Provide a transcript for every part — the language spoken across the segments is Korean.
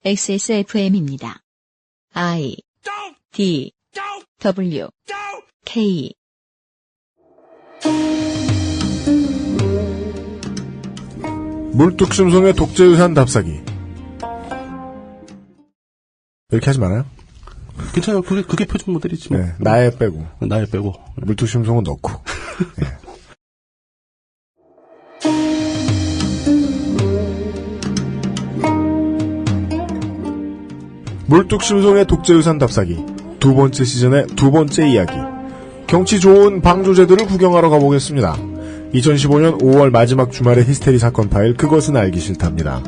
XSFM입니다. I D W K 물뚝심송의 독재유산 답사기. 이렇게 하지 말아요? 괜찮아요. 그게 표준 모델이지. 뭐. 네, 나에 빼고. 나에 빼고. 물뚝심송은 넣고. 네. 물뚝심송의 독재유산 답사기. 두 번째 시즌의 두 번째 이야기. 경치 좋은 방조제들을 구경하러 가보겠습니다. 2015년 5월 마지막 주말의 히스테리 사건 파일, 그것은 알기 싫답니다.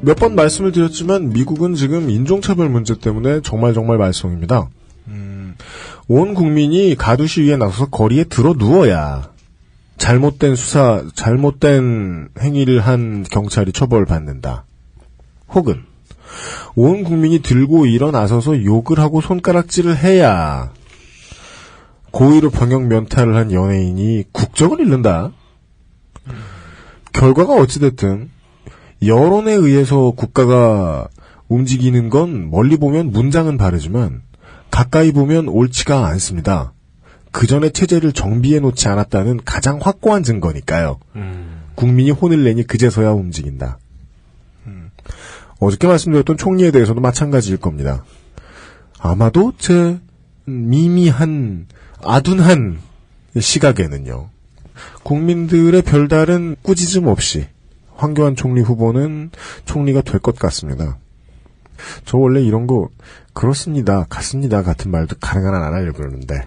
몇 번 말씀을 드렸지만 미국은 지금 인종차별 문제 때문에 정말 말썽입니다. 온 국민이 가두 시위에 나서서 거리에 들어 누워야 잘못된 수사, 잘못된 행위를 한 경찰이 처벌받는다. 혹은 온 국민이 들고 일어나서서 욕을 하고 손가락질을 해야 고의로 병역 면탈을 한 연예인이 국적을 잃는다. 결과가 어찌됐든 여론에 의해서 국가가 움직이는 건 멀리 보면 문장은 바르지만 가까이 보면 옳지가 않습니다. 그 전에 체제를 정비해 놓지 않았다는 가장 확고한 증거니까요. 국민이 혼을 내니 그제서야 움직인다. 어저께 말씀드렸던 총리에 대해서도 마찬가지일 겁니다. 아마도 제 미미한 아둔한 시각에는요. 국민들의 별다른 꾸짖음 없이 황교안 총리 후보는 총리가 될 것 같습니다. 저 원래 이런 거 그렇습니다, 같습니다 같은 말도 가능한 한 안 하려고 그러는데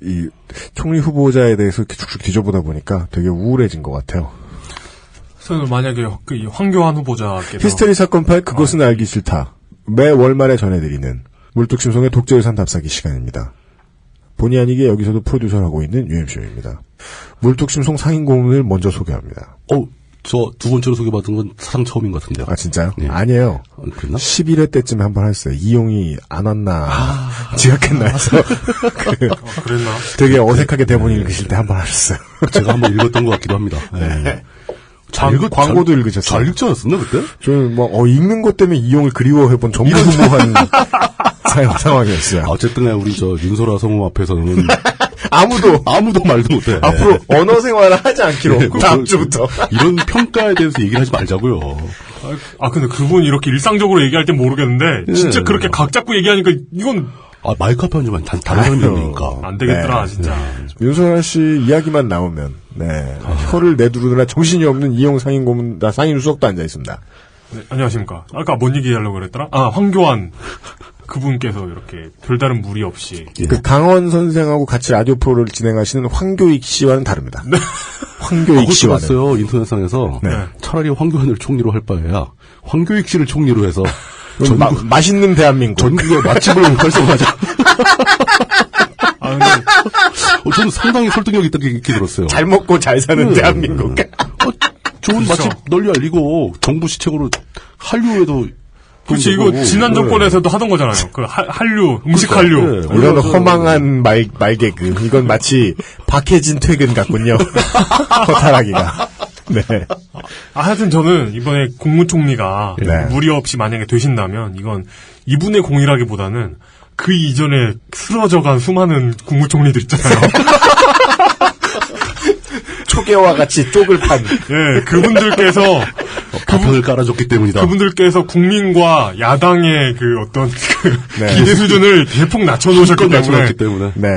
이 총리 후보자에 대해서 이렇게 쭉쭉 뒤져보다 보니까 되게 우울해진 것 같아요. 선생님, 만약에 그 황교안 후보자께서 히스테리 사건 파일 그것은 알기 싫다. 매 월말에 전해드리는 물뚝심송의 독재유산 답사기 시간입니다. 본의 아니게 여기서도 프로듀서를 하고 있는 UMC입니다. 물뚝심송 상인 고문을 먼저 소개합니다. 저 두 번째로 소개받은 건 사상 처음인 것 같은데요. 아, 진짜요? 네. 아니에요. 그랬나? 11회 때쯤에 한 번 했어요. 이용이 안 왔나, 지각했나 해서. 그랬나? 되게 어색하게 대본 읽으실 때 한 번 하셨어요. 제가 한번 읽었던 것 같기도 합니다. 네. 광고도 읽으셨어요. 잘 읽지 않았었나, 그때? 저는 읽는 것 때문에 이용을 그리워해본 전무후무한 상황이었어요. 어쨌든 우리 윤소라 성우 앞에서는 아무도 말도 못해. 앞으로 언어 생활을 하지 않기로. 다음 주부터. 이런 평가에 대해서 얘기를 하지 말자고요. 근데 그분 이렇게 일상적으로 얘기할 땐 모르겠는데, 진짜 그렇게 각 잡고 얘기하니까 이건. 마이크 앞에 앉으면 다른 사람이 들으니까. 안 되겠더라, 네. 진짜. 윤소라 씨 이야기만 나오면, 혀를 내두르느라 정신이 없는 이용 상인 고문, 상인 수석도 앉아 있습니다. 네, 안녕하십니까. 아까 뭔 얘기 하려고 그랬더라? 황교안. 그분께서 이렇게 별다른 무리 없이. 예. 그 강원 선생하고 같이 라디오 프로를 진행하시는 황교익 씨와는 다릅니다. 네. 황교익 씨와는. 봤어요, 인터넷상에서. 네. 차라리 황교안을 총리로 할 바에야 황교익 씨를 총리로 해서 맛있는 대한민국. 전국의 맛집을 활성화하자. 저는 상당히 설득력 있다고 이렇게 들었어요. 잘 먹고 잘 사는 대한민국. 좋은 그렇죠. 맛집 널리 알리고 정부 시책으로 한류에도. 그렇지, 이거 지난 정권에서도 하던 거잖아요. 그 한류, 음식 한류. 네. 이런 허망한 말개그. 이건 마치 박해진 퇴근 같군요. 허탈하기가. 네. 하여튼 저는 이번에 국무총리가 네. 무리 없이 만약에 되신다면 이건 이분의 공이라기보다는 그 이전에 쓰러져간 수많은 국무총리들 있잖아요. 초계와 같이 쪽을 판. 예, 그분들께서 바탕을 깔아줬기 때문이다. 그분들께서 국민과 야당의 그 어떤 네. 기대 수준을 대폭 낮춰놓으셨기 때문에. 네.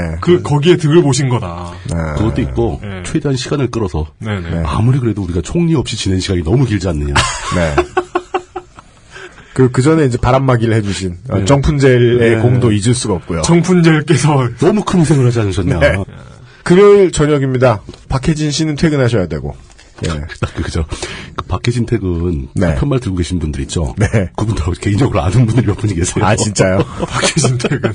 거기에 득을 보신 거다. 그것도 있고 네. 최대한 시간을 끌어서 네네. 아무리 그래도 우리가 총리 없이 지낸 시간이 너무 길지 않느냐. 네. 그 전에 이제 바람막이를 해주신 정푼젤의 공도 잊을 수가 없고요. 정푼젤께서 너무 큰 희생을 하지 않으셨냐. 네. 금요일 저녁입니다. 박혜진 씨는 퇴근하셔야 되고. 예. 그죠. 그 박혜진 퇴근 네. 편말 들고 계신 분들 있죠. 네. 그분들하고 개인적으로 아는 분들이 몇 분이 계세요. 아, 진짜요? 박혜진 퇴근.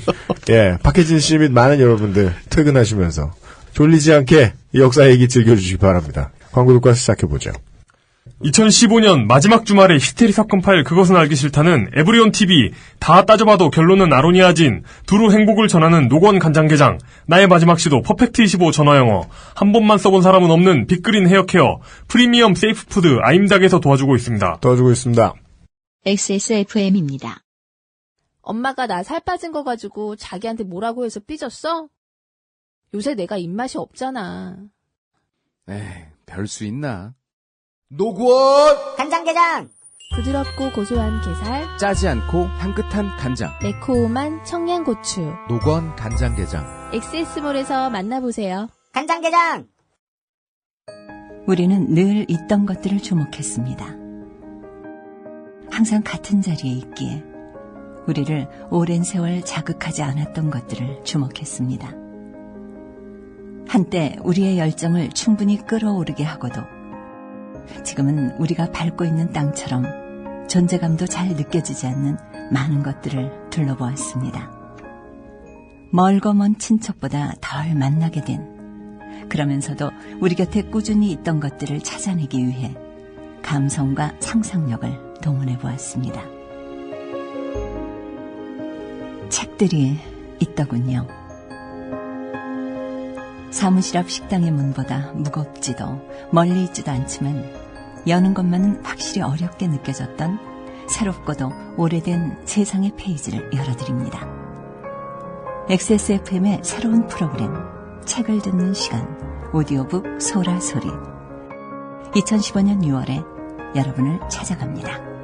예. 박혜진 씨 및 많은 여러분들 퇴근하시면서 졸리지 않게 역사 얘기 즐겨주시기 바랍니다. 광고 듣고 와서 시작해보죠. 2015년 마지막 주말에 히스테리 사건 파일 그것은 알기 싫다는 에브리온 TV, 다 따져봐도 결론은 아로니아진, 두루 행복을 전하는 노건 간장게장, 나의 마지막 시도 퍼펙트 25 전화영어, 한 번만 써본 사람은 없는 빅그린 헤어케어, 프리미엄 세이프푸드 아임닭에서 도와주고 있습니다. 도와주고 있습니다. XSFM입니다. 엄마가 나 살 빠진 거 가지고 자기한테 뭐라고 해서 삐졌어? 요새 내가 입맛이 없잖아. 에이, 별 수 있나? 노건! 간장게장! 부드럽고 고소한 게살, 짜지 않고 향긋한 간장. 매콤한 청양고추. 노건 간장게장. 엑세스몰에서 만나보세요. 간장게장! 우리는 늘 있던 것들을 주목했습니다. 항상 같은 자리에 있기에 우리를 오랜 세월 자극하지 않았던 것들을 주목했습니다. 한때 우리의 열정을 충분히 끌어오르게 하고도 지금은 우리가 밟고 있는 땅처럼 존재감도 잘 느껴지지 않는 많은 것들을 둘러보았습니다. 멀고 먼 친척보다 덜 만나게 된, 그러면서도 우리 곁에 꾸준히 있던 것들을 찾아내기 위해 감성과 상상력을 동원해 보았습니다. 책들이 있더군요. 사무실 앞 식당의 문보다 무겁지도 멀리 있지도 않지만 여는 것만은 확실히 어렵게 느껴졌던 새롭고도 오래된 세상의 페이지를 열어드립니다. XSFM의 새로운 프로그램 책을 듣는 시간 오디오북 소라소리 2015년 6월에 여러분을 찾아갑니다.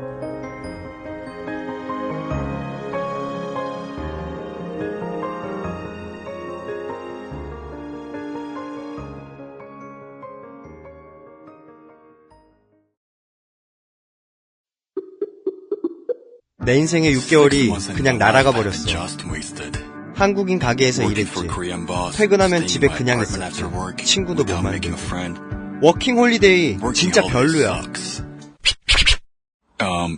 내 인생의 6개월이 그냥 날아가 버렸어. 한국인 가게에서 일했지. 퇴근하면 집에 그냥 있었지. 친구도 못 만들고. 워킹 홀리데이 진짜 별로야.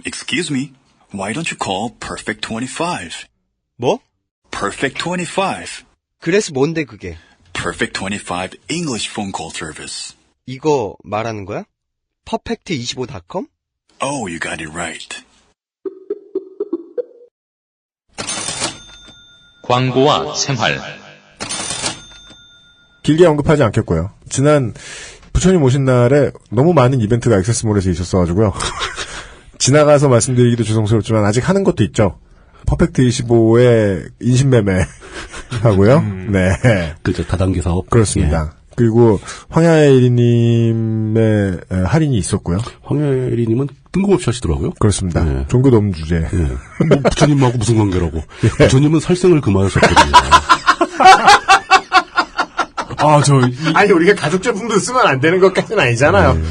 Excuse me. Why don't you call Perfect 25? 뭐? Perfect 25. 그래서 뭔데 그게? Perfect 25 English phone call service. 이거 말하는 거야? perfect25.com? Oh, you got it right. 광고와 생활. 길게 언급하지 않겠고요. 지난 부처님 오신 날에 너무 많은 이벤트가 액세스몰에서 있었어가지고요. 지나가서 말씀드리기도 죄송스럽지만 아직 하는 것도 있죠. 퍼펙트 25의 인신매매 하고요. 네. 그죠. 다단계 사업. 그렇습니다. 예. 그리고 황야애리님의 할인이 있었고요. 황야애리님은 뜬금없이 하시더라고요. 그렇습니다. 예. 종교 넘 주제. 예. 뭐 부처님하고 무슨 관계라고. 예. 부처님은 살생을 금하셨거든요. 아니, 우리가 가족 제품도 쓰면 안 되는 것까지는 아니잖아요.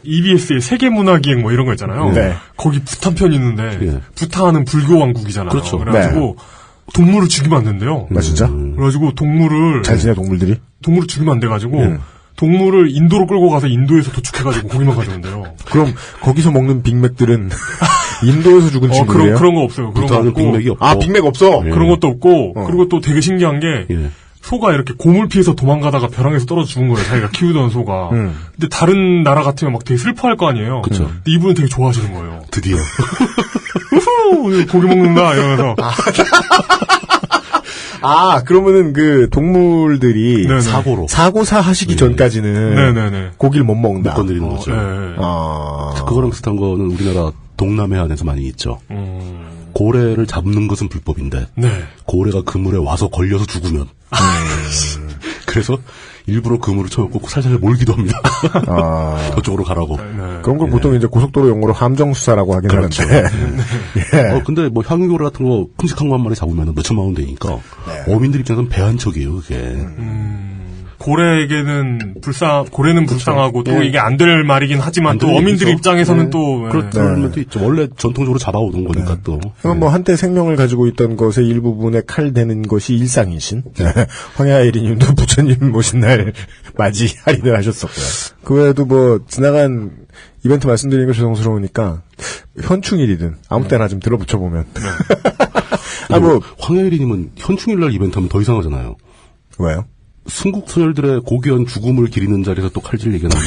EBS의 세계문화기행 뭐 이런 거 있잖아요. 네. 거기 부탄 편이 있는데, 예. 부탄은 불교 왕국이잖아요. 그렇죠. 그래가지고, 동물을 죽이면 안 된대요. 아, 진짜? 그래가지고 동물을. 잘 지내, 동물들이? 동물을 죽이면 안 돼가지고, 동물을 인도로 끌고 가서 인도에서 도축해가지고 고기만 가져온대요. 그럼, 거기서 먹는 빅맥들은 인도에서 죽은 친구예요? 그런 거 없어요. 그런 거 없고. 빅맥이 없고. 아, 빅맥 없어? 그런 것도 없고, 그리고 또 되게 신기한 게, 소가 이렇게 고물 피해서 도망가다가 벼랑에서 떨어져 죽은 거예요. 자기가 키우던 소가. 근데 다른 나라 같으면 막 되게 슬퍼할 거 아니에요. 그쵸. 근데 이분은 되게 좋아하시는 거예요. 드디어. 우후! 고기 먹는다! 이러면서. 그러면은 동물들이. 네네. 사고사 하시기 전까지는. 네네네. 고기를 못 먹는다. 못 건드리는 거죠. 네. 그거랑 비슷한 거는 우리나라 동남해안에서 많이 있죠. 고래를 잡는 것은 불법인데. 네. 고래가 그물에 와서 걸려서 죽으면. 그래서 일부러 그물을 쳐놓고 살살 몰기도 합니다. 저쪽으로 가라고. 네. 그런 걸 보통 이제 고속도로 용어로 함정수사라고 하긴 그렇죠. 하는데. 예. 근데 뭐 향유고래 같은 거 큼직한 거 한 마리 잡으면 몇 천만 원 되니까. 네. 어민들 입장에서는 배 한 척이에요, 그게. 고래는 불쌍하고 또 예. 이게 안 될 말이긴 하지만 또 어민들 입장에서는 또. 그런 면도 있죠. 원래 전통적으로 잡아오던 거니까 또. 뭐 한때 생명을 가지고 있던 것의 일부분에 칼 대는 것이 일상이신 황야애리님도 부처님 모신 날 맞이 할인을 하셨었고요. 그 외에도 뭐 지나간 이벤트 말씀드리는 거 죄송스러우니까 현충일이든 아무 때나 좀 들어붙여보면. 황야애리님은 현충일날 이벤트 하면 더 이상하잖아요. 왜요? 순국 소녀들의 고귀한 죽음을 기리는 자리에서 또 칼질 얘기하는 거.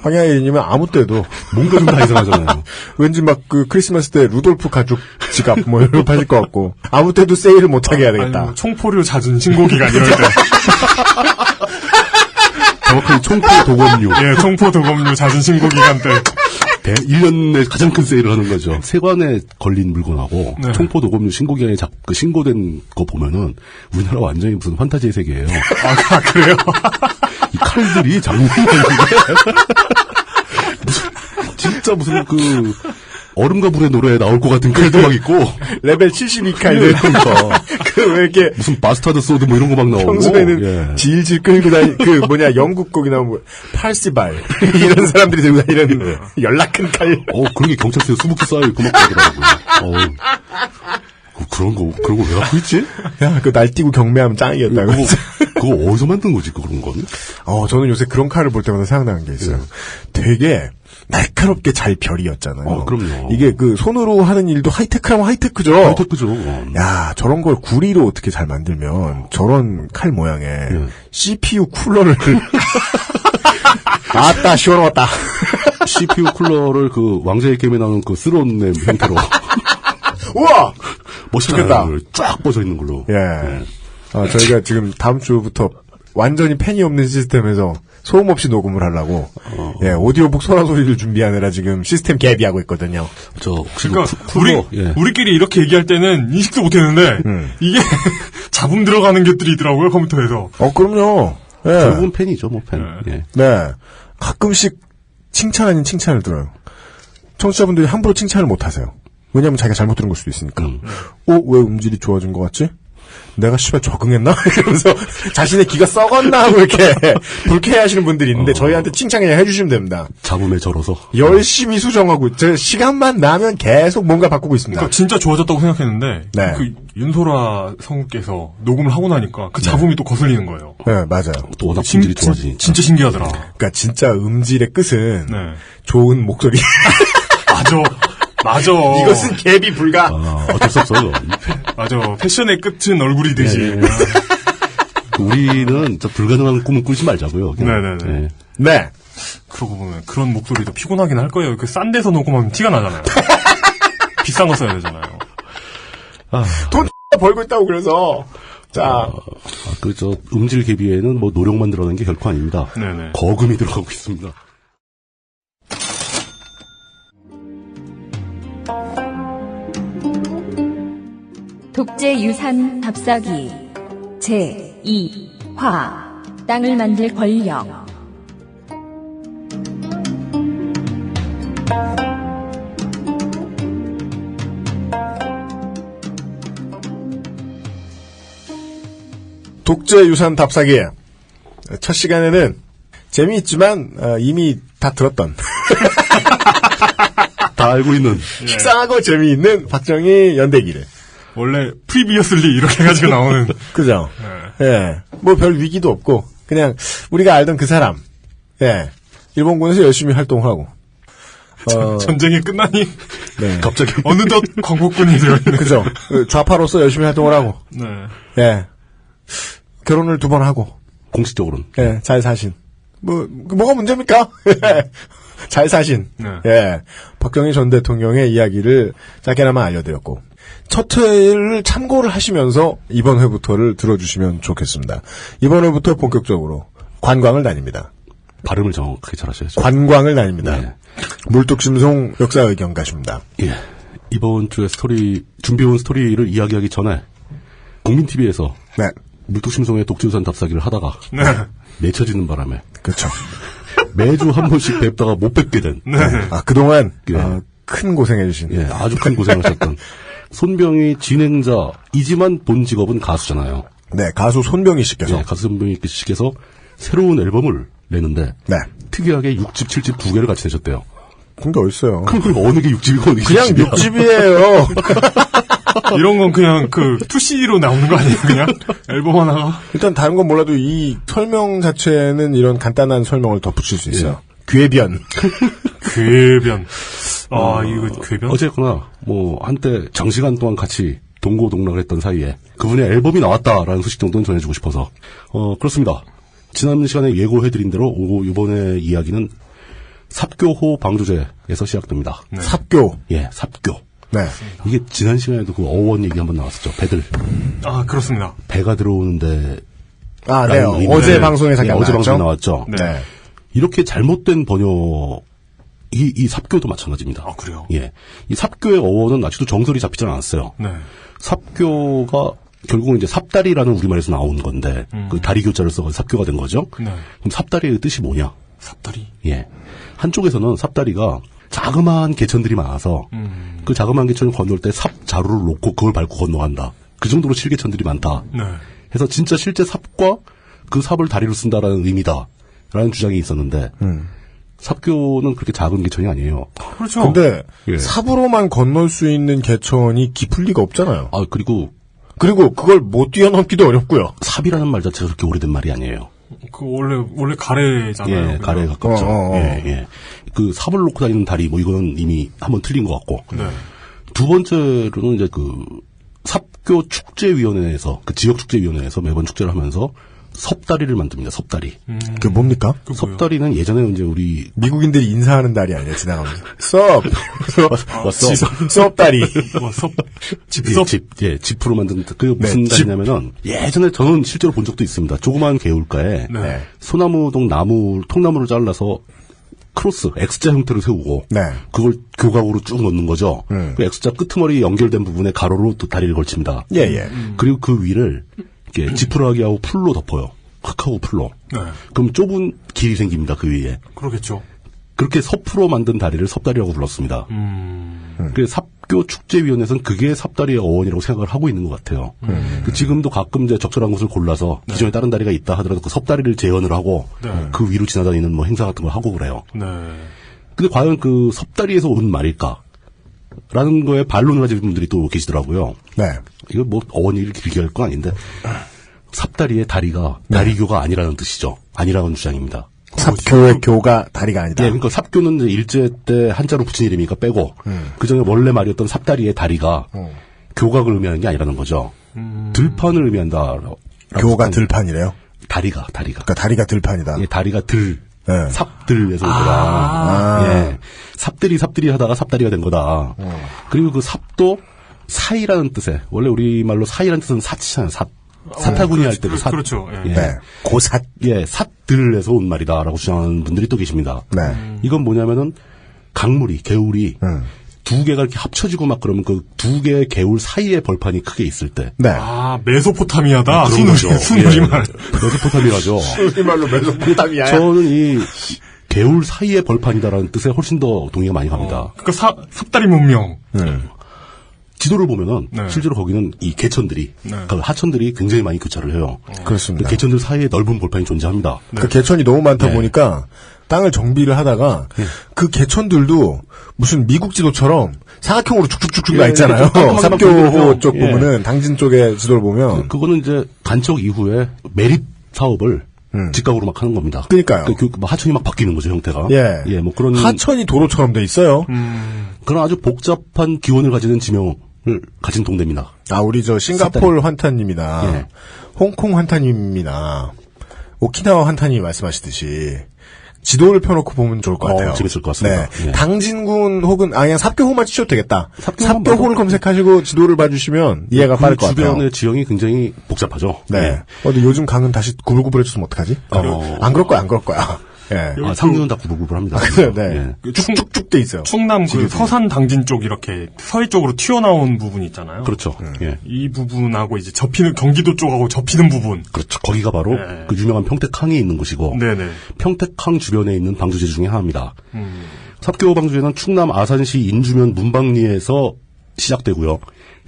황야일님은 아무 때도 뭔가 좀 다 이상하잖아요. 왠지 막 그 크리스마스 때 루돌프 가죽 지갑 뭐 이런 거 팔릴 것 같고 아무 때도 세일을 못하게 해야 되겠다. 아니, 뭐 총포류 잦은 신고 기간 이럴 때. 정확히 총포 도검류. 예, 총포 도검류 잦은 신고 기간 때. 1년 내 가장 큰 세일을 하는 거죠. 세관에 걸린 물건하고 네. 총포 도검류 신고기간에 그 신고된 거 보면은 우리나라 완전히 무슨 판타지의 세계예요. 아, 그래요? 이 칼들이 장난이 아닌데 진짜 무슨 그 얼음과 불의 노래에 나올 것 같은 칼도 막 있고 레벨 72 칼들 그 왜 이렇게 무슨 바스타드 소드 뭐 이런 거 막 나오고 평소에는 예. 질질 끌고 다니 그 뭐냐 영국곡이 나오면 팔시발 이런 사람들이 들고 다니는 연락큰 칼. 그런 게 경찰서에 수북히 쌓여 있고 막 그러더라고요. 그런 거 왜 갖고 있지? 야, 그 날뛰고 경매하면 짱이겠다. 그거 어디서 만든 거지 그런 건? 저는 요새 그런 칼을 볼 때마다 생각나는 게 있어요. 되게 날카롭게 잘 별이었잖아요. 그럼요. 이게 그 손으로 하는 일도 하이테크하면 하이테크죠. 하이테크죠. 야, 저런 걸 구리로 어떻게 잘 만들면 저런 칼 모양에 CPU 쿨러를 아따 시원하다. CPU 쿨러를 그 왕자의 게임에 나오는 그 스론의 형태로. 우와! 멋있겠다. 쫙 뻗어 있는 걸로. 예. 저희가 지금 다음 주부터 완전히 팬이 없는 시스템에서 소음 없이 녹음을 하려고, 예, 오디오북 소라 소리를 준비하느라 지금 시스템 개비하고 있거든요. 그러니까, 우리끼리 이렇게 얘기할 때는 인식도 못 했는데, 이게 잡음 들어가는 것들이 있더라고요, 컴퓨터에서. 그럼요. 예. 결국은 팬이죠, 뭐, 팬. 예. 네. 가끔씩 칭찬 아닌 칭찬을 들어요. 청취자분들이 함부로 칭찬을 못 하세요. 왜냐면 자기가 잘못 들은 걸 수도 있으니까. 왜 음질이 좋아진 것 같지? 내가 씨발 적응했나? 이러면서 자신의 귀가 썩었나 하고 이렇게 불쾌해하시는 분들이 있는데 저희한테 칭찬 그냥 해주시면 됩니다. 잡음에 절어서 열심히 수정하고 제 시간만 나면 계속 뭔가 바꾸고 있습니다. 그러니까 진짜 좋아졌다고 생각했는데 네. 그 윤소라 성우께서 녹음을 하고 나니까 그 잡음이 또 거슬리는 거예요. 네, 맞아요. 또 워낙 음질이 좋아지니까. 진짜 신기하더라. 그러니까 진짜 음질의 끝은 네. 좋은 목소리. 맞아. 이것은 갭이 불가. 어쩔 수 없어요. 맞아. 패션의 끝은 얼굴이듯이. 네. 우리는 저 불가능한 꿈은 꾸지 말자고요. 네네네. 네. 그러고 보면 그런 목소리도 피곤하긴 할 거예요. 그 싼 데서 녹음하면 티가 나잖아요. 비싼 거 써야 되잖아요. 돈 벌고 있다고 그래서. 자. 음질 개비에는 뭐 노력만 들어가는 게 결코 아닙니다. 네네. 거금이 들어가고 있습니다. 독재 유산 답사기 제2화 땅을 만들 권력. 독재 유산 답사기 첫 시간에는 재미있지만 이미 다 들었던 다 알고 있는 식상하고 재미있는 박정희 연대기를 원래 프리비어슬리 이렇게 해가지고 나오는 그죠? 예, 뭐 별 위기도 없고 그냥 우리가 알던 그 사람, 예, 일본군에서 열심히 활동을 하고 전쟁이 끝나니 네. 갑자기 어느덧 광복군이 되어 있는 그죠? 좌파로서 열심히 활동을 하고 네. 예, 결혼을 2번 하고 공식적으로는 예, 잘 사신 뭐가 문제입니까? 잘 사신 네. 예, 박정희 전 대통령의 이야기를 짧게나마 알려드렸고 첫 회를 참고를 하시면서 이번 회부터를 들어주시면 좋겠습니다. 이번 회부터 본격적으로 관광을 다닙니다. 발음을 정확하게 잘 하셔야죠. 관광을 다닙니다. 네. 물뚝심송 역사의견 가십니다. 예. 이번 주에 준비해온 스토리를 이야기하기 전에 국민TV에서 네. 물뚝심송의 독재유산 답사기를 하다가 네. 맺혀지는 바람에 그렇죠. 매주 한 번씩 뵙다가 못 뵙게 된 그동안 예. 큰 고생해주신 예, 아주 큰 고생을 하셨던 손병희 진행자이지만 본 직업은 가수잖아요. 네, 가수 손병희 씨께서 예, 가수 손병희 씨께서 새로운 앨범을 내는데 네. 특이하게 6집, 7집 2개를 같이 내셨대요. 근데 어딨어요? 그럼 어느 게 6집이고 어느 게 그냥 7집이야. 6집이에요. 이런 건 그냥 그 2CD로 나오는 거 아니에요? 그냥 앨범 하나가? 일단 다른 건 몰라도 이 설명 자체는 이런 간단한 설명을 덧붙일 수 있어요. 궤변. 궤변. 이거 궤변? 어쨌거나 뭐 한때 장시간 동안 같이 동고동락을 했던 사이에 그분의 앨범이 나왔다라는 소식 정도는 전해주고 싶어서 그렇습니다. 지난 시간에 예고해드린 대로 이번에 이야기는 삽교호 방조제에서 시작됩니다. 네. 삽교. 예, 삽교. 네. 이게 지난 시간에도 그 어원 얘기 한번 나왔었죠. 배들. 아, 그렇습니다. 배가 들어오는데. 아, 네. 어제 방송에 잠깐 어제 방송에 나왔죠. 네. 이렇게 잘못된 번역, 이 삽교도 마찬가지입니다. 아, 그래요? 예. 이 삽교의 어원은 아직도 정설이 잡히지 않았어요. 네. 삽교가 결국은 이제 삽다리라는 우리말에서 나온 건데, 그 다리 교자를 써서 삽교가 된 거죠. 네. 그럼 삽다리의 뜻이 뭐냐? 삽다리? 예. 한쪽에서는 삽다리가 자그마한 개천들이 많아서, 그 자그마한 개천을 건널 때 삽 자루를 놓고 그걸 밟고 건너간다. 그 정도로 실개천들이 많다. 네. 해서 진짜 실제 삽과 그 삽을 다리로 쓴다라는 의미다. 라는 주장이 있었는데, 삽교는 그렇게 작은 개천이 아니에요. 그렇죠. 근데 예. 삽으로만 건널 수 있는 개천이 깊을 리가 없잖아요. 아, 그리고 그걸 못 뛰어넘기도 어렵고요. 삽이라는 말 자체가 그렇게 오래된 말이 아니에요. 그 원래 가래잖아요. 예, 가래에 가깝죠. 예. 그 삽을 놓고 다니는 다리 뭐 이거는 이미 한번 틀린 것 같고. 네. 두 번째로는 이제 그 삽교 축제위원회에서 그 지역 축제위원회에서 매번 축제를 하면서 섭다리를 만듭니다. 섭다리. 그게 뭡니까? 섭다리는 예전에 이제 우리 미국인들이 인사하는 다리 아니에요, 지나가면서. 섭! 섭다리. 지프로 만든, 그 무슨 다리냐면은, 예전에 저는 실제로 본 적도 있습니다. 조그마한 개울가에, 소나무동 통나무를 잘라서, 크로스, X자 형태로 세우고, 그걸 교각으로 쭉 넣는 거죠. 그 X자 끄트머리 연결된 부분에 가로로 또 다리를 걸칩니다. 그리고 그 위를, 이렇게 지푸라기 하고 풀로 덮어요. 흙하고 풀로. 네. 그럼 좁은 길이 생깁니다. 그 위에. 그러겠죠. 그렇게 섭으로 만든 다리를 섭다리라고 불렀습니다. 그래서 삽교 축제위원회에서는 그게 삽다리의 어원이라고 생각을 하고 있는 것 같아요. 지금도 가끔 이제 적절한 곳을 골라서 기존에 다른 다리가 있다 하더라도 그 섭다리를 재현을 하고 그 위로 지나다니는 뭐 행사 같은 걸 하고 그래요. 근데 과연 그 섭다리에서 온 말일까? 라는 거에 반론을 가지는 분들이 또 계시더라고요. 이거 뭐 어원이 이렇게 길게 할 건 아닌데 삽다리의 다리가 다리교가 아니라는 뜻이죠. 아니라는 주장입니다. 삽교의 교가 다리가 아니다. 예, 그러니까 삽교는 이제 일제 때 한자로 붙인 이름이니까 빼고 그 전에 원래 말이었던 삽다리의 다리가 교각을 의미하는 게 아니라는 거죠. 들판을 의미한다. 교가 들판이래요? 다리가. 그러니까 다리가 들판이다. 예, 다리가 삽들에서 온 거다. 예. 삽들이 하다가 삽다리가 된 거다. 그리고 그 삽도 사이라는 뜻에, 원래 우리말로 사이라는 뜻은 삿이잖아요, 삿. 사타구니 할 때도 삿. 그렇죠. 고삿. 예, 삿들에서 온 말이다라고 주장하는 분들이 또 계십니다. 이건 뭐냐면은, 개울이, 두 개가 이렇게 합쳐지고 막 그러면 그 두 개의 개울 사이에 벌판이 크게 있을 때. 아, 메소포타미아다. 그런 거죠. 순우리말. 메소포타미아죠. 순우리말로 메소포타미아. 저는 이 개울 사이에 벌판이다라는 뜻에 훨씬 더 동의가 많이 갑니다. 그러니까 삽다리 문명. 지도를 보면은 실제로 거기는 이 개천들이 그 하천들이 굉장히 많이 교차를 해요. 그렇습니다. 그 개천들 사이에 넓은 벌판이 존재합니다. 그 개천이 너무 많다 보니까 땅을 정비를 하다가 그 개천들도 무슨 미국 지도처럼 사각형으로 쭉쭉쭉쭉 나 있잖아요. 삽교호 쪽 보면은 당진 쪽의 지도를 보면 그거는 이제 간척 이후에 매립 사업을 직각으로 막 하는 겁니다. 그러니까요. 하천이 막 바뀌는 거죠, 형태가. 예, 뭐 그런 하천이 도로처럼 돼 있어요. 그런 아주 복잡한 기원을 가지는 지명을 가진 동네입니다. 아, 우리 저 싱가포르 환타님이나 홍콩 환타님이나 오키나와 환타님이 말씀하시듯이 지도를 펴놓고 보면 좋을 것 같아요. 재밌을 것 같습니다. 네. 당진군 혹은 그냥 삽교호만 치셔도 되겠다. 삽교호를 검색하시고 지도를 봐주시면 이해가 빠를 것 같아요. 주변의 지형이 굉장히 복잡하죠. 네. 근데 요즘 강은 다시 구불구불해졌으면 어떡하지? 안 그럴 거야. 예. 상류는 다 구불구불합니다. 네. 쭉쭉쭉 돼 있어요. 충남 그 서산 당진 쪽 이렇게 서해 쪽으로 튀어나온 부분 있잖아요. 그렇죠. 이 부분하고 이제 접히는 경기도 쪽하고 접히는 부분. 그렇죠. 거기가 바로 그 유명한 평택항이 있는 곳이고 평택항 주변에 있는 방주제 중에 하나입니다. 삽교 방주제는 충남 아산시 인주면 문방리에서 시작되고요.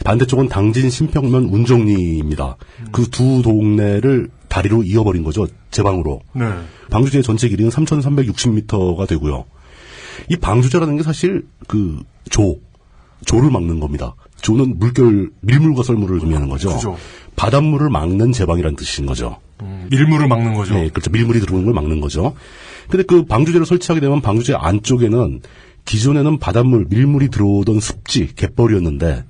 반대쪽은 당진 신평면 운정리입니다. 그 두 동네를 다리로 이어버린 거죠. 제방으로. 방주제 전체 길이는 3,360m가 되고요. 이 방주제라는 게 사실 조를 막는 겁니다. 조는 밀물과 썰물을 의미하는 거죠. 그죠. 바닷물을 막는 제방이라는 뜻인 거죠. 밀물을 막는 거죠. 네, 그렇죠. 밀물이 들어오는 걸 막는 거죠. 근데 그 방주제를 설치하게 되면 방주제 안쪽에는 기존에는 밀물이 들어오던 습지, 갯벌이었는데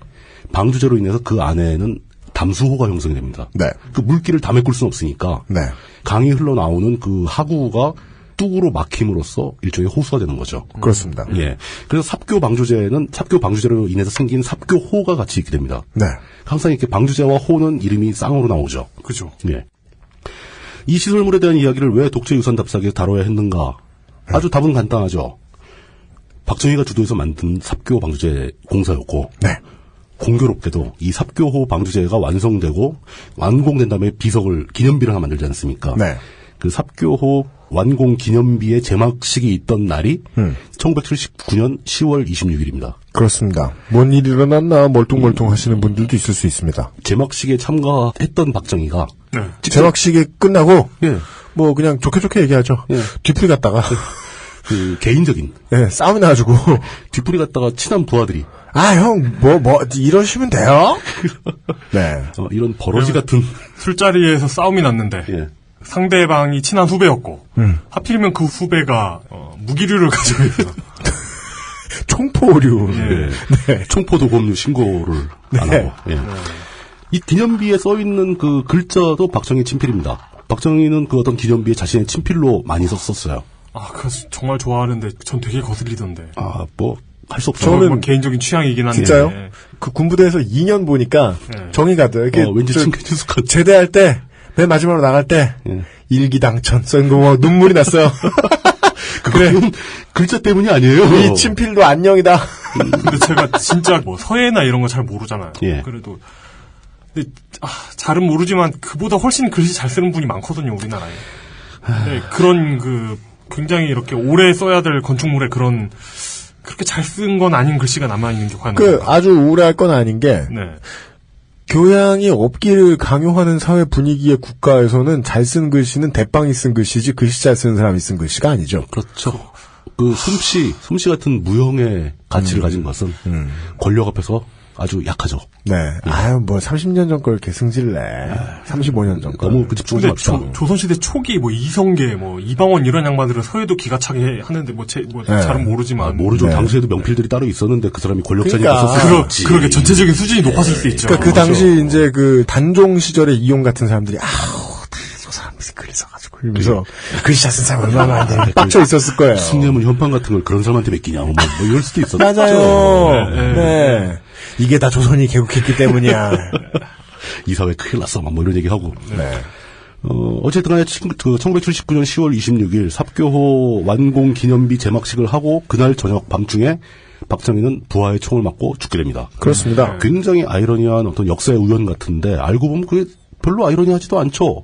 방주제로 인해서 그 안에는 담수호가 형성이 됩니다. 네. 그 물기를 다 메꿀 수는 없으니까 네. 강이 흘러나오는 그 하구가 뚝으로 막힘으로써 일종의 호수가 되는 거죠. 그렇습니다. 예. 그래서 삽교 방주제는 삽교 방주제로 인해서 생긴 삽교호가 같이 있게 됩니다. 네. 항상 이렇게 방주제와 호는 이름이 쌍으로 나오죠. 그죠. 예. 이 시설물에 대한 이야기를 왜 독재유산 답사기에서 다뤄야 했는가? 아주 답은 간단하죠. 박정희가 주도해서 만든 삽교 방주제 공사였고, 네. 공교롭게도 이 삽교호 방주제가 완성되고 완공된 다음에 비석을 기념비를 하나 만들지 않습니까? 네. 그 삽교호 완공 기념비의 제막식이 있던 날이 1979년 10월 26일입니다. 그렇습니다. 뭔 일이 일어났나 멀뚱멀뚱 하시는 분들도 있을 수 있습니다. 제막식에 참가했던 박정희가 제막식이 끝나고 예. 뭐 그냥 좋게 얘기하죠. 예. 뒤풀이 갔다가 그 개인적인 예, 싸움이 나가지고 뒤풀이 갔다가 친한 부하들이 형 이러시면 돼요? 네. 이런 버러지 같은 술자리에서 싸움이 났는데 예. 상대방이 친한 후배였고 하필이면 그 후배가 무기류를 가지고 있어. 총포류. 예. 네. 총포 도검류 신고를 안 하고. 예. 이 기념비에 써 있는 그 글자도 박정희 친필입니다. 박정희는 그 어떤 기념비에 자신의 친필로 많이 썼었어요. 아, 그래서 정말 좋아하는데 전 되게 거슬리던데. 아, 뭐 할 수 없죠. 저는 개인적인 취향이긴 한데. 진짜요? 그 군부대에서 2년 보니까 정이 가더라고요. 이게 왠지 친숙한. 제대할 때 맨 마지막으로 나갈 때 일기 당천 쓴 거 뭐 눈물이 났어요. 그래 글자 때문이 아니에요. 이 친필도 안녕이다. 근데 제가 진짜 뭐 서예나 이런 거 잘 모르잖아요. 예. 그래도 근데 잘은 모르지만 그보다 훨씬 글씨 잘 쓰는 분이 많거든요, 우리나라에. 네, 그런 그 굉장히 이렇게 오래 써야 될 건축물에 그런 그렇게 잘 쓴 건 아닌 글씨가 남아 있는 게 과연 아주 오래 할 건 아닌 게 네. 교양이 없기를 강요하는 사회 분위기의 국가에서는 잘 쓴 글씨는 대빵이 쓴 글씨지 글씨 잘 쓰는 사람이 쓴 글씨가 아니죠. 그렇죠. 그 솜씨 같은 무형의 가치를 가진 것은 권력 앞에서 아주 약하죠. 네. 아유, 뭐 30년 전 걸 계승질래. 35년 전 거. 너무 그 집중하지 맙시다. 조선시대 초기 뭐 이성계, 뭐 이방원 이런 양반들은 서예도 기가 차게 하는데 잘은 모르지만. 모르죠. 네. 당시에도 명필들이 따로 있었는데 그 사람이 권력자니까 그러니까. 썼었지. 그러게 전체적인 수준이 높았을 수 있죠. 그러니까 그 당시 이제 그 단종 시절에 이용 같은 사람들이 저 사람 무슨 글을 써가지고 이러면서 글씨 잘 쓴 사람 얼마나 안 되는데 빡쳐 있었을 거예요. 숭례문 현판 같은 걸 그런 사람한테 맡기냐. 뭐 이럴 수도 있었죠. 맞아요. 네. 이게 다 조선이 개국했기 때문이야. 이 사회 큰일 났어. 뭐 이런 얘기하고. 네. 어쨌든 간에 1979년 10월 26일 삽교호 완공 기념비 제막식을 하고 그날 저녁 밤중에 박정희는 부하의 총을 맞고 죽게 됩니다. 그렇습니다. 굉장히 아이러니한 어떤 역사의 우연 같은데 알고 보면 그게 별로 아이러니하지도 않죠.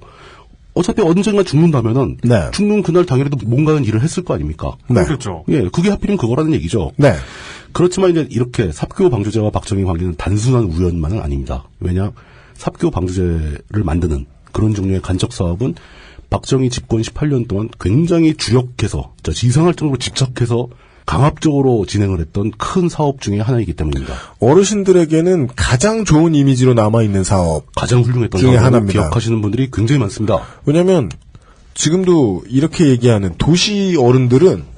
어차피 언젠가 죽는다면은 죽는 그날 당일에도 뭔가는 일을 했을 거 아닙니까? 네. 그렇죠. 예, 그게 하필이면 그거라는 얘기죠. 네. 그렇지만 이제 이렇게 삽교 방주제와 박정희 관계는 단순한 우연만은 아닙니다. 왜냐, 삽교 방주제를 만드는 그런 종류의 간척 사업은 박정희 집권 18년 동안 굉장히 주력해서, 이상할 정도로 집착해서 강압적으로 진행을 했던 큰 사업 중에 하나이기 때문입니다. 어르신들에게는 가장 좋은 이미지로 남아있는 사업. 가장 훌륭했던 중에 사업을 하나입니다. 기억하시는 분들이 굉장히 많습니다. 왜냐면, 지금도 이렇게 얘기하는 도시 어른들은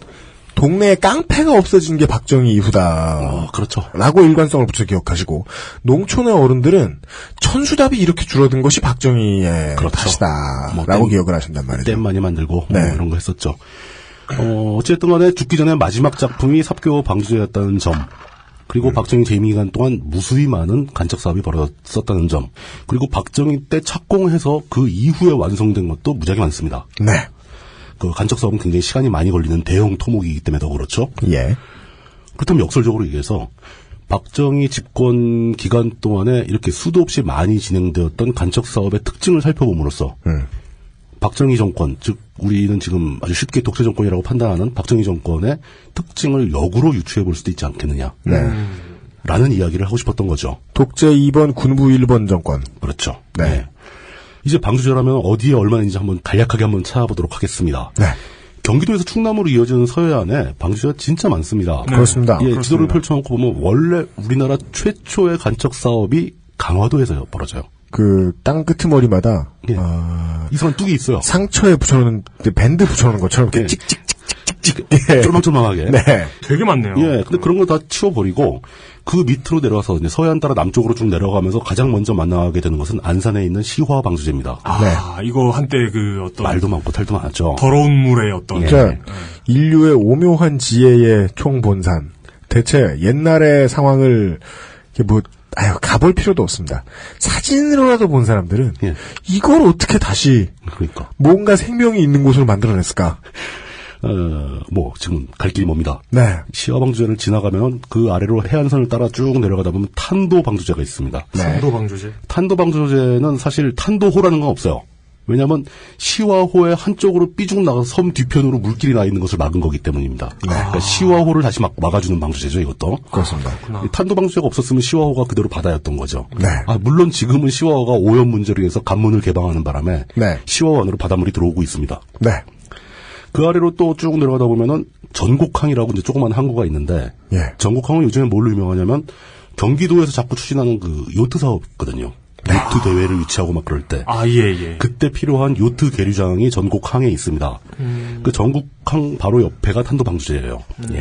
동네에 깡패가 없어진 게 박정희 이후다. 그렇죠. 라고 일관성을 붙여 기억하시고, 농촌의 어른들은 천수답이 이렇게 줄어든 것이 박정희의 그렇죠. 탓이다. 라고 기억을 하신단 말이죠. 댐 많이 만들고, 네. 이런 거 했었죠. 어쨌든 간에 죽기 전에 마지막 작품이 삽교 방주제였다는 점, 그리고 박정희 재임 기간 동안 무수히 많은 간척 사업이 벌어졌었다는 점, 그리고 박정희 때 착공해서 그 이후에 완성된 것도 무지하게 많습니다. 네. 그 간척 사업은 굉장히 시간이 많이 걸리는 대형 토목이기 때문에 더 그렇죠. 예. 그렇다면 역설적으로 얘기해서 박정희 집권 기간 동안에 이렇게 수도 없이 많이 진행되었던 간척 사업의 특징을 살펴봄으로써 박정희 정권, 즉 우리는 지금 아주 쉽게 독재 정권이라고 판단하는 박정희 정권의 특징을 역으로 유추해 볼 수도 있지 않겠느냐. 네. 라는 이야기를 하고 싶었던 거죠. 독재 2번, 군부 1번 정권. 그렇죠. 네. 네. 이제 방주제라면 어디에 얼마나 있는지 한번 간략하게 한번 찾아보도록 하겠습니다. 네. 경기도에서 충남으로 이어지는 서해안에 방주제가 진짜 많습니다. 네. 그렇습니다. 예, 그렇습니다. 지도를 펼쳐놓고 보면 원래 우리나라 최초의 간척 사업이 강화도에서 벌어져요. 그 땅 끄트머리마다 예. 이상한 뚝이 있어요. 상처에 붙여놓는 밴드 붙여놓는 것처럼 이렇게 예. 찍찍찍찍찍 찍찍 예. 쫄망쫄망하게. 네. 되게 많네요. 예, 근데 그런 거 다 치워버리고 그 밑으로 내려와서 이제 서해안 따라 남쪽으로 쭉 내려가면서 가장 먼저 만나게 되는 것은 안산에 있는 시화 방수제입니다. 이거 한때 그 어떤 말도 많고 탈도 많았죠. 더러운 물의 어떤 그러니까 인류의 오묘한 지혜의 총본산. 대체 옛날의 상황을 가볼 필요도 없습니다. 사진으로라도 본 사람들은 이걸 어떻게 다시 그러니까 뭔가 생명이 있는 곳으로 만들어냈을까? 지금 갈 길이 멉니다. 네. 시화 방주제를 지나가면 그 아래로 해안선을 따라 쭉 내려가다 보면 탄도 방주제가 있습니다. 탄도 방주제? 탄도 방주제는 사실 탄도호라는 건 없어요. 왜냐하면 시화호의 한쪽으로 삐죽 나가서 섬 뒤편으로 물길이 나 있는 것을 막은 거기 때문입니다. 그러니까 시화호를 다시 막아주는 방주제죠, 이것도. 그렇습니다. 탄도 방주제가 없었으면 시화호가 그대로 바다였던 거죠. 네. 물론 지금은 시화호가 오염 문제로 해서 관문을 개방하는 바람에 네. 시화호 안으로 바닷물이 들어오고 있습니다. 네. 그 아래로 또 쭉 내려가다 보면은 전곡항이라고 이제 조그만 항구가 있는데 전곡항은 요즘에 뭘로 유명하냐면 경기도에서 자꾸 추진하는 그 요트 사업거든요. 요트 대회를 유치하고 막 그럴 때. 예. 그때 필요한 요트 계류장이 전곡항에 있습니다. 그 전곡항 바로 옆에가 탄도 방주제예요. 네.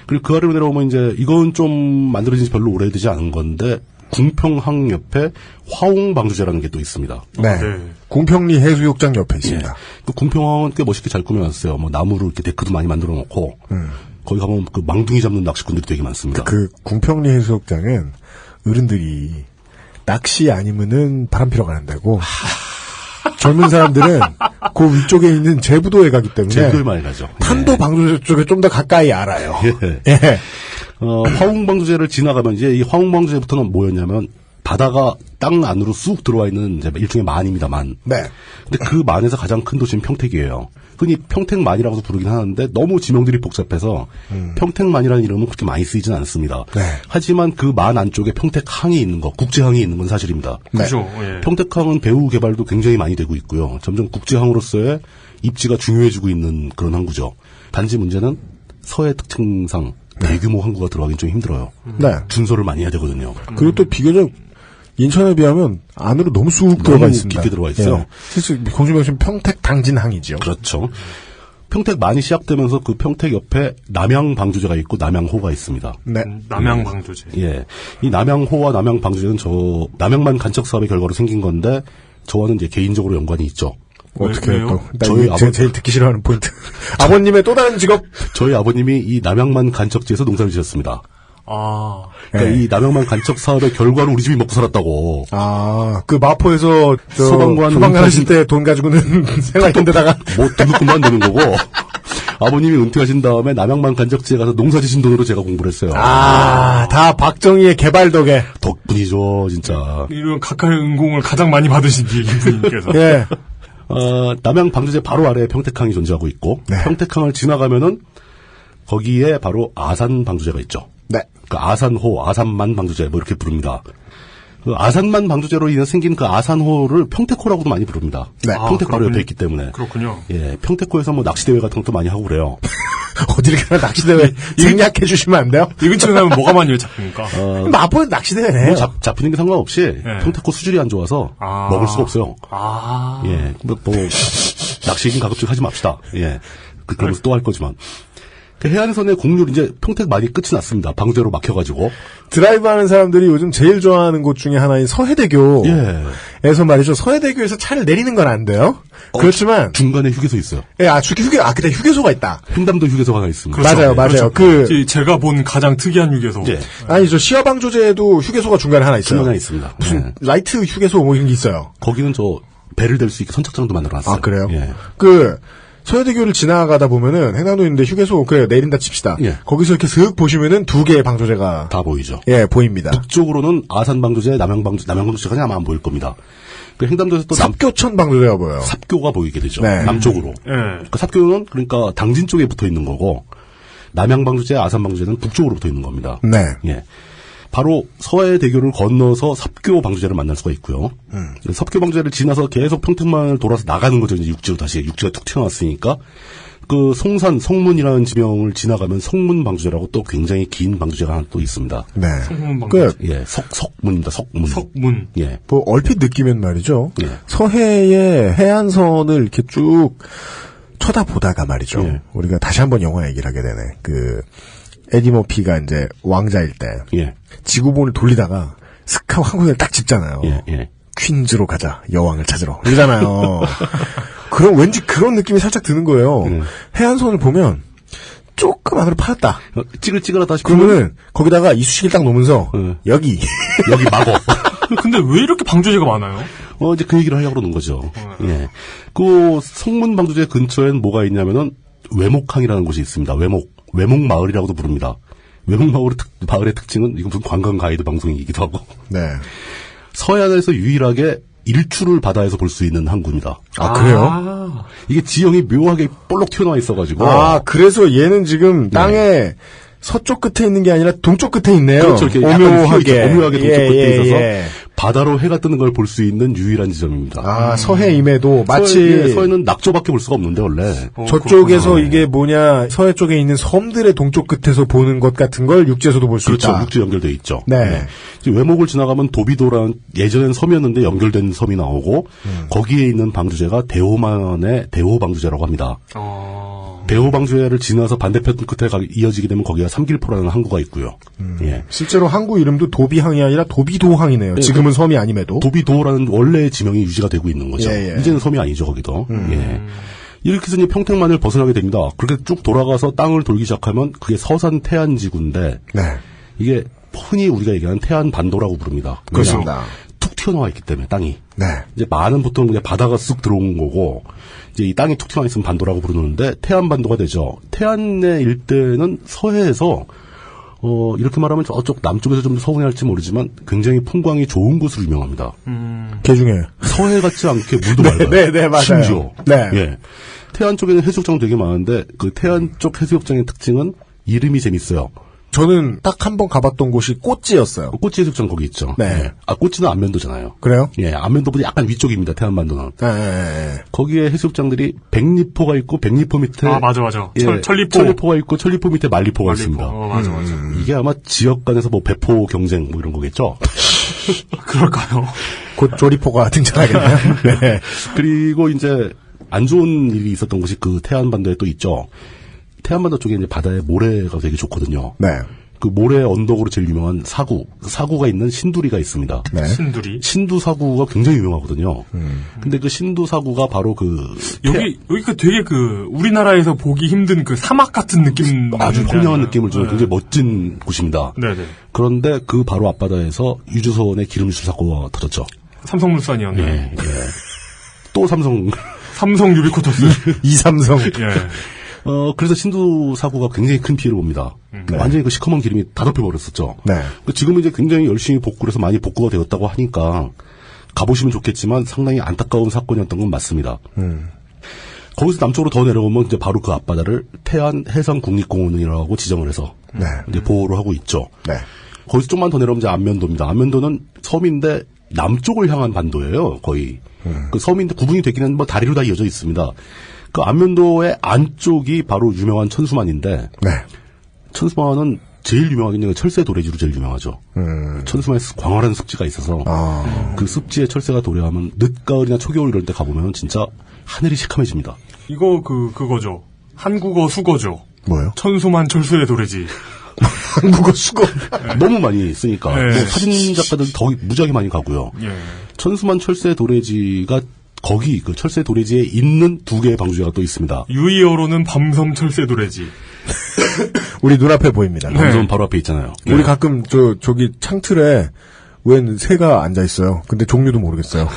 그리고 그 아래로 내려오면 이제 이건 좀 만들어진 지 별로 오래되지 않은 건데 궁평항 옆에 화홍 방주제라는 게 또 있습니다. 네. 궁평리 해수욕장 옆에 있습니다. 그 궁평항은 꽤 멋있게 잘 꾸며놨어요. 나무로 이렇게 데크도 많이 만들어 놓고 거기 가면 그 망둥이 잡는 낚시꾼들이 되게 많습니다. 그 궁평리 해수욕장은 어른들이 낚시 아니면은 바람 피러 가는 데고 젊은 사람들은 그 위쪽에 있는 제부도에 가기 때문에 제부도에 많이 가죠. 탄도 방주제 쪽에 좀 더 가까이 알아요. 화홍방주제를 지나가면 이제 이 화홍방주제부터는 뭐였냐면 바다가 땅 안으로 쑥 들어와 있는 이제 일종의 만입니다, 만. 네. 근데 그 만에서 가장 큰 도시는 평택이에요. 흔히 평택만이라고도 부르긴 하는데 너무 지명들이 복잡해서 평택만이라는 이름은 그렇게 많이 쓰이진 않습니다. 네. 하지만 그 만 안쪽에 평택항이 있는 거, 국제항이 있는 건 사실입니다. 그렇죠. 예. 평택항은 배후 개발도 굉장히 많이 되고 있고요. 점점 국제항으로서의 입지가 중요해지고 있는 그런 항구죠. 단지 문제는 서해 특징상 대규모 항구가 들어가긴 좀 힘들어요. 네. 준설을 많이 해야 되거든요. 그리고 또 비교적 인천에 비하면 안으로 너무 쑥 들어가 있습니다. 깊게 들어가 있어요. 실제 공주명신 평택 당진항이죠. 그렇죠. 평택만이 시작되면서 그 평택 옆에 남양방주제가 있고 남양호가 있습니다. 네. 남양방주제. 예. 이 남양호와 남양방주제는 남양만 간척 사업의 결과로 생긴 건데 저와는 이제 개인적으로 연관이 있죠. 어떻게 또? 저희 제일 듣기 싫어하는 포인트. 아버님의 또 다른 직업. 저희 아버님이 이 남양만 간척지에서 농사를 지었습니다. 그러니까 이 남양만 간척 사업의 결과로 우리 집이 먹고 살았다고. 그 마포에서 소방관 하실 때 돈 가지고는 생활했던 데다가 등록금만 내는 거고. 아버님이 은퇴하신 다음에 남양만 간척지에 가서 농사 지신 돈으로 제가 공부를 했어요. 다 박정희의 개발 덕분이죠, 진짜. 이런 각하의 은공을 가장 많이 받으신 이분님께서. 예. 남양 방주제 바로 아래에 평택항이 존재하고 있고, 평택항을 지나가면은 거기에 바로 아산 방주제가 있죠. 네. 그 아산호, 아산만 방주제 뭐 이렇게 부릅니다. 그 아산만 방주제로 인해 생긴 그 아산호를 평택호라고도 많이 부릅니다. 네. 평택 바로 옆에 있기 때문에. 그렇군요. 예, 평택호에서 뭐 낚시대회 같은 것도 많이 하고 그래요. 어디를 가나 낚시대회 생략해 주시면 안 돼요? 이 근처에 가면 뭐가 많이 잡힙니까? 마포는 낚시대회네요. 잡히는 게 상관없이 평택호 수질이 안 좋아서 먹을 수가 없어요. 예, 낚시긴 가급적 하지 맙시다. 예, 그러면서 또 할 거지만. 그 해안선의 공률 이제 평택 많이 끝이 났습니다. 방주제로 막혀가지고. 드라이브하는 사람들이 요즘 제일 좋아하는 곳 중에 하나인 서해대교에서 말이죠. 서해대교에서 차를 내리는 건 안 돼요. 그렇지만 중간에 휴게소 있어요. 예, 그때 휴게소가 있다. 횡담도 휴게소가 하나 있습니다. 그렇죠. 맞아요. 그렇죠. 제가 본 가장 특이한 휴게소. 예. 아니죠. 시화방조제에도 휴게소가 중간에 하나 있어요. 중간에 있습니다. 무슨 라이트 휴게소 뭐 이런 게 있어요. 거기는 배를 댈 수 있게 선착장도 만들어놨어요. 그래요? 예. 서해대교를 지나가다 보면은 횡단도 있는데 휴게소 내린다 칩시다. 예. 거기서 이렇게 슥 보시면은 두 개의 방조제가 다 보이죠. 예, 보입니다. 북쪽으로는 아산 방조제, 남양 방조제가 아마 안 보일 겁니다. 그 횡단도에서 또 삽교천 방조제가 보여요. 삽교가 보이게 되죠. 네. 남쪽으로. 그 삽교는 그러니까 당진 쪽에 붙어 있는 거고 남양 방조제, 아산 방조제는 북쪽으로 붙어 있는 겁니다. 네. 예. 바로 서해대교를 건너서 삽교 방주제를 만날 수가 있고요. 삽교 방주제를 지나서 계속 평택만을 돌아서 나가는 거죠. 이제 육지가 툭 튀어나왔으니까. 그 송산, 성문이라는 지명을 지나가면 성문 방주제라고 또 굉장히 긴 방주제가 하나 또 있습니다. 네. 성문 방주제. 예, 석문입니다. 석문. 예. 얼핏 느끼면 말이죠. 예. 서해의 해안선을 이렇게 쭉 쳐다보다가 말이죠. 예. 우리가 다시 한번 영화 얘기를 하게 되네. 에디 머피가 이제 왕자일 때. 예. 지구본을 돌리다가 스카우 항공기를 딱 짚잖아요. 예, 예. 퀸즈로 가자. 여왕을 찾으러. 이러잖아요. 그럼 왠지 그런 느낌이 살짝 드는 거예요. 해안선을 보면 조금 안으로 파였다. 찌글찌글하다 그러면은 거기다가 이쑤시개를 딱 놓으면서 여기 막어. 근데 왜 이렇게 방조제가 많아요? 이제 그 얘기를 하려고 그러는 거죠. 예. 그 성문 방조제 근처엔 뭐가 있냐면은 외목항이라는 곳이 있습니다. 외목 마을이라고도 부릅니다. 외목 마을의 특징은 이건 무슨 관광 가이드 방송이기도 하고. 네. 서해안에서 유일하게 일출을 바다에서 볼 수 있는 항구입니다. 그래요? 이게 지형이 묘하게 볼록 튀어나와 있어가지고. 그래서 얘는 지금 땅에 서쪽 끝에 있는 게 아니라 동쪽 끝에 있네요. 그렇죠. 이렇게 오묘하게 동쪽 끝에 있어서 바다로 해가 뜨는 걸 볼 수 있는 유일한 지점입니다. 서해임에도 마치 서해는 낙조밖에 볼 수가 없는데 원래. 저쪽에서 그렇구나. 이게 서해 쪽에 있는 섬들의 동쪽 끝에서 보는 것 같은 걸 육지에서도 볼 수 그렇죠. 있다. 육지 연결돼 있죠. 네. 외목을 지나가면 도비도라는 예전엔 섬이었는데 연결된 섬이 나오고 거기에 있는 방주제가 대호만의 대호방주제라고 합니다. 대호방주제를 지나서 반대편 끝에 이어지게 되면 거기가 삼길포라는 항구가 있고요. 예. 실제로 항구 이름도 도비항이 아니라 도비도항이네요. 네, 지금은 섬이 아님에도. 도비도라는 원래의 지명이 유지가 되고 있는 거죠. 예. 이제는 섬이 아니죠, 거기도. 예. 이렇게 해서 이제 평택만을 벗어나게 됩니다. 그렇게 쭉 돌아가서 땅을 돌기 시작하면 그게 서산 태안지구인데 이게 흔히 우리가 얘기하는 태안반도라고 부릅니다. 그렇습니다. 툭 튀어나와 있기 때문에 땅이. 네. 이제 많은 보통 그냥 바다가 쓱 들어온 거고 이제 이 땅이 툭 튀어나와 있으면 반도라고 부르는데 태안반도가 되죠. 태안의 일대는 서해에서 이렇게 말하면 저쪽 남쪽에서 좀 서운해할지 모르지만 굉장히 풍광이 좋은 곳으로 유명합니다. 그 중에 서해 같지 않게 물도 맑아요. 네, 맞아요. 심지어. 네. 예. 태안 쪽에는 해수욕장 되게 많은데 그 태안 쪽 해수욕장의 특징은 이름이 재밌어요. 저는 딱 한 번 가봤던 곳이 꼬찌였어요. 꼬찌 해수욕장 거기 있죠. 네. 꼬찌는 안면도잖아요. 그래요? 예, 안면도보다 약간 위쪽입니다. 태안반도는. 네. 거기에 해수욕장들이 백리포가 있고 백리포 밑에 맞아. 예, 천리포가 있고 천리포 밑에 말리포가 있습니다. 맞아. 이게 아마 지역 간에서 뭐 배포 경쟁 뭐 이런 거겠죠. 그럴까요? 곧 조리포가 등장하겠네요. 네. 그리고 이제 안 좋은 일이 있었던 곳이 그 태안반도에 또 있죠. 태안반도 쪽에 이제 바다에 모래가 되게 좋거든요. 네. 그 모래 언덕으로 제일 유명한 사구가 있는 신두리가 있습니다. 네. 신두 사구가 굉장히 유명하거든요. 근데 그 신두 사구가 바로 여기가 되게 우리나라에서 보기 힘든 그 사막 같은 느낌. 아주 청량한 느낌을 주는 굉장히 멋진 곳입니다. 네네. 그런데 그 바로 앞바다에서 유조선의 기름 유출 사고가 터졌죠. 삼성물산이었네요. 예. 또 삼성 유비코터스. 이삼성. 예. 그래서 신두 사고가 굉장히 큰 피해를 봅니다. 완전히 그 시커먼 기름이 다 덮여버렸었죠. 네. 지금은 이제 굉장히 열심히 복구를 해서 많이 복구가 되었다고 하니까 가보시면 좋겠지만 상당히 안타까운 사건이었던 건 맞습니다. 거기서 남쪽으로 더 내려오면 이제 바로 그 앞바다를 태안 해상국립공원이라고 지정을 해서 이제 보호를 하고 있죠. 네. 거기서 좀만 더 내려오면 이제 안면도입니다. 안면도는 섬인데 남쪽을 향한 반도예요, 거의. 그 섬인데 구분이 되긴 했는데 뭐 다리로 다 이어져 있습니다. 그 안면도의 안쪽이 바로 유명한 천수만인데, 천수만은 제일 유명하긴 한 철새 도래지로 제일 유명하죠. 천수만에 광활한 습지가 있어서 그 습지에 철새가 도래하면 늦가을이나 초겨울 이럴 때 가보면 진짜 하늘이 시커매집니다. 이거 그거죠. 한국어 수거죠. 뭐요? 천수만 철수의 도래지. 한국어 수거. 너무 많이 쓰니까. 네. 뭐 사진 작가들 더 무지하게 많이 가고요. 예. 천수만 철새 도래지가 거기 그 철새 도래지에 있는 두 개의 방주제가 또 있습니다. 유의어로는 밤섬 철새 도래지. 우리 눈앞에 보입니다. 밤섬 바로 앞에 있잖아요. 우리 가끔 저기 창틀에 웬 새가 앉아 있어요. 근데 종류도 모르겠어요.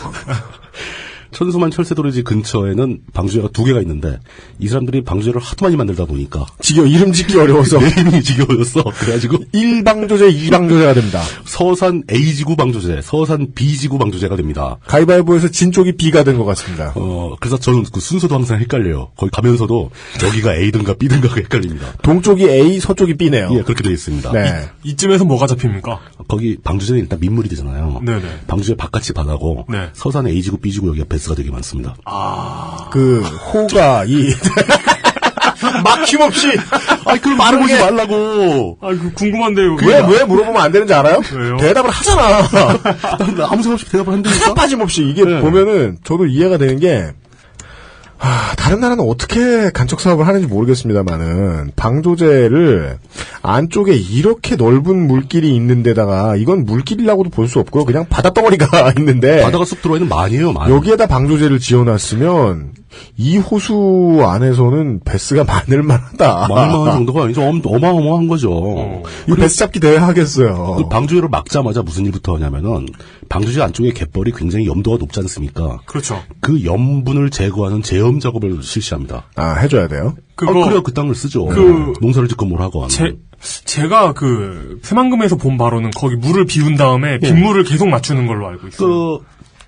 천수만 철새 도래지 근처에는 방주제가 두 개가 있는데 이 사람들이 방주제를 하도 많이 만들다 보니까 이름 짓기 어려워서 이름이 지겨워졌어. 그래가지고 1방조제, 2방조제가 됩니다. 서산 A지구 방조제, 서산 B지구 방조제가 됩니다. 가위바위보에서 진 쪽이 B가 된 것 같습니다. 그래서 저는 그 순서도 항상 헷갈려요. 거기 가면서도 여기가 A든가 B든가가 헷갈립니다. 동쪽이 A, 서쪽이 B네요. 예, 그렇게 되어 있습니다. 네. 이쯤에서 뭐가 잡힙니까? 거기 방주제는 일단 민물이 되잖아요. 네네. 방주제 바깥이 바다고 네. 서산 A지구, B지구 여기가 배스가 되게 많습니다. 호가 막힘없이 그걸 말해보지 말라고. 궁금한데요. 왜 물어보면 안 되는지 알아요? 왜요? 대답을 하잖아. 아무 생각 없이 대답을 한다니까. 빠짐없이 이게 보면은 저도 이해가 되는 게 다른 나라는 어떻게 간척 사업을 하는지 모르겠습니다만은 방조제를 안쪽에 이렇게 넓은 물길이 있는 데다가 이건 물길이라고도 볼 수 없고요. 그냥 바다 덩어리가 있는데 바다가 쑥 들어있는 만이에요. 만. 여기에다 방조제를 지어놨으면 이 호수 안에서는 베스가 많을만하다. 많을만한 정도가 아니죠. 어마어마한 거죠. 이 베스 잡기 대회 하겠어요. 그 방조제를 막자마자 무슨 일부터 하냐면은 방조제 안쪽에 갯벌이 굉장히 염도가 높지 않습니까? 그렇죠. 그 염분을 제거하는 제염 작업을 실시합니다. 아, 해줘야 돼요? 그래야 그 땅을 쓰죠. 농사를 짓고 뭘 하고 하는. 제가 새만금에서 본 바로는 거기 물을 비운 다음에 빗물을 계속 맞추는 걸로 알고 있어요.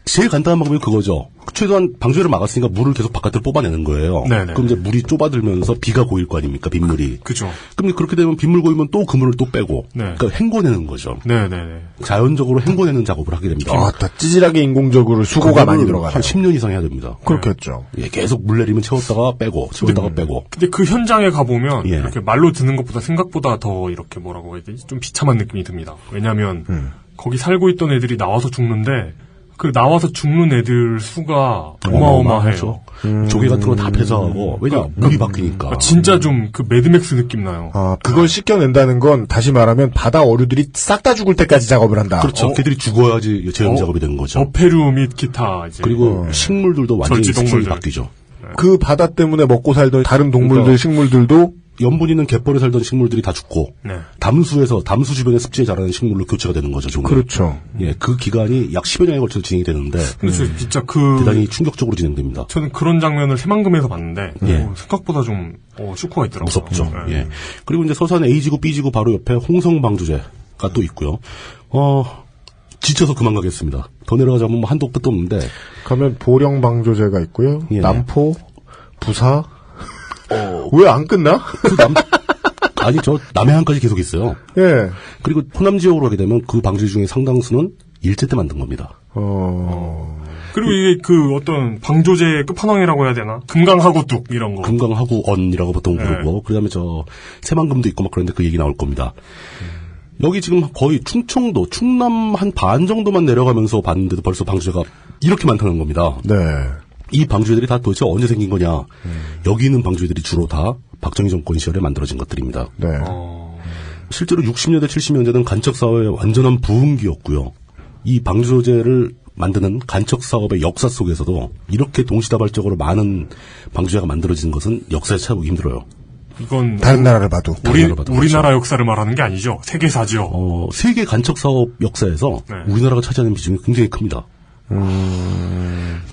제일 간단한 방법이 그거죠. 최소한 방조제를 막았으니까 물을 계속 바깥으로 뽑아내는 거예요. 네네. 그럼 이제 물이 좁아들면서 비가 고일 거 아닙니까? 빗물이. 그죠. 그럼 그렇게 되면 빗물 고이면 또 그 물을 또 빼고. 네. 그러니까 헹궈내는 거죠. 네네네. 자연적으로 헹궈내는 작업을 하게 됩니다. 다 찌질하게 인공적으로 수고가 많이 들어가요. 한 10년 이상 해야 됩니다. 그렇겠죠. 예, 계속 물 내리면 채웠다가 빼고, 채웠다가 빼고. 근데 그 현장에 가보면 이렇게 말로 듣는 것보다 생각보다 더 이렇게 뭐라고 해야 되지? 좀 비참한 느낌이 듭니다. 왜냐하면 거기 살고 있던 애들이 나와서 죽는데 그 나와서 죽는 애들 수가 어마어마해요. 조개 같은 거 다 폐사하고 왜냐 물이 바뀌니까. 진짜 좀 그 매드맥스 느낌 나요. 그걸 씻겨낸다는 건 다시 말하면 바다 어류들이 싹 다 죽을 때까지 작업을 한다. 그렇죠. 걔들이 죽어야지 제염 작업이 되는 거죠. 어패류 및 기타 이제 그리고 식물들도 완전히 색깔이 바뀌죠. 그 바다 때문에 먹고 살던 다른 동물들, 식물들도 염분 있는 갯벌에 살던 식물들이 다 죽고 담수 주변의 습지에 자라는 식물로 교체가 되는 거죠. 종이. 그렇죠. 예, 그 기간이 약 10여 년에 걸쳐서 진행이 되는데 진짜 대단히 충격적으로 진행됩니다. 저는 그런 장면을 새만금에서 봤는데 생각보다 좀 쇼크가 있더라고요. 무섭죠. 예. 그리고 이제 서산 A지구, B지구 바로 옆에 홍성방조제가 또 있고요. 지쳐서 그만 가겠습니다. 더 내려가자면 뭐 한도 끝도 없는데 가면 보령방조제가 있고요. 남포, 부사. 왜 안 끝나? 아니, 남해안까지 계속 있어요. 예. 그리고 호남 지역으로 가게 되면 그 방조제 중에 상당수는 일제 때 만든 겁니다. 그리고 이게 어떤 방조제의 끝판왕이라고 해야 되나? 금강하구뚝 이런 거. 금강하구언이라고 보통 부르고, 그다음에 새만금도 있고 막 그런데 그 얘기 나올 겁니다. 여기 지금 거의 충청도, 충남 한 반 정도만 내려가면서 봤는데도 벌써 방조제가 이렇게 많다는 겁니다. 네. 이 방조제들이 다 도대체 언제 생긴 거냐? 여기 있는 방조제들이 주로 다 박정희 정권 시절에 만들어진 것들입니다. 네. 실제로 60년대, 70년대는 간척 사업의 완전한 부흥기였고요. 이 방조제를 만드는 간척 사업의 역사 속에서도 이렇게 동시다발적으로 많은 방조제가 만들어진 것은 역사에 찾아보기 힘들어요. 이건 다른 나라를 봐도 우리나라 역사를 말하는 게 아니죠. 세계사죠. 세계 간척 사업 역사에서 우리나라가 차지하는 비중이 굉장히 큽니다.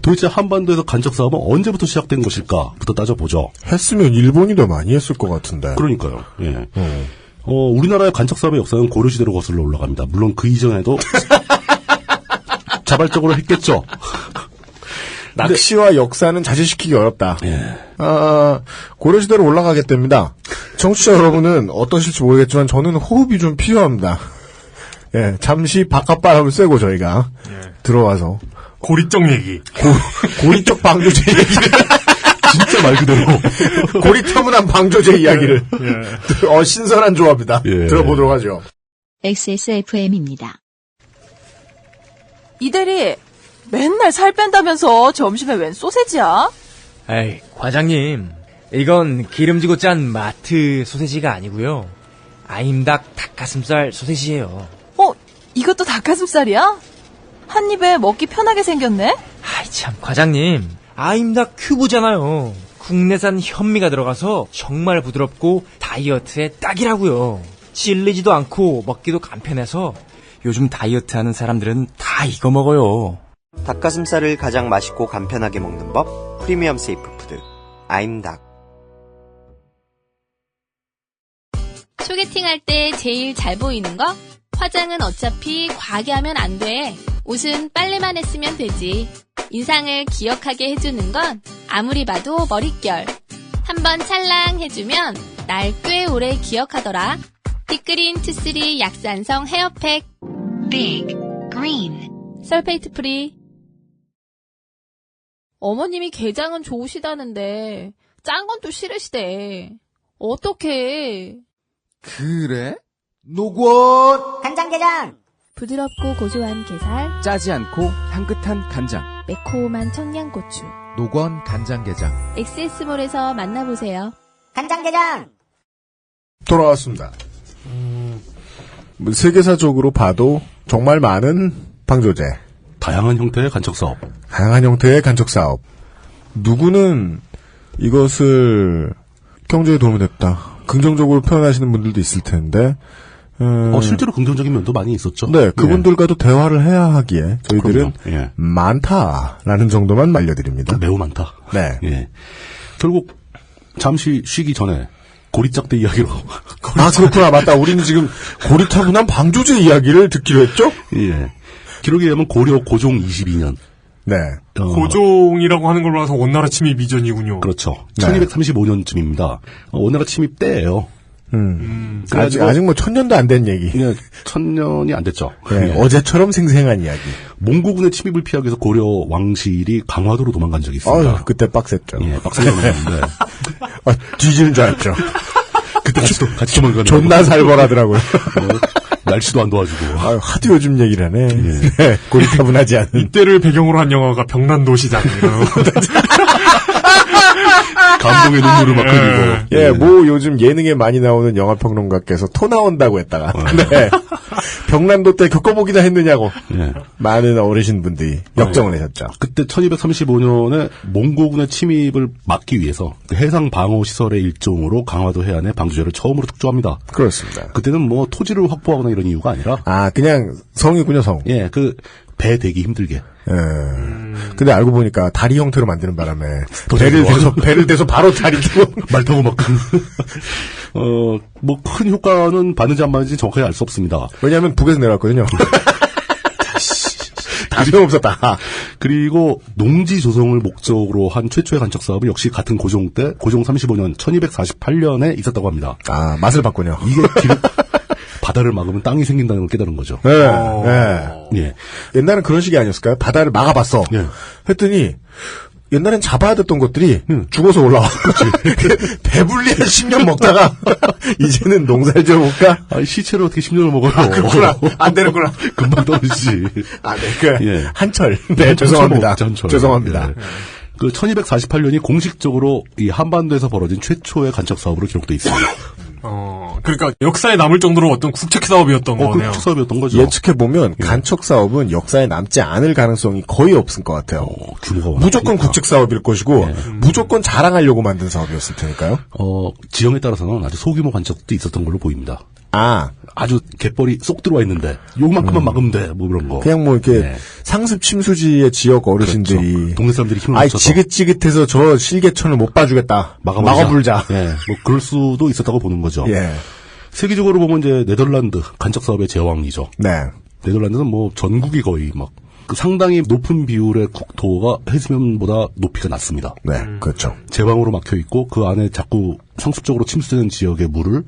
도대체 한반도에서 간척 사업은 언제부터 시작된 것일까부터 따져보죠. 했으면 일본이 더 많이 했을 것 같은데. 그러니까요. 예. 우리나라의 간척 사업의 역사는 고려시대로 거슬러 올라갑니다. 물론 그 이전에도 자발적으로 했겠죠. 낚시와 역사는 자제시키기 어렵다. 예. 고려시대로 올라가게 됩니다. 청취자 여러분은 어떠실지 모르겠지만 저는 호흡이 좀 필요합니다. 예, 잠시 바깥바람을 쐬고 저희가 들어와서 고리적 얘기, 고리적 방조제 얘기를 진짜 말 그대로 고리터문한 방조제 이야기를 신선한 조합이다. 들어보도록 하죠. XSFM입니다. 이대리 맨날 살 뺀다면서 점심에 웬 소세지야? 에이, 과장님, 이건 기름지고 짠 마트 소세지가 아니고요. 아임닭 닭가슴살 소세지예요. 이것도 닭가슴살이야? 한 입에 먹기 편하게 생겼네? 아이 참, 과장님, 아임닭 큐브잖아요. 국내산 현미가 들어가서 정말 부드럽고 다이어트에 딱이라고요. 질리지도 않고 먹기도 간편해서 요즘 다이어트하는 사람들은 다 이거 먹어요. 닭가슴살을 가장 맛있고 간편하게 먹는 법, 프리미엄 세이프 푸드 아임닭. 소개팅할 때 제일 잘 보이는 거? 화장은 어차피 과하게 하면 안 돼. 옷은 빨래만 했으면 되지. 인상을 기억하게 해주는 건 아무리 봐도 머릿결. 한번 찰랑 해주면 날 꽤 오래 기억하더라. 빅그린 투쓰리 약산성 헤어팩. 빅 그린 설페이트 프리. 어머님이 게장은 좋으시다는데 짠 건 또 싫으시대. 어떡해. 그래? 노건 간장게장. 부드럽고 고소한 게살, 짜지 않고 향긋한 간장, 매콤한 청양고추, 노건 간장게장. 엑세스몰에서 만나보세요. 간장게장! 돌아왔습니다. 세계사적으로 봐도 정말 많은 방조제. 다양한 형태의 간척사업. 다양한 형태의 간척사업. 누구는 이것을 경제에 도움이 됐다. 긍정적으로 표현하시는 분들도 있을 텐데, 실제로 긍정적인 면도 많이 있었죠. 네, 그분들과도 대화를 해야 하기에 저희들은 예. 많다라는 정도만 말려드립니다. 매우 많다. 네. 예. 결국 잠시 쉬기 전에 고리짝대 이야기로. 아, 그렇구나. 맞다. 우리는 지금 고리타분한 방조제 이야기를 듣기로 했죠? 예. 기록에 의하면 고려 고종 22년. 네. 고종이라고 하는 걸로 봐서 원나라 침입 이전이군요. 그렇죠. 네. 1235년쯤입니다. 원나라 침입 때예요. 아직 뭐 1000년도 안 된 얘기. 예, 1000년이 안 됐죠. 네, 예. 어제처럼 생생한 이야기. 몽고군의 침입을 피하기 위해서 고려 왕실이 강화도로 도망간 적이 있습니다. 그때 빡셌죠. 예, 빡세졌는데. 뒤지는 줄 알았죠. 그때 같이 도망가는. 존나 살벌하더라고요. 날씨도 안 도와주고. 하도 요즘 얘기를 하네. 예. 네, 고리타분하지 않은. 이때를 배경으로 한 영화가 병난도시장이에요. 감동의 눈물을 막 흘리고. 예, 뭐 요즘 예능에 많이 나오는 영화평론가께서 토 나온다고 했다가. 네. 병난도 때 겪어보기나 했느냐고. 예. 많은 어르신분들이 역정을 내셨죠. 그때 1235년에 몽고군의 침입을 막기 위해서 해상 방어 시설의 일종으로 강화도 해안에 방조제를 처음으로 특조합니다. 그렇습니다. 그때는 뭐 토지를 확보하거나 이런 이유가 아니라. 그냥 성이군요, 성. 예, 배 대기 힘들게. 예. 근데 알고 보니까 다리 형태로 만드는 바람에 배를 대서 바로 다리 끼고 말 타고 막 뭐 큰 효과는 받는지 안 받는지 정확하게 알 수 없습니다. 왜냐하면 북에서 내려왔거든요. 다시는 없었다. 그리고 농지 조성을 목적으로 한 최초의 간척 사업은 역시 같은 고종 때 고종 35년 1248년에 있었다고 합니다. 맛을 봤군요. 이게 바다를 막으면 땅이 생긴다는 걸 깨달은 거죠. 네. 네. 예. 옛날엔 그런 식이 아니었을까요? 바다를 막아봤어. 예. 했더니 옛날엔 잡아야 됐던 것들이 죽어서 올라와. 배불리 한 10년 먹다가 이제는 농사를 지어볼까? 시체를 어떻게 10년을 먹어요? 그렇구나. 안 되는구나. 금방 떨어지지. 네. 한철. 네, 죄송합니다. 한철. 죄송합니다. 예. 그 1248년이 공식적으로 이 한반도에서 벌어진 최초의 간척 사업으로 기록돼 있습니다. 그러니까 역사에 남을 정도로 어떤 국책 사업이었던 거네요. 국책 사업이었던 거죠. 예측해 보면 간척 사업은 역사에 남지 않을 가능성이 거의 없을 것 같아요. 규모가 무조건 국책 사업일 것이고 무조건 자랑하려고 만든 사업이었을 테니까요. 지형에 따라서는 아주 소규모 간척도 있었던 걸로 보입니다. 아주 갯벌이 쏙 들어와 있는데 요만큼만 막으면 돼. 뭐 그런 거. 그냥 뭐 이렇게 상습 침수지의 지역 어르신들이 그렇죠. 동네 사람들이 힘을 합쳐서 지긋지긋해서 저 실개천을 못 봐주겠다. 막아불자. 예, 뭐 그럴 수도 있었다고 보는 거죠. 예. 세계적으로 보면 이제 네덜란드 간척 사업의 제왕이죠. 네. 네덜란드는 뭐 전국이 거의 막 상당히 높은 비율의 국토가 해수면보다 높이가 낮습니다. 네, 그렇죠. 제방으로 막혀 있고 그 안에 자꾸 상습적으로 침수되는 지역의 물을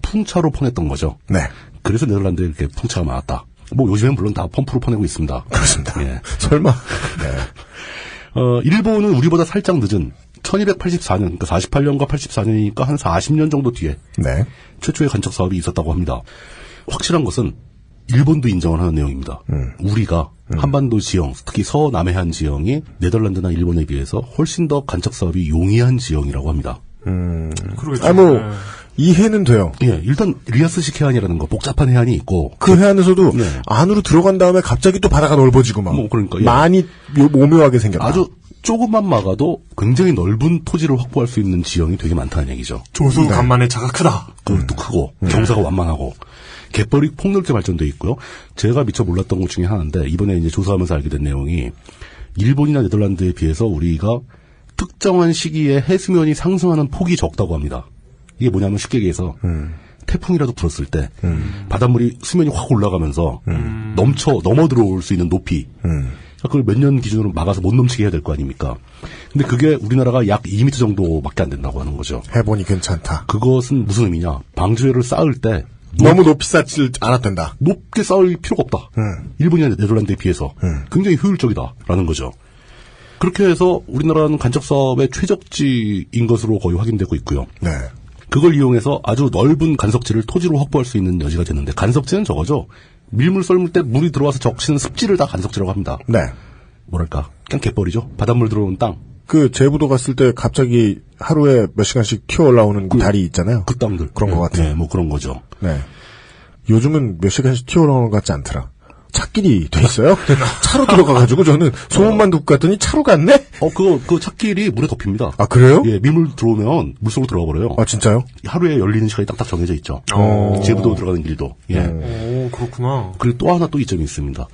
풍차로 퍼냈던 거죠. 네. 그래서 네덜란드에 이렇게 풍차가 많았다. 뭐 요즘엔 물론 다 펌프로 퍼내고 있습니다. 그렇습니다. 예. 설마. 네. 일본은 우리보다 살짝 늦은 1284년, 그러니까 48년과 84년이니까 한 40년 정도 뒤에 네. 최초의 간척 사업이 있었다고 합니다. 확실한 것은 일본도 인정을 하는 내용입니다. 우리가 한반도 지형, 특히 서남해안 지형이 네덜란드나 일본에 비해서 훨씬 더 간척 사업이 용이한 지형이라고 합니다. 그렇죠. 이해는 돼요. 예, 일단 리아스식 해안이라는 거 복잡한 해안이 있고 그 해안에서도 안으로 들어간 다음에 갑자기 또 바다가 넓어지고 막 그러니까 많이 오묘하게 생겼다. 아주 조금만 막아도 굉장히 넓은 토지를 확보할 수 있는 지형이 되게 많다는 얘기죠. 조수 간만에 차가 크다. 그것도 크고 경사가 완만하고 갯벌이 폭넓게 발전돼 있고요. 제가 미처 몰랐던 것 중에 하나인데 이번에 이제 조사하면서 알게 된 내용이 일본이나 네덜란드에 비해서 우리가 특정한 시기에 해수면이 상승하는 폭이 적다고 합니다. 이게 뭐냐면 쉽게 얘기해서 태풍이라도 불었을 때 바닷물이 수면이 확 올라가면서 넘어 들어올 수 있는 높이 그걸 몇 년 기준으로 막아서 못 넘치게 해야 될 거 아닙니까? 근데 그게 우리나라가 약 2m 정도밖에 안 된다고 하는 거죠. 해보니 괜찮다. 그것은 무슨 의미냐? 방조제를 쌓을 때 너무 높이 쌓지 않아도 된다. 높게 쌓을 필요가 없다. 일본이나 네덜란드에 비해서 굉장히 효율적이다라는 거죠. 그렇게 해서 우리나라는 간척 사업의 최적지인 것으로 거의 확인되고 있고요. 네. 그걸 이용해서 아주 넓은 간석지를 토지로 확보할 수 있는 여지가 되는데 간석지는 저거죠. 밀물 썰물 때 물이 들어와서 적시는 습지를 다 간석지라고 합니다. 네. 뭐랄까 그냥 갯벌이죠. 바닷물 들어오는 땅. 그 제부도 갔을 때 갑자기 하루에 몇 시간씩 튀어 올라오는 다리 있잖아요. 그 땅들. 그런 것 같아요. 네, 뭐 그런 거죠. 네. 요즘은 몇 시간씩 튀어 올라오는 것 같지 않더라. 차길이 돼 있어요? 차로 들어가가지고 저는 소문만 듣고 갔더니 차로 갔네? 그 차길이 물에 덮입니다. 아, 그래요? 예, 민물 들어오면 물속으로 들어가 버려요. 아, 진짜요? 하루에 열리는 시간이 딱딱 정해져 있죠. 제부도 들어가는 길도. 예. 오, 그렇구나. 그리고 또 하나 또 이점이 있습니다.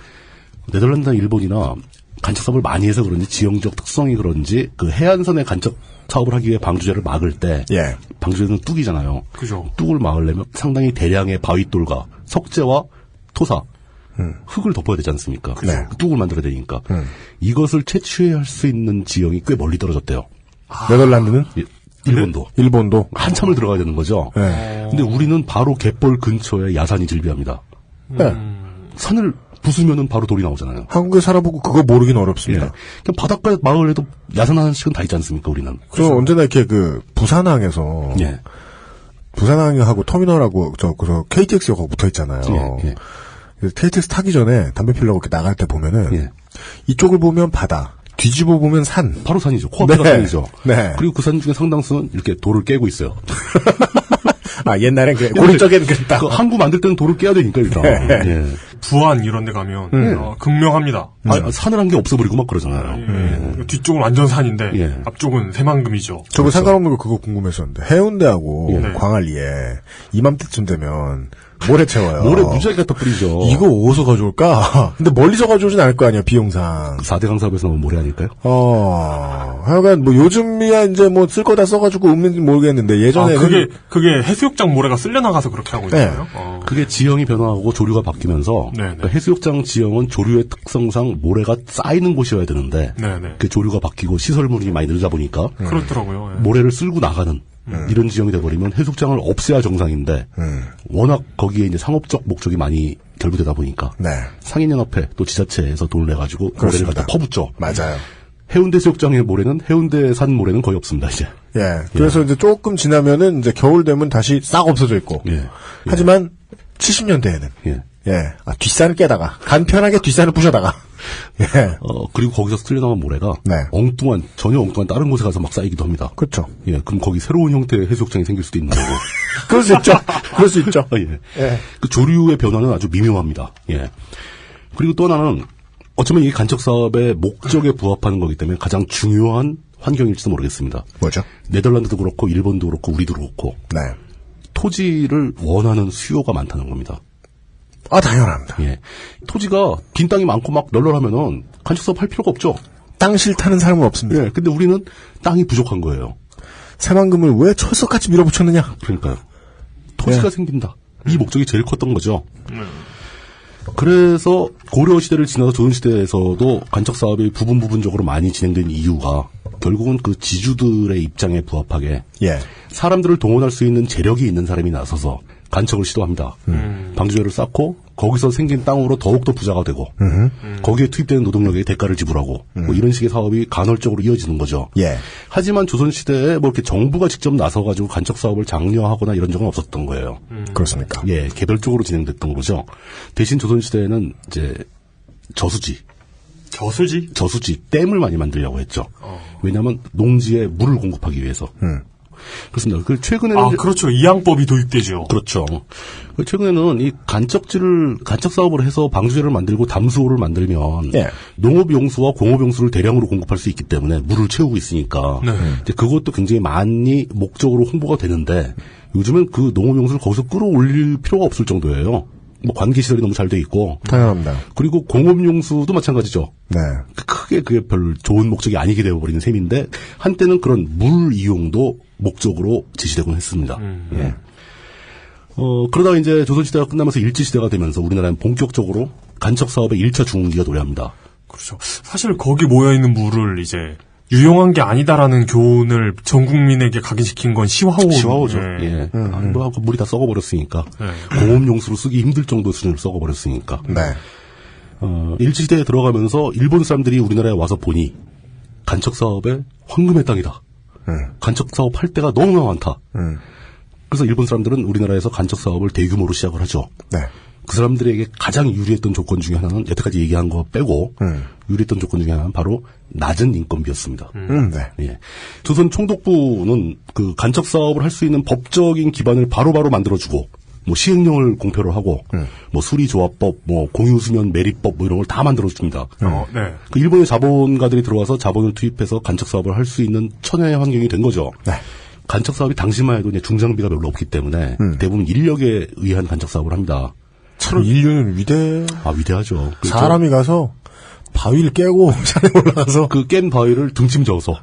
네덜란드나 일본이나 간척 사업을 많이 해서 그런지 지형적 특성이 그런지 그 해안선에 간척 사업을 하기 위해 방주제를 막을 때 방주제는 뚝이잖아요. 그죠. 뚝을 막으려면 상당히 대량의 바위돌과 석재와 토사 흙을 덮어야 되지 않습니까? 네. 뚝을 만들어야 되니까 이것을 채취할 수 있는 지형이 꽤 멀리 떨어졌대요. 네덜란드는? 일본도 한참을 들어가야 되는 거죠. 네. 근데 우리는 바로 갯벌 근처에 야산이 즐비합니다. 네. 산을 부수면은 바로 돌이 나오잖아요. 한국에 살아보고 그거 모르긴 어렵습니다. 예. 그냥 바닷가 마을에도 야산 하나씩은 다 있지 않습니까, 우리는? 저 언제나 이렇게 부산항에서 부산항하고 터미널하고 저 KTX역하고 붙어 있잖아요. 그래서 KTX 타기 전에 담배 피려고 이렇게 나갈 때 보면은 이쪽을 보면 바다, 뒤집어 보면 산. 바로 산이죠. 코앞에가 산이죠. 네. 그리고 그 산 중에 상당수는 이렇게 돌을 깨고 있어요. 아, 옛날엔 그래. 고리 쪽에는 그랬다. 그 항구 만들 때는 돌을 깨야 되니까, 일단. 예. 부안 이런 데 가면 극명합니다. 산을 한 게 없어버리고 막 그러잖아요. 뒤쪽은 완전 산인데 앞쪽은 새만금이죠. 저거 상관없는 거 그거 궁금했었는데 해운대하고 광안리에 이맘때쯤 되면 모래 채워요. 모래 무지하게 갖다 뿌리죠. 이거 어디서 가져올까? 근데 멀리서 가져오진 않을 거 아니야, 비용상. 4대강 사업에서 나온 모래 아닐까요? 하여간 요즘이야 이제 쓸 거 다 써가지고 없는지 모르겠는데 예전에는. 그게 해수욕장 모래가 쓸려나가서 그렇게 하고 있어요? 네. 그게 지형이 변화하고 조류가 바뀌면서 그러니까 해수욕장 지형은 조류의 특성상 모래가 쌓이는 곳이어야 되는데 그 조류가 바뀌고 시설물이 많이 늘다 보니까 그렇더라고요. 모래를 쓸고 나가는 이런 지형이 돼버리면 해수욕장을 없애야 정상인데 워낙 거기에 이제 상업적 목적이 많이 결부되다 보니까 상인연합회 또 지자체에서 돈을 내가지고 모래를 갖다 퍼붓죠. 맞아요. 해운대 해수욕장의 모래는 해운대 산 모래는 거의 없습니다 이제. 그래서 이제 조금 지나면은 이제 겨울 되면 다시 싹 없어져 있고. 하지만 70년대에는 뒷산을 깨다가 간편하게 뒷산을 부셔다가 그리고 거기서 쓸려나온 모래가 전혀 엉뚱한 다른 곳에 가서 막 쌓이기도 합니다. 그렇죠. 그럼 거기 새로운 형태의 해수욕장이 생길 수도 있는 거고. 그럴 수 있죠. 그 조류의 변화는 아주 미묘합니다. 그리고 또 하나는 어쩌면 이 간척 사업의 목적에 부합하는 거기 때문에 가장 중요한 환경일지도 모르겠습니다. 뭐죠? 네덜란드도 그렇고 일본도 그렇고 우리도 그렇고 토지를 원하는 수요가 많다는 겁니다. 당연합니다. 토지가 빈 땅이 많고 막 널널하면은 간척 사업 할 필요가 없죠. 땅 싫다는 사람은 없습니다. 근데 우리는 땅이 부족한 거예요. 새만금을 왜 철석같이 밀어붙였느냐? 그러니까요. 토지가 생긴다. 이 목적이 제일 컸던 거죠. 그래서 고려 시대를 지나서 조선 시대에서도 간척 사업이 부분적으로 많이 진행된 이유가 결국은 그 지주들의 입장에 부합하게 사람들을 동원할 수 있는 재력이 있는 사람이 나서서 간척을 시도합니다. 방주제를 쌓고 거기서 생긴 땅으로 더욱더 부자가 되고 거기에 투입되는 노동력의 대가를 지불하고 뭐 이런 식의 사업이 간헐적으로 이어지는 거죠. 하지만 조선시대에 뭐 이렇게 정부가 직접 나서가지고 간척 사업을 장려하거나 이런 적은 없었던 거예요. 그렇습니까? 개별적으로 진행됐던 거죠. 대신 조선시대에는 이제 저수지, 댐을 많이 만들려고 했죠. 왜냐하면 농지에 물을 공급하기 위해서. 그렇습니다. 최근에는 그렇죠. 이양법이 도입되죠. 그렇죠. 최근에는 이 간척 사업을 해서 방주제를 만들고 담수호를 만들면 농업용수와 공업용수를 대량으로 공급할 수 있기 때문에 물을 채우고 있으니까 이제 그것도 굉장히 많이 목적으로 홍보가 되는데 요즘은 그 농업용수를 거기서 끌어올릴 필요가 없을 정도예요. 뭐 관계 시설이 너무 잘 돼 있고. 당연합니다. 그리고 공업용수도 마찬가지죠. 크게 그게 별 좋은 목적이 아니게 되어버리는 셈인데 한때는 그런 물 이용도 목적으로 제시되곤 했습니다. 그러다가 이제 조선시대가 끝나면서 일제시대가 되면서 우리나라는 본격적으로 간척 사업의 1차 중흥기가 도래합니다. 그렇죠. 사실 거기 모여있는 물을 이제 유용한 게 아니다라는 교훈을 전 국민에게 각인시킨 건 시화호죠. 뭐 물이 다 썩어버렸으니까 공업용수로 쓰기 힘들 정도 수준으로 썩어버렸으니까. 일제시대에 들어가면서 일본 사람들이 우리나라에 와서 보니 간척 사업의 황금의 땅이다. 간척 사업 할 때가 너무나 많다. 그래서 일본 사람들은 우리나라에서 간척 사업을 대규모로 시작을 하죠. 그 사람들에게 가장 유리했던 조건 중에 하나는 여태까지 얘기한 거 빼고 유리했던 조건 중에 하나는 바로 낮은 인건비였습니다. 네. 예. 조선 총독부는 그 간척 사업을 할 수 있는 법적인 기반을 바로바로 만들어주고 뭐 시행령을 공표를 하고 뭐 수리조합법, 뭐 공유수면 매립법 뭐 이런 걸 다 만들어줍니다. 네. 그 일본의 자본가들이 들어와서 자본을 투입해서 간척 사업을 할 수 있는 천혜의 환경이 된 거죠. 네. 간척 사업이 당시만 해도 이제 중장비가 별로 없기 때문에 대부분 인력에 의한 간척 사업을 합니다. 참 인류는 위대하죠. 사람이 가서 바위를 깨고 산에 올라가서 그 깬 바위를 등짐 저어서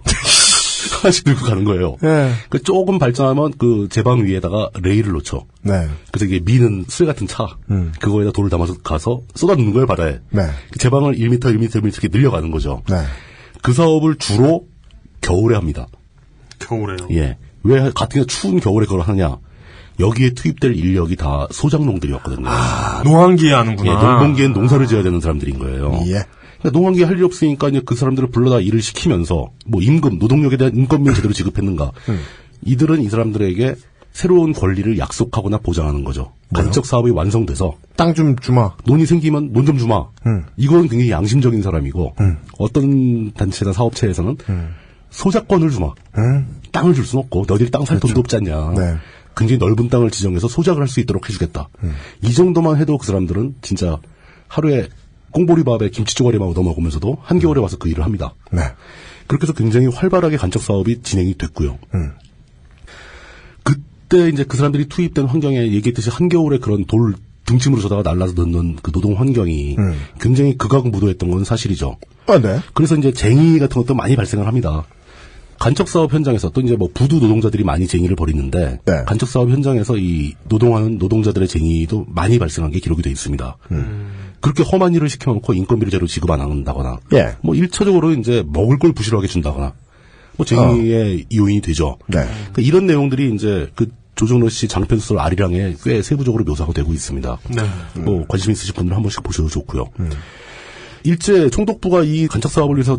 하나씩 들고 가는 거예요. 네. 그 조금 발전하면 그 제방 위에다가 레일을 놓죠. 네. 그래서 이게 미는 수레 같은 차, 그거에다 돌을 담아서 가서 쏟아놓는 거예요, 바다에. 네. 그 제방을 1m, 1m, 1m 이렇게 늘려가는 거죠. 네. 그 사업을 주로 겨울에 합니다. 겨울에요? 예. 왜 같은 추운 겨울에 그걸 하느냐? 여기에 투입될 인력이 다 소작농들이었거든요. 농한기에 하는구나. 예, 농번기엔 농사를 지어야 되는 사람들인 거예요. 예. 그러니까 농한기에 할 일 없으니까 이제 그 사람들을 불러다 일을 시키면서 뭐 임금, 노동력에 대한 인건비는 제대로 지급했는가. 이들은 이 사람들에게 새로운 권리를 약속하거나 보장하는 거죠. 간척 사업이 완성돼서 땅 좀 주마. 논이 생기면 논 좀 주마. 이건 굉장히 양심적인 사람이고 어떤 단체나 사업체에서는 소작권을 주마. 땅을 줄 수는 없고 너희들이 땅 살 돈도 없지 않냐. 네. 굉장히 넓은 땅을 지정해서 소작을 할 수 있도록 해주겠다. 이 정도만 해도 그 사람들은 진짜 하루에 꽁보리밥에 김치조가리만 얻어먹으면서도 한겨울에 와서 그 일을 합니다. 네. 그렇게 해서 굉장히 활발하게 간척 사업이 진행이 됐고요. 그때 이제 그 사람들이 투입된 환경에 얘기했듯이 한겨울에 그런 돌 등짐으로 저다가 날라서 넣는 그 노동 환경이 굉장히 극악무도했던 건 사실이죠. 아, 네. 그래서 이제 쟁의 같은 것도 많이 발생을 합니다. 간척 사업 현장에서 또 이제 뭐 부두 노동자들이 많이 쟁의를 벌이는데 네. 간척 사업 현장에서 이 노동하는 노동자들의 쟁의도 많이 발생한 게 기록이 돼 있습니다. 그렇게 험한 일을 시켜놓고 인건비를 제대로 지급 안 한다거나, 예. 뭐 일차적으로 이제 먹을 걸 부실하게 준다거나, 뭐 쟁의의 요인이 되죠. 네. 그러니까 이런 내용들이 이제 그 조정로 씨 장편 소설 아리랑에 꽤 세부적으로 묘사가 되고 있습니다. 네. 뭐 관심 있으신 분들 한 번씩 보셔도 좋고요. 일제 총독부가 이 간척 사업을 위해서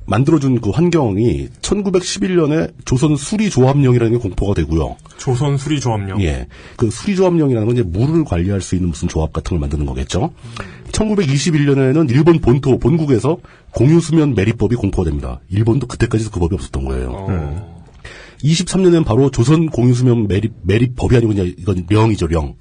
만들어준 그 환경이 1911년에 조선 수리조합령이라는 게 공포가 되고요. 조선 수리조합령. 예. 그 수리조합령이라는 건 이제 물을 관리할 수 있는 무슨 조합 같은 걸 만드는 거겠죠. 1921년에는 일본 본토, 본국에서 공유수면 매립법이 공포가 됩니다. 일본도 그때까지도 그 법이 없었던 거예요. 23년에는 바로 조선 공유수면 매립법이 아니고 그냥 이건 령이죠, 령.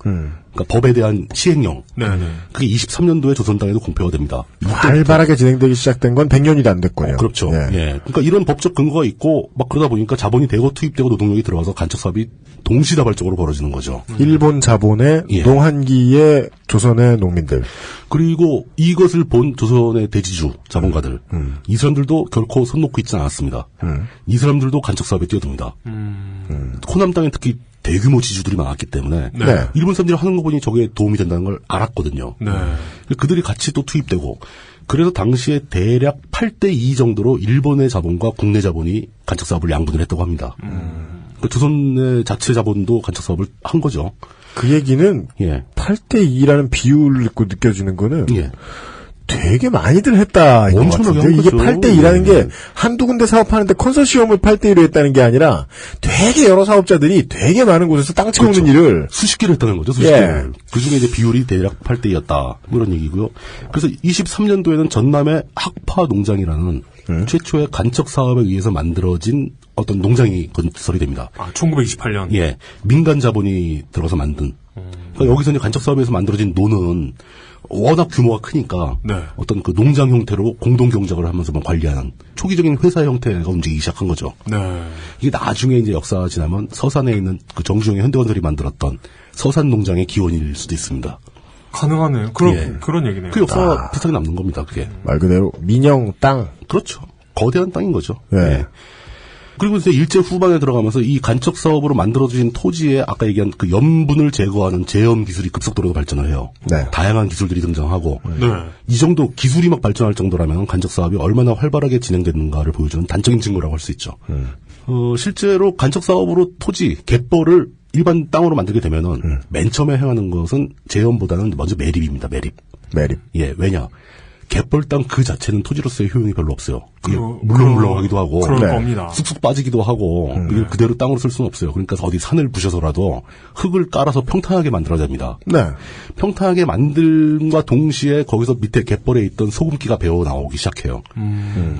그러니까 법에 대한 시행령. 네네. 그게 23년도에 조선 땅에도 공표가 됩니다. 활발하게 진행되기 시작된 건 100년이 안 됐고요. 그렇죠. 예. 그러니까 이런 법적 근거가 있고 막 그러다 보니까 자본이 대거 투입되고 노동력이 들어와서 간척 사업이 동시다발적으로 벌어지는 거죠. 일본 자본의 농한기의 조선의 농민들. 그리고 이것을 본 조선의 대지주 자본가들. 이 사람들도 결코 손 놓고 있지 않았습니다. 이 사람들도 간척 사업에 뛰어듭니다. 호남 땅에 특히 대규모 지주들이 많았기 때문에 네. 일본 사람들이 하는 거 보니 저게 도움이 된다는 걸 알았거든요. 네. 그들이 같이 또 투입되고 그래서 당시에 대략 8대2 정도로 일본의 자본과 국내 자본이 간척 사업을 양분을 했다고 합니다. 그 조선의 자체 자본도 간척 사업을 한 거죠. 그 얘기는 예. 8대2라는 비율을 듣고 느껴지는 거는 예. 되게 많이들 했다. 엄청나게 한 이게 거죠. 8대2라는 게 한두 군데 사업하는데 컨소시엄을 8대2로 했다는 게 아니라 되게 여러 사업자들이 되게 많은 곳에서 땅 채우는 일을 수십 개를 했다는 거죠. 수십 개를. 그중에 이제 비율이 대략 8대2였다. 이런 얘기고요. 그래서 23년도에는 전남의 학파 농장이라는 최초의 간척 사업에 의해서 만들어진 어떤 농장이 건설이 됩니다. 아, 1928년. 예. 민간 자본이 들어가서 만든. 그러니까 여기서 이제 간척 사업에서 만들어진 논은 워낙 규모가 크니까 네. 어떤 그 농장 형태로 공동 경작을 하면서만 관리하는 초기적인 회사 형태가 움직이기 시작한 거죠. 네. 이게 나중에 이제 역사가 지나면 서산에 있는 그 정주영의 현대건설이 만들었던 서산 농장의 기원일 수도 있습니다. 가능하네요. 그런 얘기네요. 그 역사가 비슷하게 남는 겁니다. 그게 말 그대로 민영 땅. 그렇죠. 거대한 땅인 거죠. 네. 그리고 이제 일제 후반에 들어가면서 이 간척 사업으로 만들어진 토지에 아까 얘기한 그 염분을 제거하는 제염 기술이 급속도로 발전을 해요. 네. 다양한 기술들이 등장하고 네. 이 정도 기술이 막 발전할 정도라면 간척 사업이 얼마나 활발하게 진행됐는가를 보여주는 단적인 증거라고 할 수 있죠. 실제로 간척 사업으로 토지 갯벌을 일반 땅으로 만들게 되면은 맨 처음에 행하는 것은 제염보다는 먼저 매립입니다. 매립. 매립. 예, 왜냐? 갯벌 땅 그 자체는 토지로서의 효용이 별로 없어요. 그게 물렁물렁하기도 하고, 그럴 겁니다. 쑥쑥 빠지기도 하고, 그리고 그대로 땅으로 쓸 수는 없어요. 그러니까 어디 산을 부셔서라도 흙을 깔아서 평탄하게 만들어야 됩니다. 네. 평탄하게 만듦과 동시에 거기서 밑에 갯벌에 있던 소금기가 배어 나오기 시작해요.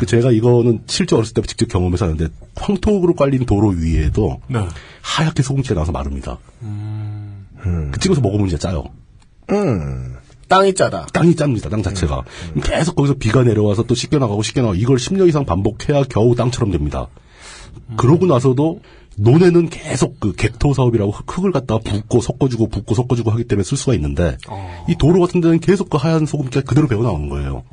제가 이거는 실제 어렸을 때 직접 경험해서 하는데 황토로 깔린 도로 위에도 네. 하얗게 소금기가 나와서 마릅니다. 찍어서 먹으면 이제 짜요. 땅이 짜다. 땅이 짭니다. 땅 자체가. 계속 거기서 비가 내려와서 또 씻겨나가고 이걸 10년 이상 반복해야 겨우 땅처럼 됩니다. 그러고 나서도 논에는 계속 그 객토 사업이라고 흙을 갖다가 붓고 섞어주고 하기 때문에 쓸 수가 있는데 이 도로 같은 데는 계속 그 하얀 소금기가 그대로 배어 나오는 거예요.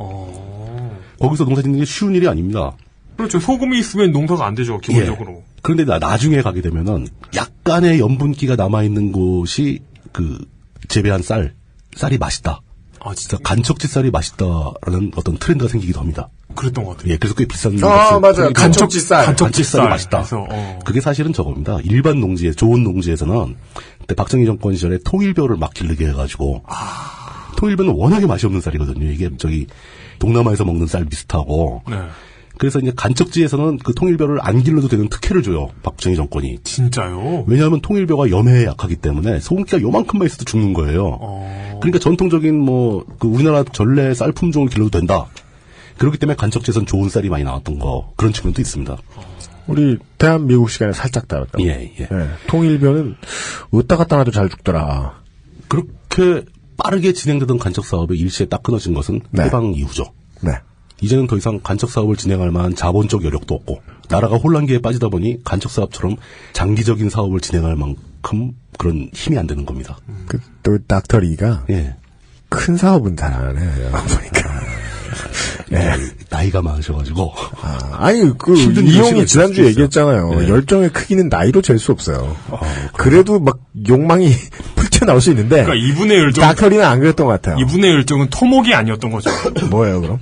거기서 농사 짓는 게 쉬운 일이 아닙니다. 그렇죠. 소금이 있으면 농사가 안 되죠, 기본적으로. 예. 그런데 나중에 가게 되면은 약간의 염분기가 남아있는 곳이 그 재배한 쌀이 맛있다. 아, 진짜. 간척지 쌀이 맛있다라는 어떤 트렌드가 생기기도 합니다. 그랬던 것 같아요. 예, 그래서 꽤 비싼. 맞아요. 간척지 쌀이 맛있다. 그게 사실은 저겁니다. 일반 농지에, 좋은 농지에서는 그때 박정희 정권 시절에 통일벼를 막 기르게 해가지고. 통일벼는 워낙에 맛이 없는 쌀이거든요. 이게 동남아에서 먹는 쌀 비슷하고. 네. 그래서 이제 간척지에서는 그 통일벼를 안 길러도 되는 특혜를 줘요. 박정희 정권이. 진짜요? 왜냐하면 통일벼가 염해에 약하기 때문에 소금기가 요만큼만 있어도 죽는 거예요. 그러니까 전통적인 우리나라 전래 쌀 품종을 길러도 된다. 그렇기 때문에 간척지에서는 좋은 쌀이 많이 나왔던 그런 측면도 있습니다. 우리 대한민국 시간에 살짝 다르다. 예. 통일벼는 어디다 갖다 놔도 잘 죽더라. 그렇게 빠르게 진행되던 간척 사업이 일시에 딱 끊어진 것은 해방 이후죠. 네. 이제는 더 이상 간척 사업을 진행할 만한 자본적 여력도 없고 나라가 혼란기에 빠지다 보니 간척 사업처럼 장기적인 사업을 진행할 만큼 그런 힘이 안 되는 겁니다. 또 닥터 리가 큰 사업은 잘 안 해요. 보니까. 나이가 많으셔가지고. 이용이 지난주에 얘기했잖아요. 열정의 크기는 나이로 잴 수 없어요. 그래도 막 욕망이 튀어나올 수 있는데. 그러니까 이분의 열정. 닥터리는 안 그랬던 것 같아요. 이분의 열정은 토목이 아니었던 거죠. 뭐예요, 그럼?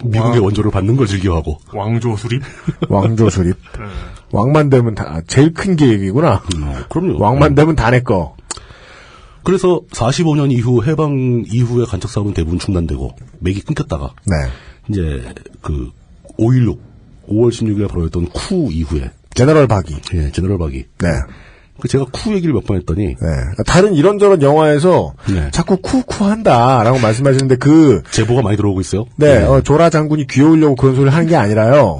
미국의 원조를 받는 걸 즐겨하고. 왕조 수립? 왕조 수립. 왕만 되면 제일 큰 계획이구나. 그럼요. 왕만 되면 다 내 거. 그래서 45년 이후 해방 이후에 간척 사업은 대부분 중단되고 맥이 끊겼다가 이제 5.16 5월 16일에 벌어졌던 쿠 이후에 제너럴 바기. 예, 제너럴 바기. 네. 제가 쿠 얘기를 몇 번 했더니 다른 이런저런 영화에서 자꾸 쿠쿠한다라고 말씀하시는데 제보가 많이 들어오고 있어요. 조라 장군이 귀여우려고 그런 소리를 하는 게 아니라요.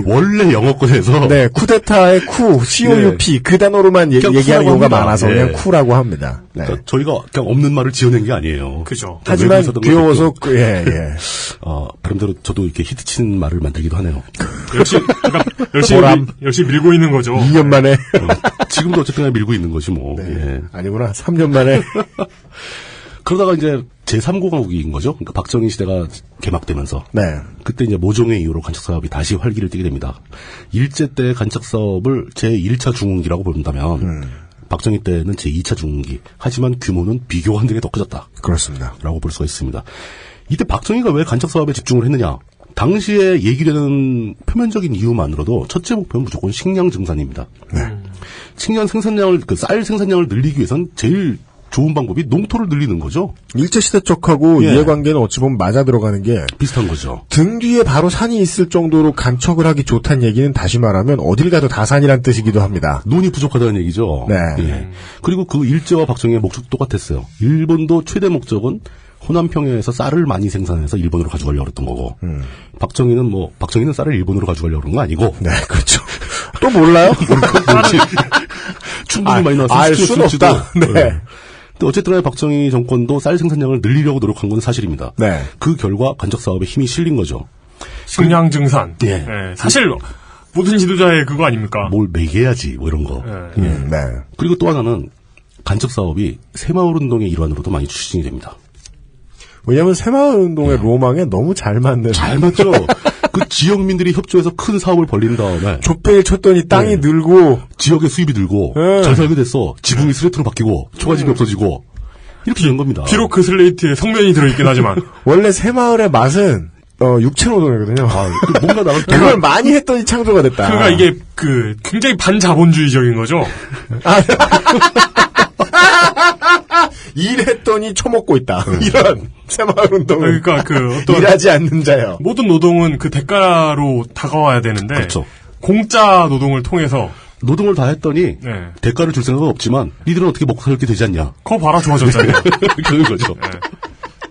원래 영어권에서 쿠데타의 쿠, COUP 그 단어로만 얘기하는 경우가 많아서 그냥 쿠라고 합니다. 그러니까 저희가 그냥 없는 말을 지어낸 게 아니에요. 그죠. 하지만 귀여워서 나름대로 저도 이렇게 히트치는 말을 만들기도 하네요. 열심히 밀고 있는 거죠. 2년 만에. 지금도 어쨌든 밀고 있는 거지 뭐. 아니구나. 3년 만에. 그러다가 이제 제3공화국인 거죠. 그러니까 박정희 시대가 개막되면서. 그때 이제 모종의 이유로 간척 사업이 다시 활기를 띠게 됩니다. 일제 때 간척 사업을 제1차 중흥기라고 부른다면 박정희 때는 제2차 중흥기. 하지만 규모는 비교가 한 등에 더 커졌다. 그렇습니다. 라고 볼 수가 있습니다. 이때 박정희가 왜 간척 사업에 집중을 했느냐. 당시에 얘기되는 표면적인 이유만으로도 첫째 목표는 무조건 식량 증산입니다. 식량 생산량을, 쌀 생산량을 늘리기 위해선 제일 좋은 방법이 농토를 늘리는 거죠. 일제시대 쪽하고 이해관계는 어찌 보면 맞아 들어가는 게 비슷한 거죠. 등 뒤에 바로 산이 있을 정도로 간척을 하기 좋다는 얘기는 다시 말하면 어딜 가도 다 산이란 뜻이기도 합니다. 논이 부족하다는 얘기죠. 그리고 그 일제와 박정희의 목적도 똑같았어요. 일본도 최대 목적은 호남평야에서 쌀을 많이 생산해서 일본으로 가져가려고 했던 거고 박정희는 쌀을 일본으로 가져가려고 그런 거 아니고 그렇죠. 또 몰라요? 충분히 많이 나와서 알 수는 없다. 근데 어쨌든 간에 박정희 정권도 쌀 생산량을 늘리려고 노력한 건 사실입니다. 그 결과 간척 사업에 힘이 실린 거죠. 식량 증산. 사실 모든 지도자의 그거 아닙니까? 뭘 매겨야지 이런 거. 그리고 또 하나는 간척 사업이 새마을운동의 일환으로도 많이 추진이 됩니다. 왜냐하면 새마을운동의 로망에 너무 잘 맞는. 잘 맞죠. 그 지역민들이 협조해서 큰 사업을 벌린 다음에 족배를 쳤더니 땅이 늘고 지역의 수입이 늘고 잘 살게 됐어. 지붕이 스레트로 바뀌고 초가집이 없어지고 이렇게 된 겁니다. 비록 그 슬레이트에 성면이 들어있긴 하지만 원래 새마을의 맛은 육체노동이거든요. 뭔가 나를 그걸 많이 했더니 창조가 됐다. 그러니까 이게 굉장히 반자본주의적인 거죠. 일했더니 처먹고 있다. 이런 새마을운동은 그러니까 그 어떤 일하지 않는 자요. 모든 노동은 그 대가로 다가와야 되는데 그렇죠. 공짜 노동을 통해서 노동을 다 했더니 대가를 줄 생각은 없지만 니들은 어떻게 먹고 살게 되지 않냐. 그거 봐라 좋아졌잖아요. 그런 거죠. 네.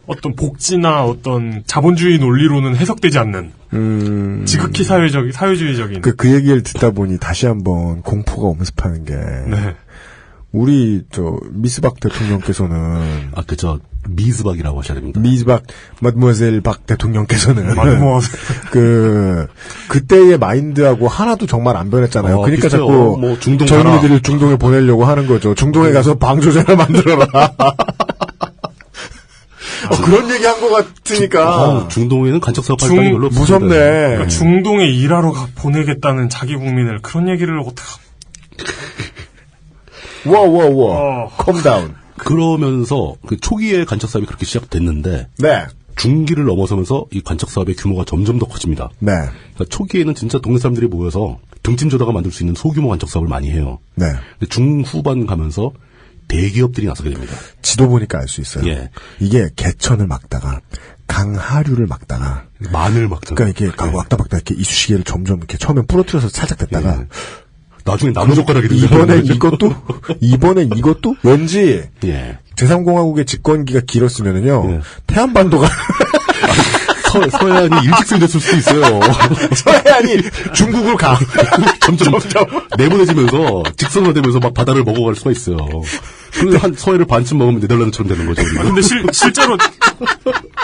어떤 복지나 어떤 자본주의 논리로는 해석되지 않는 지극히 사회주의적인 그 얘기를 듣다 보니 다시 한번 공포가 엄습하는 게 우리 미스박 대통령께서는 미스박이라고 하셔야 됩니다. 미스박 마드모아젤 박 대통령께서는 그때의 마인드하고 하나도 정말 안 변했잖아요. 그러니까 비슷해요. 자꾸 뭐 중동 젊은이들을 중동에 보내려고 하는 거죠. 중동에 가서 방조제를 만들어라. 그런 얘기 한 것 같으니까. 중동에는 간척 사업 할 땅이 별로 없어요. 무섭네. 그러니까 중동에 일하러 보내겠다는 자기 국민을 그런 얘기를 어떻게. 와. 컴다운. 그러면서 그 초기에 간척 사업이 그렇게 시작됐는데. 네. 중기를 넘어서면서 이 간척 사업의 규모가 점점 더 커집니다. 네. 그러니까 초기에는 진짜 동네 사람들이 모여서 등짐 조다가 만들 수 있는 소규모 간척 사업을 많이 해요. 네. 근데 중후반 가면서 대기업들이 나서게 됩니다. 지도 보니까 알 수 있어요. 예. 이게 개천을 막다가 강하류를 막다가 마늘 막다가 그러니까 이렇게 막다 이렇게 이쑤시개를 점점 이렇게 처음엔 부러뜨려서 살짝 됐다가 나중에 나무젓가락이 이번엔 이것도 왠지 제3공화국의 집권기가 길었으면은요 태안반도가 서해안이 일직선이 됐을 수도 있어요. 서해안이 중국으로 가. 점점 내보내지면서 직선화되면서 막 바다를 먹어갈 수가 있어요. 그래서 한 서해를 반쯤 먹으면 네덜란드처럼 되는 거죠. 근데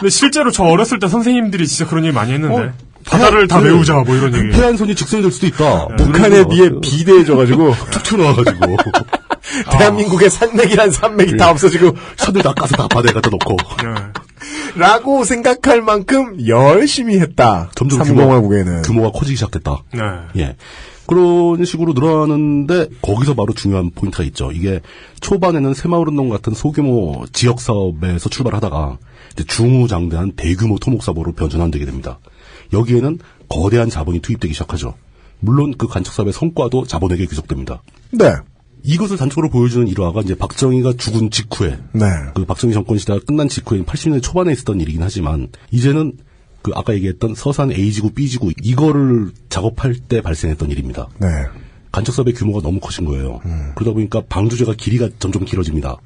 실제로 저 어렸을 때 선생님들이 진짜 그런 얘기 많이 했는데. 바다를 다 메우자 뭐 이런 얘기. 해안선이 직선이 될 수도 있다. 북한에 비해 비대해져가지고 툭 튀어나와가지고 대한민국의 산맥이란 산맥이 다 없어지고 산을 다 까서 다 바다에 갖다 놓고 라고 생각할 만큼 열심히 했다. 점점 규모가 커지기 시작했다. 네. 예. 그런 식으로 늘어나는데 거기서 바로 중요한 포인트가 있죠. 이게 초반에는 새마을운동 같은 소규모 지역 사업에서 출발하다가 이제 중후장대한 대규모 토목 사업으로 변전되게 됩니다. 여기에는 거대한 자본이 투입되기 시작하죠. 물론 그 간척 사업의 성과도 자본에게 귀속됩니다. 네. 이것을 단적으로 보여주는 일화가 이제 박정희가 죽은 직후에, 그 박정희 정권 시대가 끝난 직후에 80년대 초반에 있었던 일이긴 하지만 이제는 그 아까 얘기했던 서산 A지구, B지구 이거를 작업할 때 발생했던 일입니다. 네. 간척 사업의 규모가 너무 커진 거예요. 그러다 보니까 방주제가 길이가 점점 길어집니다.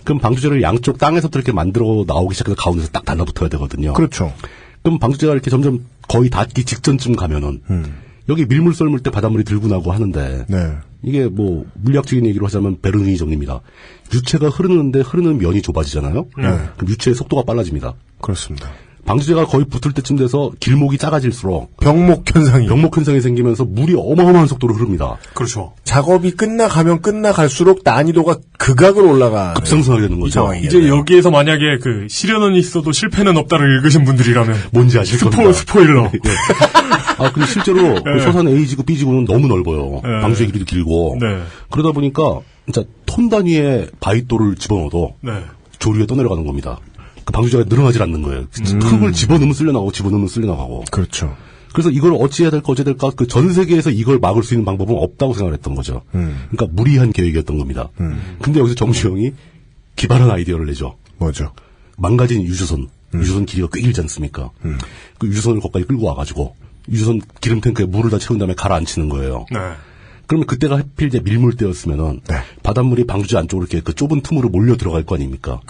그럼 방주제를 양쪽 땅에서부터 이렇게 만들어 나오기 시작해서 가운데서 딱 달라붙어야 되거든요. 그렇죠. 그럼 방주제가 이렇게 점점 거의 닿기 직전쯤 가면은 여기 밀물 썰물 때 바닷물이 들고 나고 하는데 이게 뭐 물리학적인 얘기로 하자면 베르누이 정리입니다. 유체가 흐르는 면이 좁아지잖아요. 그럼 유체의 속도가 빨라집니다. 그렇습니다. 방주제가 거의 붙을 때쯤 돼서 길목이 작아질수록 병목 현상이 생기면서 물이 어마어마한 속도로 흐릅니다. 그렇죠. 작업이 끝나가면 끝나갈수록 난이도가 극악으로 올라가 급상승하게 되는 거죠. 이제 여기에서 만약에 그 시련은 있어도 실패는 없다를 읽으신 분들이라면 뭔지 아실 겁니다. 스포일러. 근데 실제로 그 서산 A지구, B지구는 너무 넓어요. 방주제 길이도 길고. 그러다 보니까 진짜 톤 단위의 바위돌을 집어넣어도 조류에 떠내려가는 겁니다. 그 방주제가 늘어나질 않는 거예요. 흙을 집어넣으면 쓸려나가고. 그렇죠. 그래서 이걸 어찌해야 될까 그 전 세계에서 이걸 막을 수 있는 방법은 없다고 생각을 했던 거죠. 그러니까 무리한 계획이었던 겁니다. 근데 여기서 정주영이 기발한 아이디어를 내죠. 뭐죠? 망가진 유조선 길이가 꽤 길지 않습니까? 그 유조선을 거기까지 끌고 와가지고 유조선 기름 탱크에 물을 다 채운 다음에 가라앉히는 거예요. 그러면 그때가 하필 이제 밀물 때였으면은 바닷물이 방주제 안쪽으로 이렇게 그 좁은 틈으로 몰려 들어갈 거 아닙니까?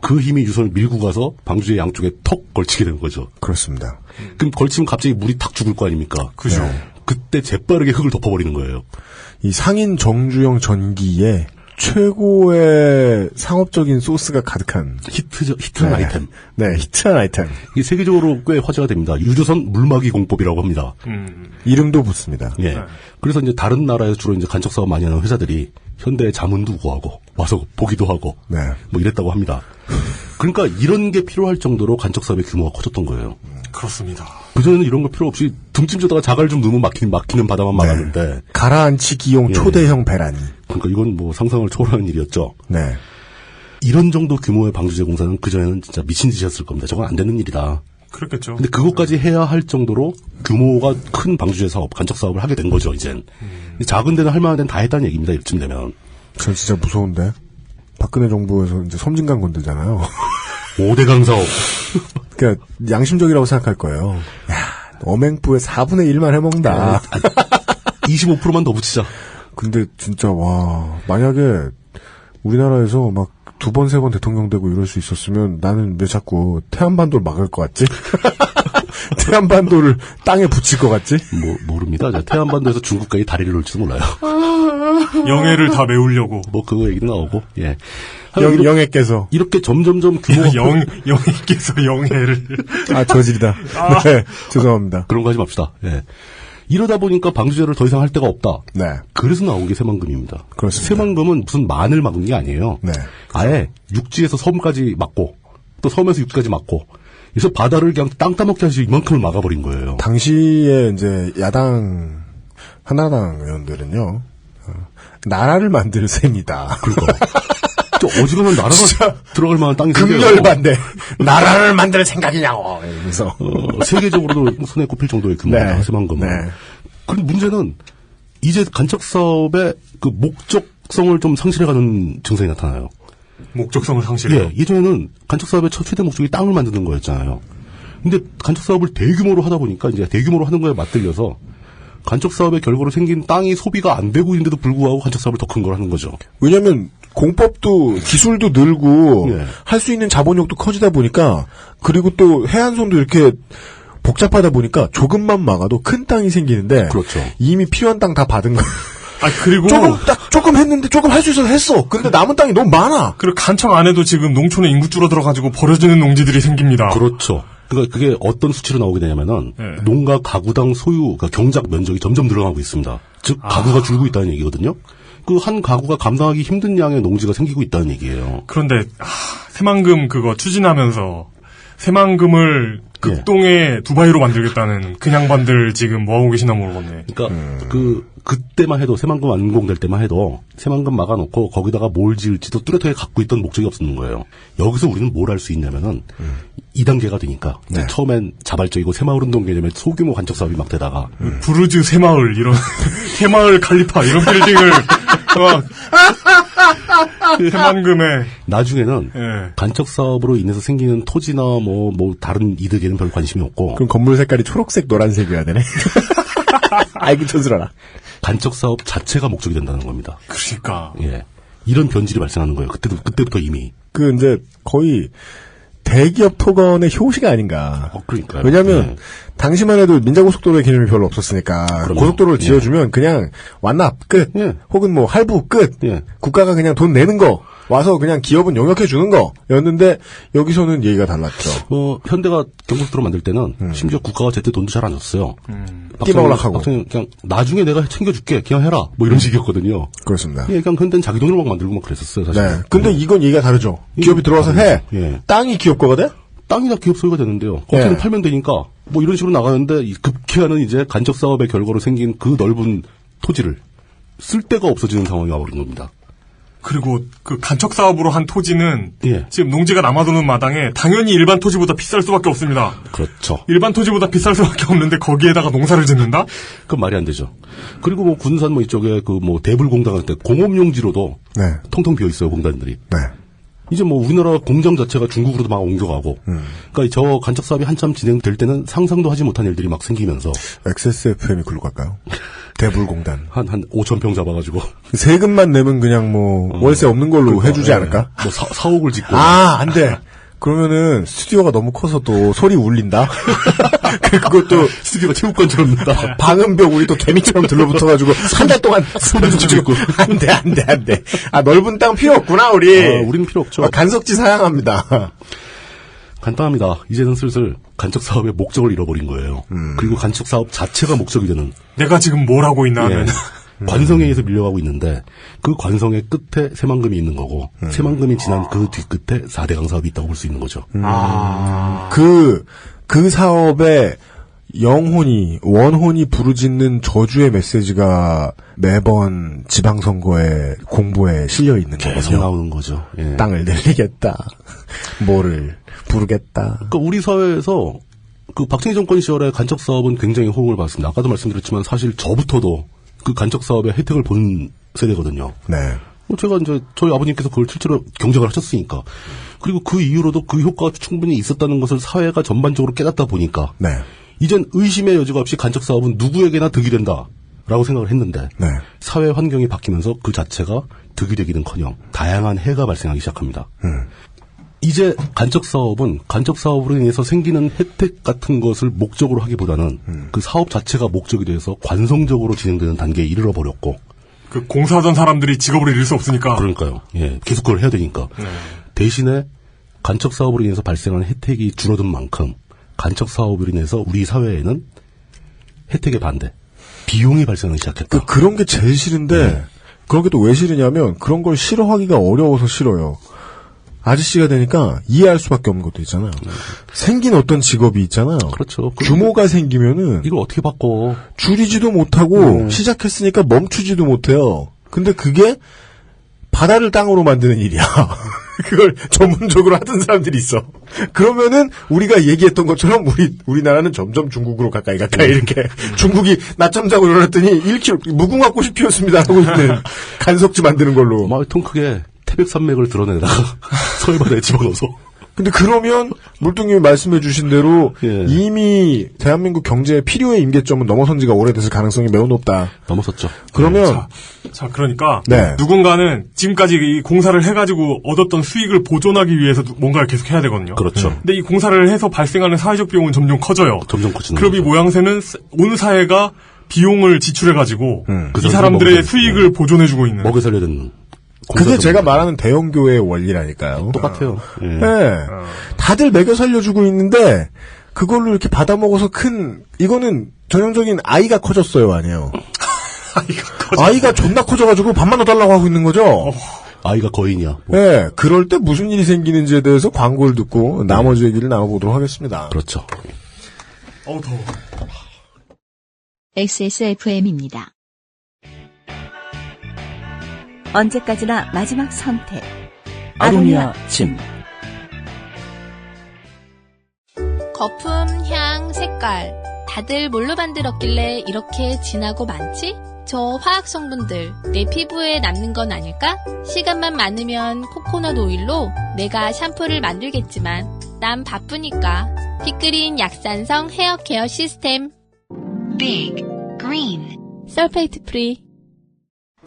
그 힘이 유선을 밀고 가서 방주제 양쪽에 턱 걸치게 되는 거죠. 그렇습니다. 그럼 걸치면 갑자기 물이 탁 죽을 거 아닙니까? 그죠. 그때 재빠르게 흙을 덮어버리는 거예요. 이 상인 정주영 전기에 최고의 상업적인 소스가 가득한 히트한 아이템. 네, 히트한 아이템. 이게 세계적으로 꽤 화제가 됩니다. 유조선 물막이 공법이라고 합니다. 이름도 붙습니다. 예. 그래서 이제 다른 나라에서 주로 이제 간척 사업 많이 하는 회사들이 현대에 자문도 구하고 와서 보기도 하고 뭐 이랬다고 합니다. 그러니까 이런 게 필요할 정도로 간척 사업의 규모가 커졌던 거예요. 그렇습니다. 그전에는 이런 거 필요 없이 등짐 져다가 자갈 좀 넣으면 막히는 바다만 막았는데 가라앉히기용 초대형 배란이. 그러니까 이건 뭐 상상을 초월하는 일이었죠. 네. 이런 정도 규모의 방주제 공사는 그전에는 진짜 미친 짓이었을 겁니다. 저건 안 되는 일이다. 그렇겠죠. 근데 그것까지 해야 할 정도로 규모가 큰 방주제 사업, 간척 사업을 하게 된 거죠, 이젠. 작은 데는 할 만한 데는 다 했다는 얘기입니다, 이쯤 되면. 전 진짜 무서운데? 박근혜 정부에서 이제 섬진강 건들잖아요. 5대강 사업. 그러니까 양심적이라고 생각할 거예요. 야, 어맹부의 4분의 1만 해먹는다. 25%만 더 붙이자. 근데 진짜 와 만약에 우리나라에서 막 2번, 3번 대통령 되고 이럴 수 있었으면 나는 왜 자꾸 태안반도를 막을 것 같지? 태안반도를 땅에 붙일 것 같지? 모릅니다. 태안반도에서 중국까지 다리를 놓을지도 몰라요. 영해를 다 메우려고. 그거 얘기도 나오고, 예. 영해께서. 이렇게 점점점 규모가. 영해께서 영해를. 저질이다. 네, 죄송합니다. 그런 거 하지 맙시다. 예. 이러다 보니까 방수제를 더 이상 할 데가 없다. 네. 그래서 나온 게 새만금입니다. 그렇습니다. 새만금은 무슨 만을 막은 게 아니에요. 네. 아예 육지에서 섬까지 막고, 또 섬에서 육지까지 막고, 그래서 바다를 그냥 땅 따먹게 하시 이만큼을 막아버린 거예요. 당시에 이제 야당, 한나라당 의원들은요, 나라를 만들 셈이다. 그러니까. 어지간한 나라가 들어갈 만한 땅이 극렬반대. 나라를 만들 생각이냐고. 이러면서. 세계적으로도 손에 꼽힐 정도의 규모다. 새만금은. 네. 그런데 문제는 이제 간척 사업의 그 목적성을 좀 상실해가는 증상이 나타나요. 목적성을 상실해요? 예. 예전에는 간척 사업의 최대 목적이 땅을 만드는 거였잖아요. 근데 간척 사업을 대규모로 하다 보니까 이제 대규모로 하는 거에 맞들려서 간척 사업의 결과로 생긴 땅이 소비가 안 되고 있는데도 불구하고 간척 사업을 더 큰 걸 하는 거죠. 왜냐면 공법도 기술도 늘고 예. 할 수 있는 자본력도 커지다 보니까 그리고 또 해안선도 이렇게 복잡하다 보니까 조금만 막아도 큰 땅이 생기는데 그렇죠. 이미 필요한 땅 다 받은 거. 그리고 조금 했는데 조금 할 수 있어서 했어. 근데 남은 땅이 너무 많아. 그리고 간척 안에도 지금 농촌의 인구 줄어들어가지고 버려지는 농지들이 생깁니다. 그렇죠. 그러니까 그게 어떤 수치로 나오게 되냐면은 농가 가구당 소유 그러니까 경작 면적이 점점 늘어나고 있습니다. 즉 가구가 줄고 있다는 얘기거든요. 그 한 가구가 감당하기 힘든 양의 농지가 생기고 있다는 얘기예요. 그런데 새만금 그거 추진하면서 새만금을 극동의 두바이로 만들겠다는 그냥반들 지금 뭐하고 계시나 모르겠네. 그러니까 그때만 해도 새만금 완공될 때만 해도 새만금 막아놓고 거기다가 뭘 지을지도 뚜렷하게 갖고 있던 목적이 없었는 거예요. 여기서 우리는 뭘 할 수 있냐면은 2단계가 되니까 네. 처음엔 자발적이고 새마을운동 개념의 소규모 간척 사업이 막 되다가 부르즈 새마을 이런 새마을 칼리파 이런 빌딩을 새만금에 나중에는 간척 사업으로 인해서 생기는 토지나 뭐 다른 이득에는 별 관심이 없고 그럼 건물 색깔이 초록색 노란색이어야 되네. 아이고 촌스러라. 간척 사업 자체가 목적이 된다는 겁니다. 그러니까 예 이런 변질이 발생하는 거예요. 그때부터 이미 이제 거의 대기업 토건의 효시가 아닌가. 그러니까요. 왜냐하면 당시만 해도 민자고속도로의 개념이 별로 없었으니까 그럼요. 고속도로를 지어주면 그냥 완납 끝, 혹은 뭐 할부 끝. 국가가 그냥 돈 내는 거 와서 그냥 기업은 용역해 주는 거였는데 여기서는 얘기가 달랐죠. 현대가 경고속도로 만들 때는 심지어 국가가 제때 돈도 잘 안 줬어요. 끼먹으락하고 박정희 그냥 나중에 내가 챙겨줄게 그냥 해라 뭐 이런 식이었거든요. 그렇습니다. 예, 그냥 현대는 자기 돈으로 막 만들고 막 그랬었어요. 사실. 네. 근데 이건 얘기가 다르죠. 기업이 들어와서 해. 땅이 기업 거가 돼? 땅이 다 기업 소유가 되는데요. 거기는 팔면 되니까 뭐 이런 식으로 나가는데 급기야는 이제 간척 사업의 결과로 생긴 그 넓은 토지를 쓸 데가 없어지는 상황이 와버린 겁니다. 그리고 그 간척 사업으로 한 토지는 지금 농지가 남아도는 마당에 당연히 일반 토지보다 비쌀 수밖에 없습니다. 그렇죠. 일반 토지보다 비쌀 수밖에 없는데 거기에다가 농사를 짓는다? 그건 말이 안 되죠. 그리고 뭐 군산 뭐 이쪽에 그 뭐 대불공단 할 때 공업용지로도 통통 비어 있어요 공단들이. 이제 뭐 우리나라 공장 자체가 중국으로도 막 옮겨가고, 그러니까 저 간척 사업이 한참 진행될 때는 상상도 하지 못한 일들이 막 생기면서 XSFM이 글로 갈까요? 대불공단 한 5,000평 잡아가지고 세금만 내면 그냥 뭐 월세 없는 걸로 그러니까, 해주지 않을까? 뭐 사옥을 짓고 안 돼. 그러면은 스튜디오가 너무 커서 또 소리 울린다. 그것도 스튜디오가 체육관처럼 된다. 방음벽 우리 또 개미처럼 들러붙어가지고 한 달 동안 소리 지르고 안 돼. 넓은 땅 필요 없구나 우리. 우리는 필요 없죠. 간석지 사양합니다. 간단합니다. 이제는 슬슬 간척 사업의 목적을 잃어버린 거예요. 그리고 간척 사업 자체가 목적이 되는. 내가 지금 뭘 하고 있나 하면. 관성에 의해서 밀려가고 있는데 그 관성의 끝에 새만금이 있는 거고 새만금이 지난 그 뒤끝에 4대강 사업이 있다고 볼 수 있는 거죠. 그 사업에 원혼이 부르짖는 저주의 메시지가 매번 지방선거의 공보에 실려 있는 거거든요. 계속 나오는 거죠. 예. 땅을 늘리겠다. 뭐를 부르겠다. 그러니까 우리 사회에서 그 박정희 정권 시절에 간척 사업은 굉장히 호응을 받았습니다. 아까도 말씀드렸지만 사실 저부터도 그 간척 사업의 혜택을 본 세대거든요. 네. 제가 이제 저희 아버님께서 그걸 실제로 경쟁을 하셨으니까. 그리고 그 이후로도 그 효과가 충분히 있었다는 것을 사회가 전반적으로 깨닫다 보니까. 네. 이젠 의심의 여지가 없이 간척 사업은 누구에게나 득이 된다라고 생각을 했는데. 네. 사회 환경이 바뀌면서 그 자체가 득이 되기는커녕 다양한 해가 발생하기 시작합니다. 이제 간척 사업은 간척 사업으로 인해서 생기는 혜택 같은 것을 목적으로 하기보다는 그 사업 자체가 목적이 돼서 관성적으로 진행되는 단계에 이르러 버렸고. 그 공사하던 사람들이 직업을 잃을 수 없으니까. 그러니까요. 예, 계속 그걸 해야 되니까. 대신에 간척 사업으로 인해서 발생하는 혜택이 줄어든 만큼 간척 사업으로 인해서 우리 사회에는 혜택의 반대, 비용이 발생하기 시작했다. 그런 게 제일 싫은데 그런 게 또 왜 싫으냐면 그런 걸 싫어하기가 어려워서 싫어요. 아저씨가 되니까 이해할 수밖에 없는 것도 있잖아요. 생긴 어떤 직업이 있잖아요. 그렇죠. 규모가 생기면은 이걸 어떻게 바꿔? 줄이지도 못하고 시작했으니까 멈추지도 못해요. 근데 그게 바다를 땅으로 만드는 일이야. 그걸 전문적으로 하던 사람들이 있어. 그러면은 우리가 얘기했던 것처럼 우리나라는 점점 중국으로 가까이 이렇게 중국이 낮잠 자고 일어났더니 1kg 무궁화 꽃이 피었습니다 하고 있는 간석지 만드는 걸로. 통 크게 태백산맥을 드러내다가 서해바다에 집어넣어서. 근데 그러면 물뚱님이 말씀해 주신 대로 이미 대한민국 경제의 필요의 임계점은 넘어선 지가 오래돼서 가능성이 매우 높다. 넘어섰죠. 그러면 자 그러니까 네. 누군가는 지금까지 이 공사를 해가지고 얻었던 수익을 보존하기 위해서 뭔가를 계속 해야 되거든요. 그렇죠. 근데 이 공사를 해서 발생하는 사회적 비용은 점점 커져요. 점점 커지는 그럼 이 모양새는 온 사회가 비용을 지출해가지고 이 사람들의 수익을 보존해주고 있는. 먹여 살려야 되는. 그게 제가 말하는 대형교회의 원리라니까요. 똑같아요. 네. 다들 먹여 살려주고 있는데 그걸로 이렇게 받아먹어서 이거는 전형적인 아이가 커졌어요 아니에요. 아이가 존나 커져가지고 밥만 넣어달라고 하고 있는 거죠. 아이가 거인이야. 네. 그럴 때 무슨 일이 생기는지에 대해서 광고를 듣고 나머지 얘기를 나눠보도록 하겠습니다. 그렇죠. 더워. XSFM입니다. 언제까지나 마지막 선택. 아로니아 진. 거품, 향, 색깔. 다들 뭘로 만들었길래 이렇게 진하고 많지? 저 화학 성분들 내 피부에 남는 건 아닐까? 시간만 많으면 코코넛 오일로 내가 샴푸를 만들겠지만 난 바쁘니까. 빅그린 약산성 헤어 케어 시스템. Big Green. 설페이트 프리.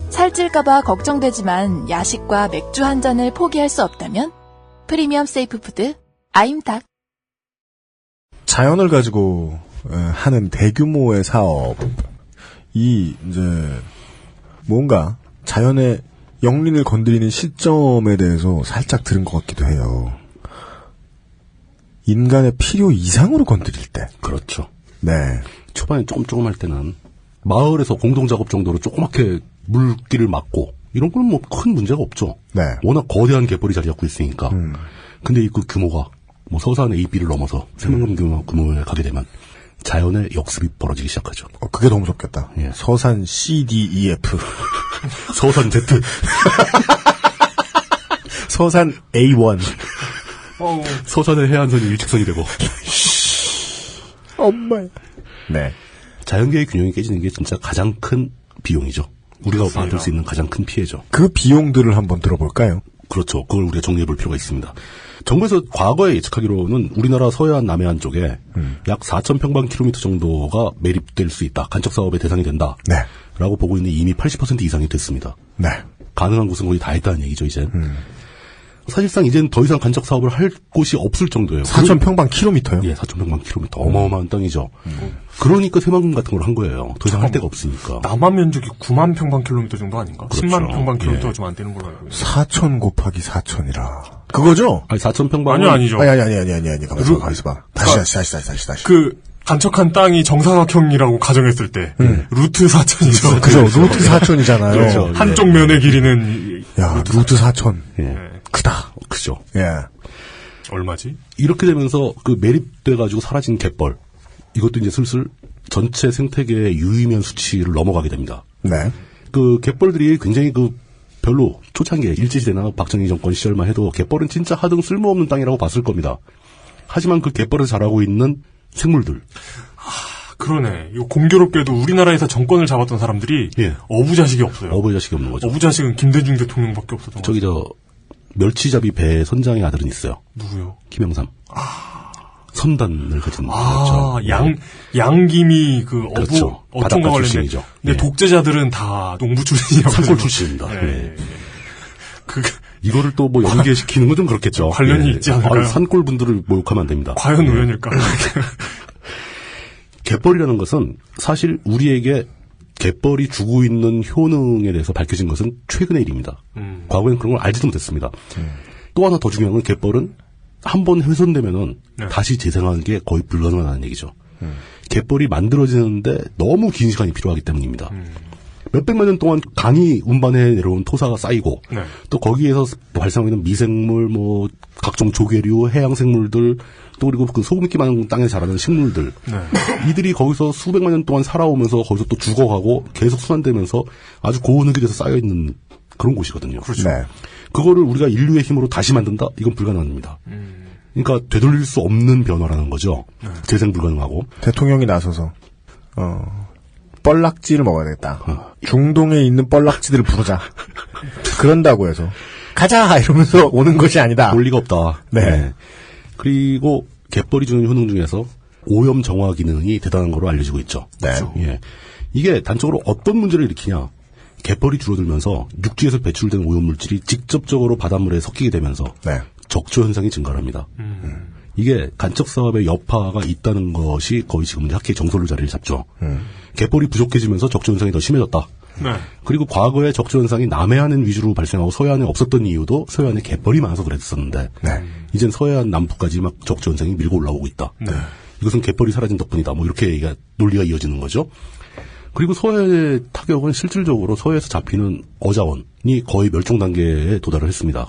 살찔까봐 걱정되지만 야식과 맥주 한 잔을 포기할 수 없다면 프리미엄 세이프 푸드 아임닭. 자연을 가지고 하는 대규모의 사업이 이제 뭔가 자연의 영린을 건드리는 시점에 대해서 살짝 들은 것 같기도 해요. 인간의 필요 이상으로 건드릴 때. 그렇죠. 네. 초반에 조금 할 때는 마을에서 공동작업 정도로 조그맣게 물길을 막고 이런 건 뭐 큰 문제가 없죠. 네. 워낙 거대한 갯벌이 자리 잡고 있으니까. 근데 그 규모가 뭐 서산 AB를 넘어서 세만금 규모에 가게 되면 자연의 역습이 벌어지기 시작하죠. 그게 너무 무섭겠다. 예. 서산 CDEF. 서산 Z. 서산 A1. 서산의 해안선이 일직선이 되고. 엄마. 네. 자연계의 균형이 깨지는 게 진짜 가장 큰 비용이죠. 우리가 그렇습니다. 받을 수 있는 가장 큰 피해죠. 그 비용들을 한번 들어볼까요? 그렇죠. 그걸 우리가 정리해 볼 필요가 있습니다. 정부에서 과거에 예측하기로는 우리나라 서해안 남해안 쪽에 약 4,000평방킬로미터 정도가 매립될 수 있다. 간척 사업의 대상이 된다. 네. 라고 보고 있는데 이미 80% 이상이 됐습니다. 네. 가능한 곳은 거의 다 했다는 얘기죠, 이제. 사실상 이제는 더 이상 간척 사업을 할 곳이 없을 정도예요. 4,000평방킬로미터요? 예, 4,000평방킬로미터. 어마어마한 땅이죠. 그러니까 새만금 같은 걸 한 거예요. 더 이상 할 데가 없으니까. 남한 면적이 9만 평방킬로미터 정도 아닌가? 그렇죠. 10만 평방킬로미터가 예. 좀 안 되는 걸로 알고 있어요. 4,000 곱하기 4,000이라. 그거죠? 아니, 4,000평방. 아니죠. 아니. 가만있어 봐. 다시. 그, 간척한 땅이 정사각형이라고 가정했을 때, 루트 4천이죠. 그죠. 루트 4,000이잖아요. 그렇죠. 한쪽 면의 길이는, 야, 루트 4,000. 예. 크다. 그죠. 예. 얼마지? 이렇게 되면서 그 매립돼가지고 사라진 갯벌. 이것도 이제 슬슬 전체 생태계의 유의면 수치를 넘어가게 됩니다. 네. 그 갯벌들이 굉장히 별로 초창기에 일제시대나 박정희 정권 시절만 해도 갯벌은 진짜 하등 쓸모없는 땅이라고 봤을 겁니다. 하지만 그 갯벌에서 자라고 있는 생물들. 그러네. 이거 공교롭게도 우리나라에서 정권을 잡았던 사람들이 예. 어부자식이 없어요. 어부자식이 없는 거죠. 어부자식은 김대중 대통령밖에 없었던 거죠. 저기 멸치잡이 배 선장의 아들은 있어요. 누구요? 김영삼. 선단을 가진 그렇죠. 양김이 그 어부 그렇죠. 어촌과 관련된. 출신이죠. 근데 독재자들은 다 농부 출신이라고. 산골 출신입니다. 네. 이거를 또 뭐 연계시키는 건 좀 그렇겠죠. 관련이 있지 않을까요? 산골 분들을 모욕하면 안 됩니다. 과연 우연일까? 갯벌이라는 것은 사실 우리에게 갯벌이 주고 있는 효능에 대해서 밝혀진 것은 최근의 일입니다. 과거에는 그런 걸 알지도 못했습니다. 또 하나 더 중요한 건 갯벌은 한 번 훼손되면은 다시 재생하는 게 거의 불가능하다는 얘기죠. 갯벌이 만들어지는데 너무 긴 시간이 필요하기 때문입니다. 몇백만 년 동안 강이 운반해 내려온 토사가 쌓이고 또 거기에서 발생하고 있는 미생물, 뭐 각종 조개류, 해양 생물들 또 그리고 그 소금기 많은 땅에 자라는 식물들 이들이 거기서 수백만 년 동안 살아오면서 거기서 또 죽어가고 계속 순환되면서 아주 고운 흙이 돼서 쌓여 있는 그런 곳이거든요. 그렇죠. 네. 그거를 우리가 인류의 힘으로 다시 만든다? 이건 불가능합니다. 그러니까 되돌릴 수 없는 변화라는 거죠. 재생 불가능하고. 대통령이 나서서 뻘락지를 먹어야겠다. 중동에 있는 뻘락지들을 부르자. 그런다고 해서 가자 이러면서 오는 것이 아니다. 볼 리가 없다. 네. 그리고 갯벌이 주는 효능 중에서 오염 정화 기능이 대단한 거로 알려지고 있죠. 네. 예. 이게 단적으로 어떤 문제를 일으키냐. 갯벌이 줄어들면서 육지에서 배출된 오염물질이 직접적으로 바닷물에 섞이게 되면서 적조 현상이 증가합니다. 이게 간척 사업의 여파가 있다는 것이 거의 지금 학회의 정설로 자리를 잡죠. 갯벌이 부족해지면서 적조 현상이 더 심해졌다. 그리고 과거에 적조 현상이 남해안 위주로 발생하고 서해안에 없었던 이유도 서해안에 갯벌이 많아서 그랬었는데 이젠 서해안 남부까지 막 적조 현상이 밀고 올라오고 있다. 이것은 갯벌이 사라진 덕분이다. 뭐 이렇게 논리가 이어지는 거죠. 그리고 서해 타격은 실질적으로 서해에서 잡히는 어자원이 거의 멸종 단계에 도달을 했습니다.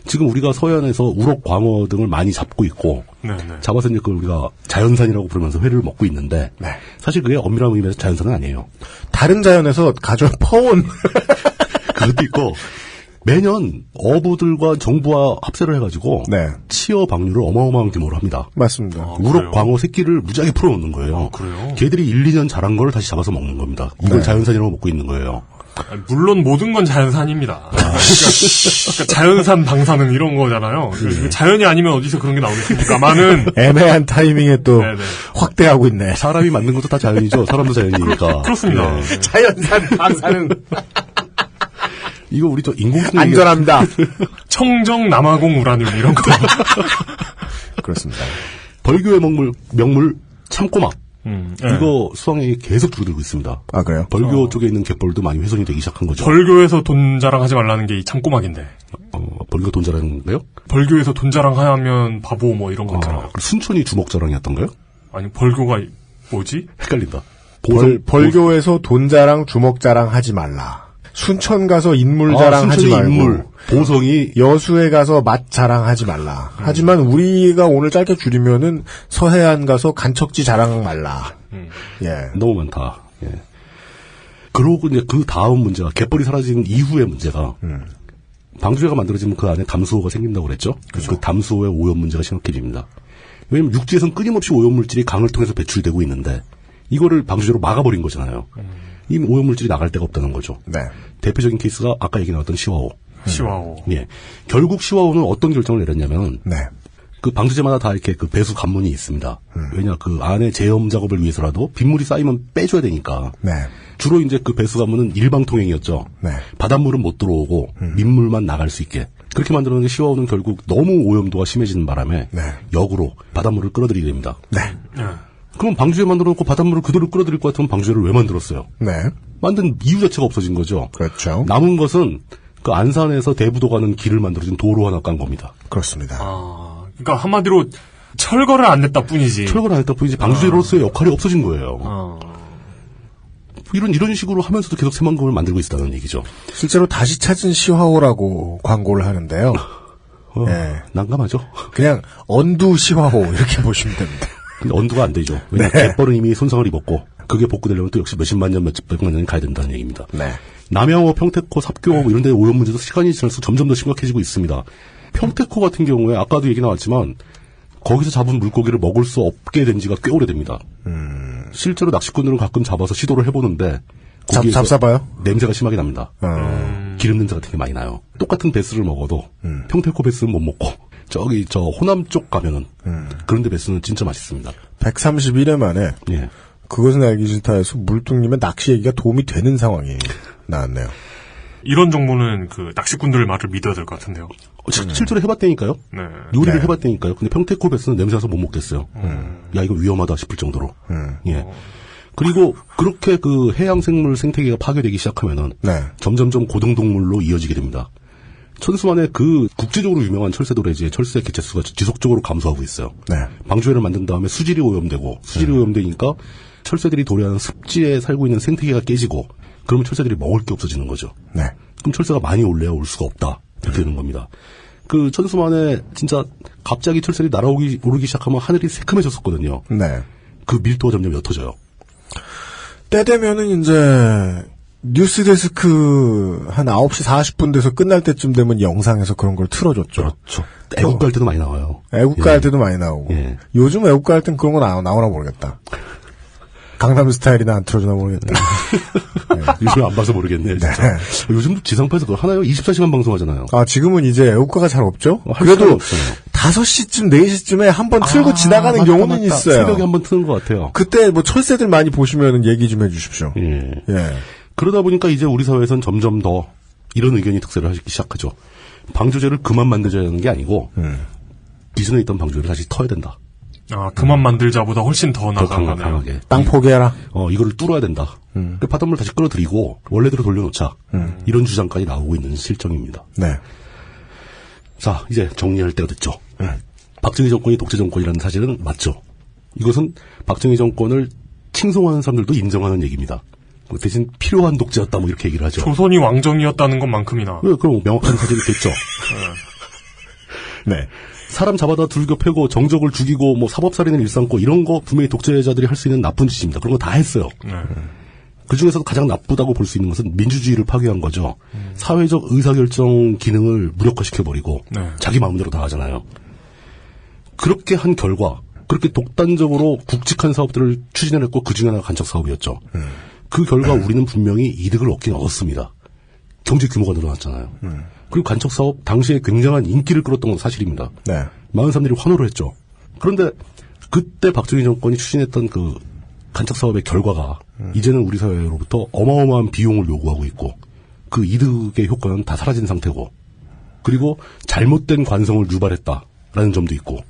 지금 우리가 서해안에서 우럭, 광어 등을 많이 잡고 있고 잡아서 이제 그걸 우리가 자연산이라고 부르면서 회를 먹고 있는데 사실 그게 엄밀한 의미에서 자연산은 아니에요. 다른 자연에서 가져 퍼온 그것도 있고 매년 어부들과 정부와 합세를 해가지고 치어 방류를 어마어마한 규모로 합니다. 맞습니다. 우럭, 광어 새끼를 무지하게 풀어놓는 거예요. 그래요? 걔들이 1, 2년 자란 걸 다시 잡아서 먹는 겁니다. 이걸 자연산이라고 먹고 있는 거예요. 물론 모든 건 자연산입니다. 그러니까 자연산 방사능 이런 거잖아요. 자연이 아니면 어디서 그런 게 나오겠습니까만은 애매한 타이밍에 또 확대하고 있네. 사람이 만든 것도 다 자연이죠. 사람도 자연이니까. 그렇습니다. 자연산 방사능. 이거 우리 저 인공지능 안전합니다. 청정 남아공 우라늄 이런 거. 그렇습니다. 벌교의 명물 참꼬막. 이거 수확량이 계속 줄어들고 있습니다. 아 그래요? 벌교 쪽에 있는 갯벌도 많이 훼손이 되기 시작한 거죠. 벌교에서 돈 자랑하지 말라는 게 이 참꼬막인데. 벌교 돈 자랑인가요? 벌교에서 돈 자랑하면 바보 뭐 이런 거 있잖아요. 순천이 주먹 자랑이었던가요? 아니 벌교가 뭐지? 헷갈린다. 벌교에서 돈 자랑, 주먹 자랑 하지 말라. 순천 가서 인물 자랑하지 말고 인물. 보성이 여수에 가서 맛 자랑하지 말라. 하지만 우리가 오늘 짧게 줄이면은 서해안 가서 간척지 자랑 말라. 예. 너무 많다. 예. 그러고 이제 그 다음 문제가 갯벌이 사라진 이후의 문제가 방주회가 만들어지면 그 안에 담수호가 생긴다고 그랬죠. 그 담수호의 오염 문제가 심각해집니다. 왜냐면 육지에서는 끊임없이 오염물질이 강을 통해서 배출되고 있는데 이거를 방주회로 막아버린 거잖아요. 이 오염물질이 나갈 데가 없다는 거죠. 대표적인 케이스가 아까 얘기 나왔던 시화호. 예. 결국 시화호는 어떤 결정을 내렸냐면 그 방주제마다 다 이렇게 그 배수 관문이 있습니다. 왜냐 그 안에 제염 작업을 위해서라도 빗물이 쌓이면 빼줘야 되니까. 주로 이제 그 배수 관문은 일방 통행이었죠. 바닷물은 못 들어오고 민물만 나갈 수 있게. 그렇게 만들어놓은 시화호는 결국 너무 오염도가 심해지는 바람에 역으로 바닷물을 끌어들이게 됩니다. 그럼 방주에 만들어놓고 바닷물을 그대로 끌어들일 것 같으면 방주회를 왜 만들었어요? 만든 이유 자체가 없어진 거죠. 그렇죠. 남은 것은 그 안산에서 대부도 가는 길을 만들어준 도로 하나 깐 겁니다. 그렇습니다. 그러니까 한마디로 철거를 안 냈다 뿐이지. 철거를 안 했다 뿐이지 방주회로서의 역할이 없어진 거예요. 이런 식으로 하면서도 계속 새만금을 만들고 있다는 얘기죠. 실제로 다시 찾은 시화호라고 광고를 하는데요. 난감하죠. 그냥 언두 시화호 이렇게 보시면 됩니다. 근데 언두가 안 되죠. 왜냐하면 갯벌은 이미 손상을 입었고 그게 복구되려면 또 역시 몇십만 년, 몇백만 년이 가야 된다는 얘기입니다. 남양호, 평택호, 삽교 이런 데 오염 문제도 시간이 지날수록 점점 더 심각해지고 있습니다. 평택호 같은 경우에 아까도 얘기 나왔지만 거기서 잡은 물고기를 먹을 수 없게 된 지가 꽤 오래됩니다. 실제로 낚시꾼들은 가끔 잡아서 시도를 해보는데 잡사봐요? 냄새가 심하게 납니다. 기름 냄새 같은 게 많이 나요. 똑같은 베스를 먹어도 평택호 베스는 못 먹고 저기 저 호남 쪽 가면은 그런데 베스는 진짜 맛있습니다. 131회 만에 예. 그것은 알기 싫다에서 물뚱님의 낚시 얘기가 도움이 되는 상황이 나왔네요. 이런 정보는 그 낚시꾼들 말을 믿어야 될 것 같은데요. 실제로 해봤다니까요. 네. 요리를 네. 해봤다니까요. 근데 평택호 베스는 냄새나서 못 먹겠어요. 야 이거 위험하다 싶을 정도로. 예. 그리고 그렇게 그 해양 생물 생태계가 파괴되기 시작하면은 네. 점점점 고등동물로 이어지게 됩니다. 천수만에 그 국제적으로 유명한 철새 도래지의 철새 개체수가 지속적으로 감소하고 있어요. 네. 방조회를 만든 다음에 수질이 오염되고 수질이 오염되니까 철새들이 도래하는 습지에 살고 있는 생태계가 깨지고 그러면 철새들이 먹을 게 없어지는 거죠. 네. 그럼 철새가 많이 올래야 올 수가 없다. 이렇게 되는 겁니다. 그 천수만에 진짜 갑자기 철새들이 오르기 시작하면 하늘이 새카매졌었거든요. 네. 그 밀도가 점점 옅어져요. 때 되면은 이제 뉴스데스크 한 9시 40분 돼서 끝날 때쯤 되면 영상에서 그런 걸 틀어줬죠. 그렇죠. 애국가 할 때도 많이 나와요. 애국가 할 때도 많이 나오고. 예. 요즘 애국가 할 땐 그런 거 나오나 모르겠다. 강남 스타일이나 안 틀어주나 모르겠다. 네. 요즘 안 봐서 모르겠네요, 진짜. 네. 요즘도 지상파에서 그거 하나요? 24시간 방송하잖아요. 아, 지금은 이제 애국가가 잘 없죠? 그래도 5시쯤, 4시쯤에 한번 틀고 지나가는 경우는 있어요. 새벽에 한번 트는 것 같아요. 그때 뭐 철새들 많이 보시면 얘기 좀 해주십시오. 예. 예. 그러다 보니까 이제 우리 사회에선 점점 더 이런 의견이 특세를 하기 시작하죠. 방조제를 그만 만들자는 게 아니고 기존에 있던 방조제를 다시 터야 된다. 아, 그만 만들자보다 훨씬 더 나가네요. 강하게. 땅 포기해라. 이거를 뚫어야 된다. 그 바닷물 다시 끌어들이고 원래대로 돌려놓자. 이런 주장까지 나오고 있는 실정입니다. 네. 자, 이제 정리할 때가 됐죠. 박정희 정권이 독재 정권이라는 사실은 맞죠. 이것은 박정희 정권을 칭송하는 사람들도 인정하는 얘기입니다. 대신 필요한 독재였다 뭐 이렇게 얘기를 하죠. 조선이 왕정이었다는 것만큼이나. 네, 그럼 명확한 사실이 됐죠. 네. 사람 잡아다 둘겨 패고 정적을 죽이고 뭐 사법살인을 일삼고 이런 거 분명히 독재자들이 할 수 있는 나쁜 짓입니다. 그런 거 다 했어요. 그중에서도 가장 나쁘다고 볼 수 있는 것은 민주주의를 파괴한 거죠. 사회적 의사결정 기능을 무력화시켜버리고 자기 마음대로 다 하잖아요. 그렇게 한 결과 그렇게 독단적으로 굵직한 사업들을 추진해냈고 그중에 하나가 간척사업이었죠. 그 결과 우리는 분명히 이득을 얻긴 얻었습니다. 경제 규모가 늘어났잖아요. 그리고 간척사업 당시에 굉장한 인기를 끌었던 건 사실입니다. 네. 많은 사람들이 환호를 했죠. 그런데 그때 박정희 정권이 추진했던 그 간척사업의 결과가 이제는 우리 사회로부터 어마어마한 비용을 요구하고 있고 그 이득의 효과는 다 사라진 상태고 그리고 잘못된 관성을 유발했다라는 점도 있고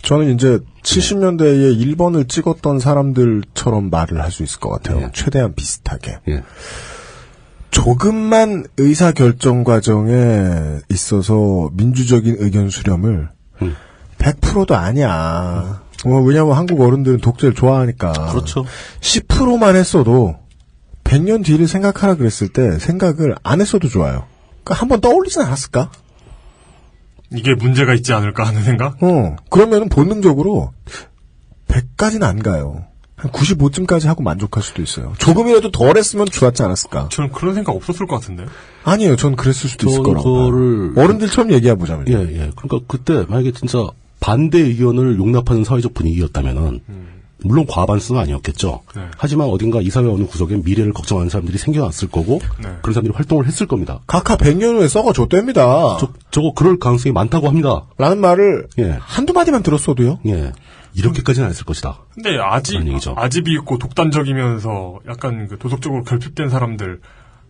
저는 이제 70년대에 1번을 찍었던 사람들처럼 말을 할 수 있을 것 같아요. 최대한 비슷하게. 조금만 의사결정 과정에 있어서 민주적인 의견 수렴을 100%도 아니야. 왜냐하면 한국 어른들은 독재를 좋아하니까. 그렇죠. 10%만 했어도 100년 뒤를 생각하라 그랬을 때 생각을 안 했어도 좋아요. 그러니까 한번 떠올리진 않았을까? 이게 문제가 있지 않을까 하는 생각? 그러면은 본능적으로 100까지는 안 가요. 한 95쯤까지 하고 만족할 수도 있어요. 조금이라도 덜 했으면 좋았지 않았을까? 저는 그런 생각 없었을 것 같은데. 아니에요. 전 그랬을 수도 있을 거라고. 그거를 어른들처럼 얘기해보자면. 예. 그러니까 그때 만약에 진짜 반대 의견을 용납하는 사회적 분위기였다면은 물론 과반수는 아니었겠죠. 네. 하지만 어딘가 이 사회 어느 구석에 미래를 걱정하는 사람들이 생겨났을 거고 그런 사람들이 활동을 했을 겁니다. 각하 100년 후에 썩어줬답니다. 저거 그럴 가능성이 많다고 합니다. 라는 말을 한두 마디만 들었어도요. 예. 이렇게까지는 안 했을 것이다. 근데 아집이 있고 독단적이면서 약간 그 도덕적으로 결핍된 사람들,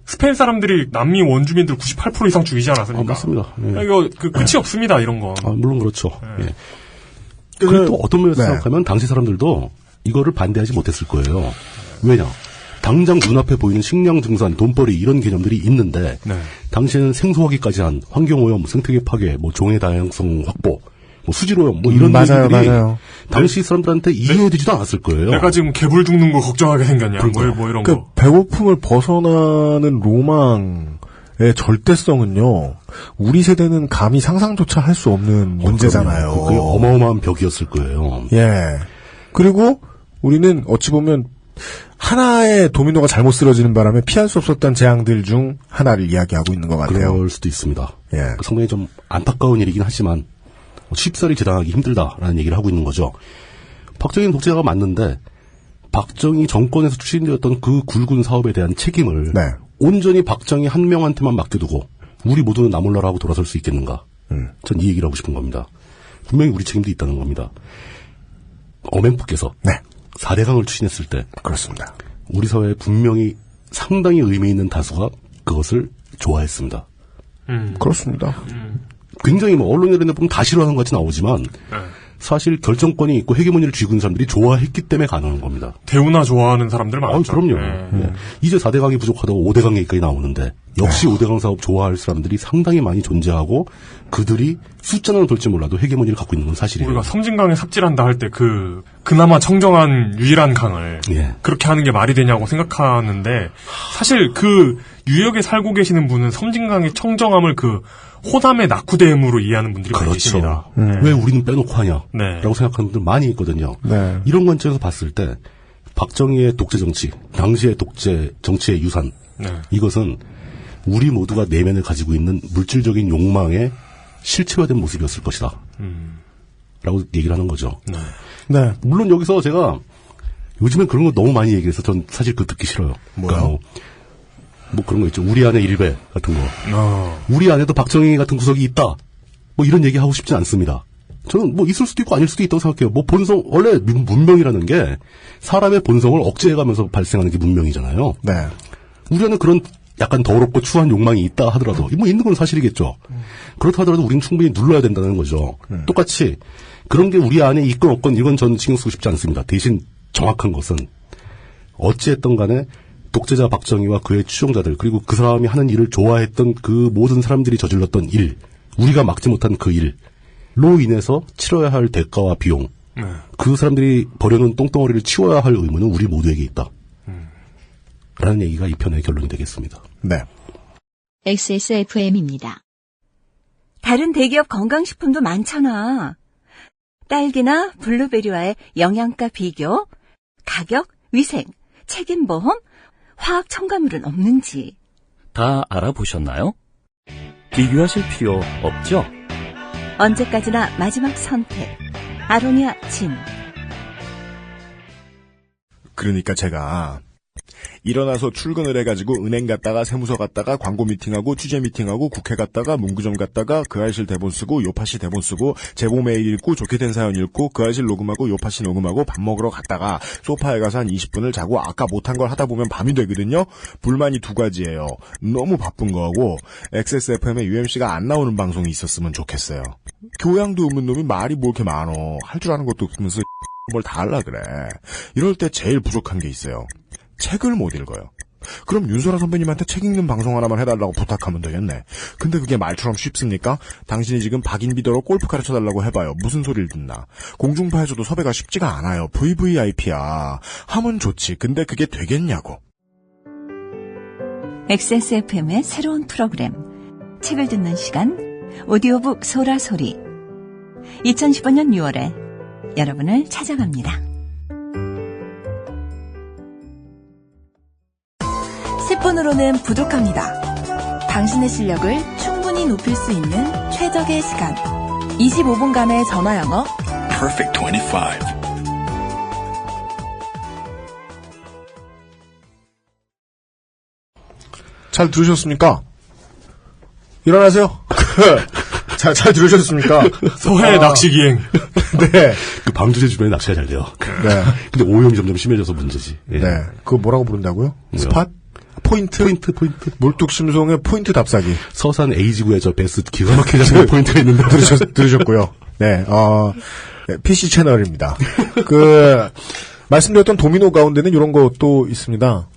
스페인 사람들이 남미 원주민들 98% 이상 죽이지 않았습니까? 맞습니다. 예. 이거 끝이 없습니다. 이런 거. 물론 그렇죠. 예. 그리고 또 어떤 면에서 생각하면 당시 사람들도 이거를 반대하지 못했을 거예요. 왜냐? 당장 눈앞에 보이는 식량 증산, 돈벌이 이런 개념들이 있는데 당시에는 생소하기까지 한 환경오염, 생태계 파괴, 뭐 종의 다양성 확보, 뭐 수질오염 뭐 이런 맞아요. 당시 사람들한테 이해되지도 않았을 거예요. 내가 지금 개불 죽는 거 걱정하게 생겼냐? 뭐 이런 거. 배고픔을 벗어나는 로망의 절대성은요. 우리 세대는 감히 상상조차 할 수 없는 문제잖아요. 그게 어마어마한 벽이었을 거예요. 예. 그리고 우리는 어찌 보면 하나의 도미노가 잘못 쓰러지는 바람에 피할 수 없었던 재앙들 중 하나를 이야기하고 있는 것 같아요. 그럴 수도 있습니다. 예. 상당히 좀 안타까운 일이긴 하지만 쉽사리 재단하기 힘들다라는 얘기를 하고 있는 거죠. 박정희는 독재자가 맞는데 박정희 정권에서 추진되었던 그 굵은 사업에 대한 책임을 네. 온전히 박정희 한 명한테만 맡겨두고 우리 모두는 나 몰라라 하고 돌아설 수 있겠는가? 전 이 얘기를 하고 싶은 겁니다. 분명히 우리 책임도 있다는 겁니다. 엄행부께서 네. 4대강을 추진했을 때 그렇습니다. 우리 사회에 분명히 상당히 의미 있는 다수가 그것을 좋아했습니다. 그렇습니다. 굉장히 언론에 이런 데 보면 다 싫어하는 것 같이 나오지만 사실 결정권이 있고 헤게모니를 쥐고 있는 사람들이 좋아했기 때문에 가능한 겁니다. 대우나 좋아하는 사람들 많죠. 그럼요. 네. 이제 4대강이 부족하다고 5대강 얘기까지 나오는데 역시 5대강 사업 좋아할 사람들이 상당히 많이 존재하고 그들이 숫자는 돌지 몰라도 헤게모니를 갖고 있는 건 사실이에요. 우리가 섬진강에 삽질한다 할 때 그나마 청정한 유일한 강을 그렇게 하는 게 말이 되냐고 생각하는데 사실 그 유역에 살고 계시는 분은 섬진강의 청정함을 그 호남의 낙후댐으로 이해하는 분들이 많이 계십니다. 왜 우리는 빼놓고 하냐? 네. 라고 생각하는 분들 많이 있거든요. 네. 이런 관점에서 봤을 때 박정희의 독재 정치, 당시의 독재 정치의 유산 이것은 우리 모두가 내면에 가지고 있는 물질적인 욕망의 실체화된 모습이었을 것이다. 라고 얘기를 하는 거죠. 네. 물론 여기서 제가 요즘엔 그런 거 너무 많이 얘기해서 전 사실 그거 듣기 싫어요. 뭐요? 뭐 그런 거 있죠. 우리 안에 일배 같은 거. 우리 안에도 박정희 같은 구석이 있다. 뭐 이런 얘기 하고 싶지 않습니다. 저는 뭐 있을 수도 있고 아닐 수도 있다고 생각해요. 뭐 본성, 원래 문명이라는 게 사람의 본성을 억제해가면서 발생하는 게 문명이잖아요. 네. 우리 안에 그런 약간 더럽고 추한 욕망이 있다 하더라도 뭐 있는 건 사실이겠죠. 그렇다 하더라도 우리는 충분히 눌러야 된다는 거죠. 똑같이 그런 게 우리 안에 있건 없건 이건 저는 신경 쓰고 싶지 않습니다. 대신 정확한 것은 어찌했던 간에 독재자 박정희와 그의 추종자들 그리고 그 사람이 하는 일을 좋아했던 그 모든 사람들이 저질렀던 일, 우리가 막지 못한 그 일로 인해서 치러야 할 대가와 비용, 그 사람들이 버려놓은 똥덩어리를 치워야 할 의무는 우리 모두에게 있다. 라는 얘기가 이 편의 결론이 되겠습니다. 네. XSFM입니다. 다른 대기업 건강식품도 많잖아. 딸기나 블루베리와의 영양가 비교, 가격, 위생, 책임보험, 화학 첨가물은 없는지. 다 알아보셨나요? 비교하실 필요 없죠? 언제까지나 마지막 선택. 아로니아 진. 그러니까 제가 일어나서 출근을 해가지고 은행 갔다가 세무서 갔다가 광고 미팅하고 취재 미팅하고 국회 갔다가 문구점 갔다가 그 알실 대본 쓰고 요파시 대본 쓰고 제보 메일 읽고 좋게 된 사연 읽고 그 알실 녹음하고 요파시 녹음하고 밥 먹으러 갔다가 소파에 가서 한 20분을 자고 아까 못한 걸 하다 보면 밤이 되거든요. 불만이 두 가지예요. 너무 바쁜 거하고 XSFM에 UMC가 안 나오는 방송이 있었으면 좋겠어요. 교양도 없는 놈이 말이 뭐 이렇게 많어. 할 줄 아는 것도 없으면서 뭘 다 하려 그래. 이럴 때 제일 부족한 게 있어요. 책을 못 읽어요. 그럼 윤소라 선배님한테 책 읽는 방송 하나만 해달라고 부탁하면 되겠네. 근데 그게 말처럼 쉽습니까? 당신이 지금 박인비더로 골프 가르쳐달라고 해봐요. 무슨 소리를 듣나. 공중파에서도 섭외가 쉽지가 않아요. VVIP야. 하면 좋지. 근데 그게 되겠냐고. XSFM의 새로운 프로그램 책을 듣는 시간 오디오북 소라소리 2015년 6월에 여러분을 찾아갑니다. 10분으로는 부족합니다. 당신의 실력을 충분히 높일 수 있는 최적의 시간. 25분간의 전화 영어. Perfect 25. 잘 들으셨습니까? 일어나세요. 잘 들으셨습니까? 서해 낚시 기행. 네. 그 밤주제 주변에 낚시가 잘 돼요. 네. 근데 오염이 점점 심해져서 문제지. 예. 네. 그거 뭐라고 부른다고요? 스팟? 포인트. 몰뚝심송의 포인트 답사기. 서산 A지구에 저 베스 기가 막히게 잡는 포인트가 있는데. 들으셨고요. 네. PC 채널입니다. 말씀드렸던 도미노 가운데는 이런 것도 있습니다.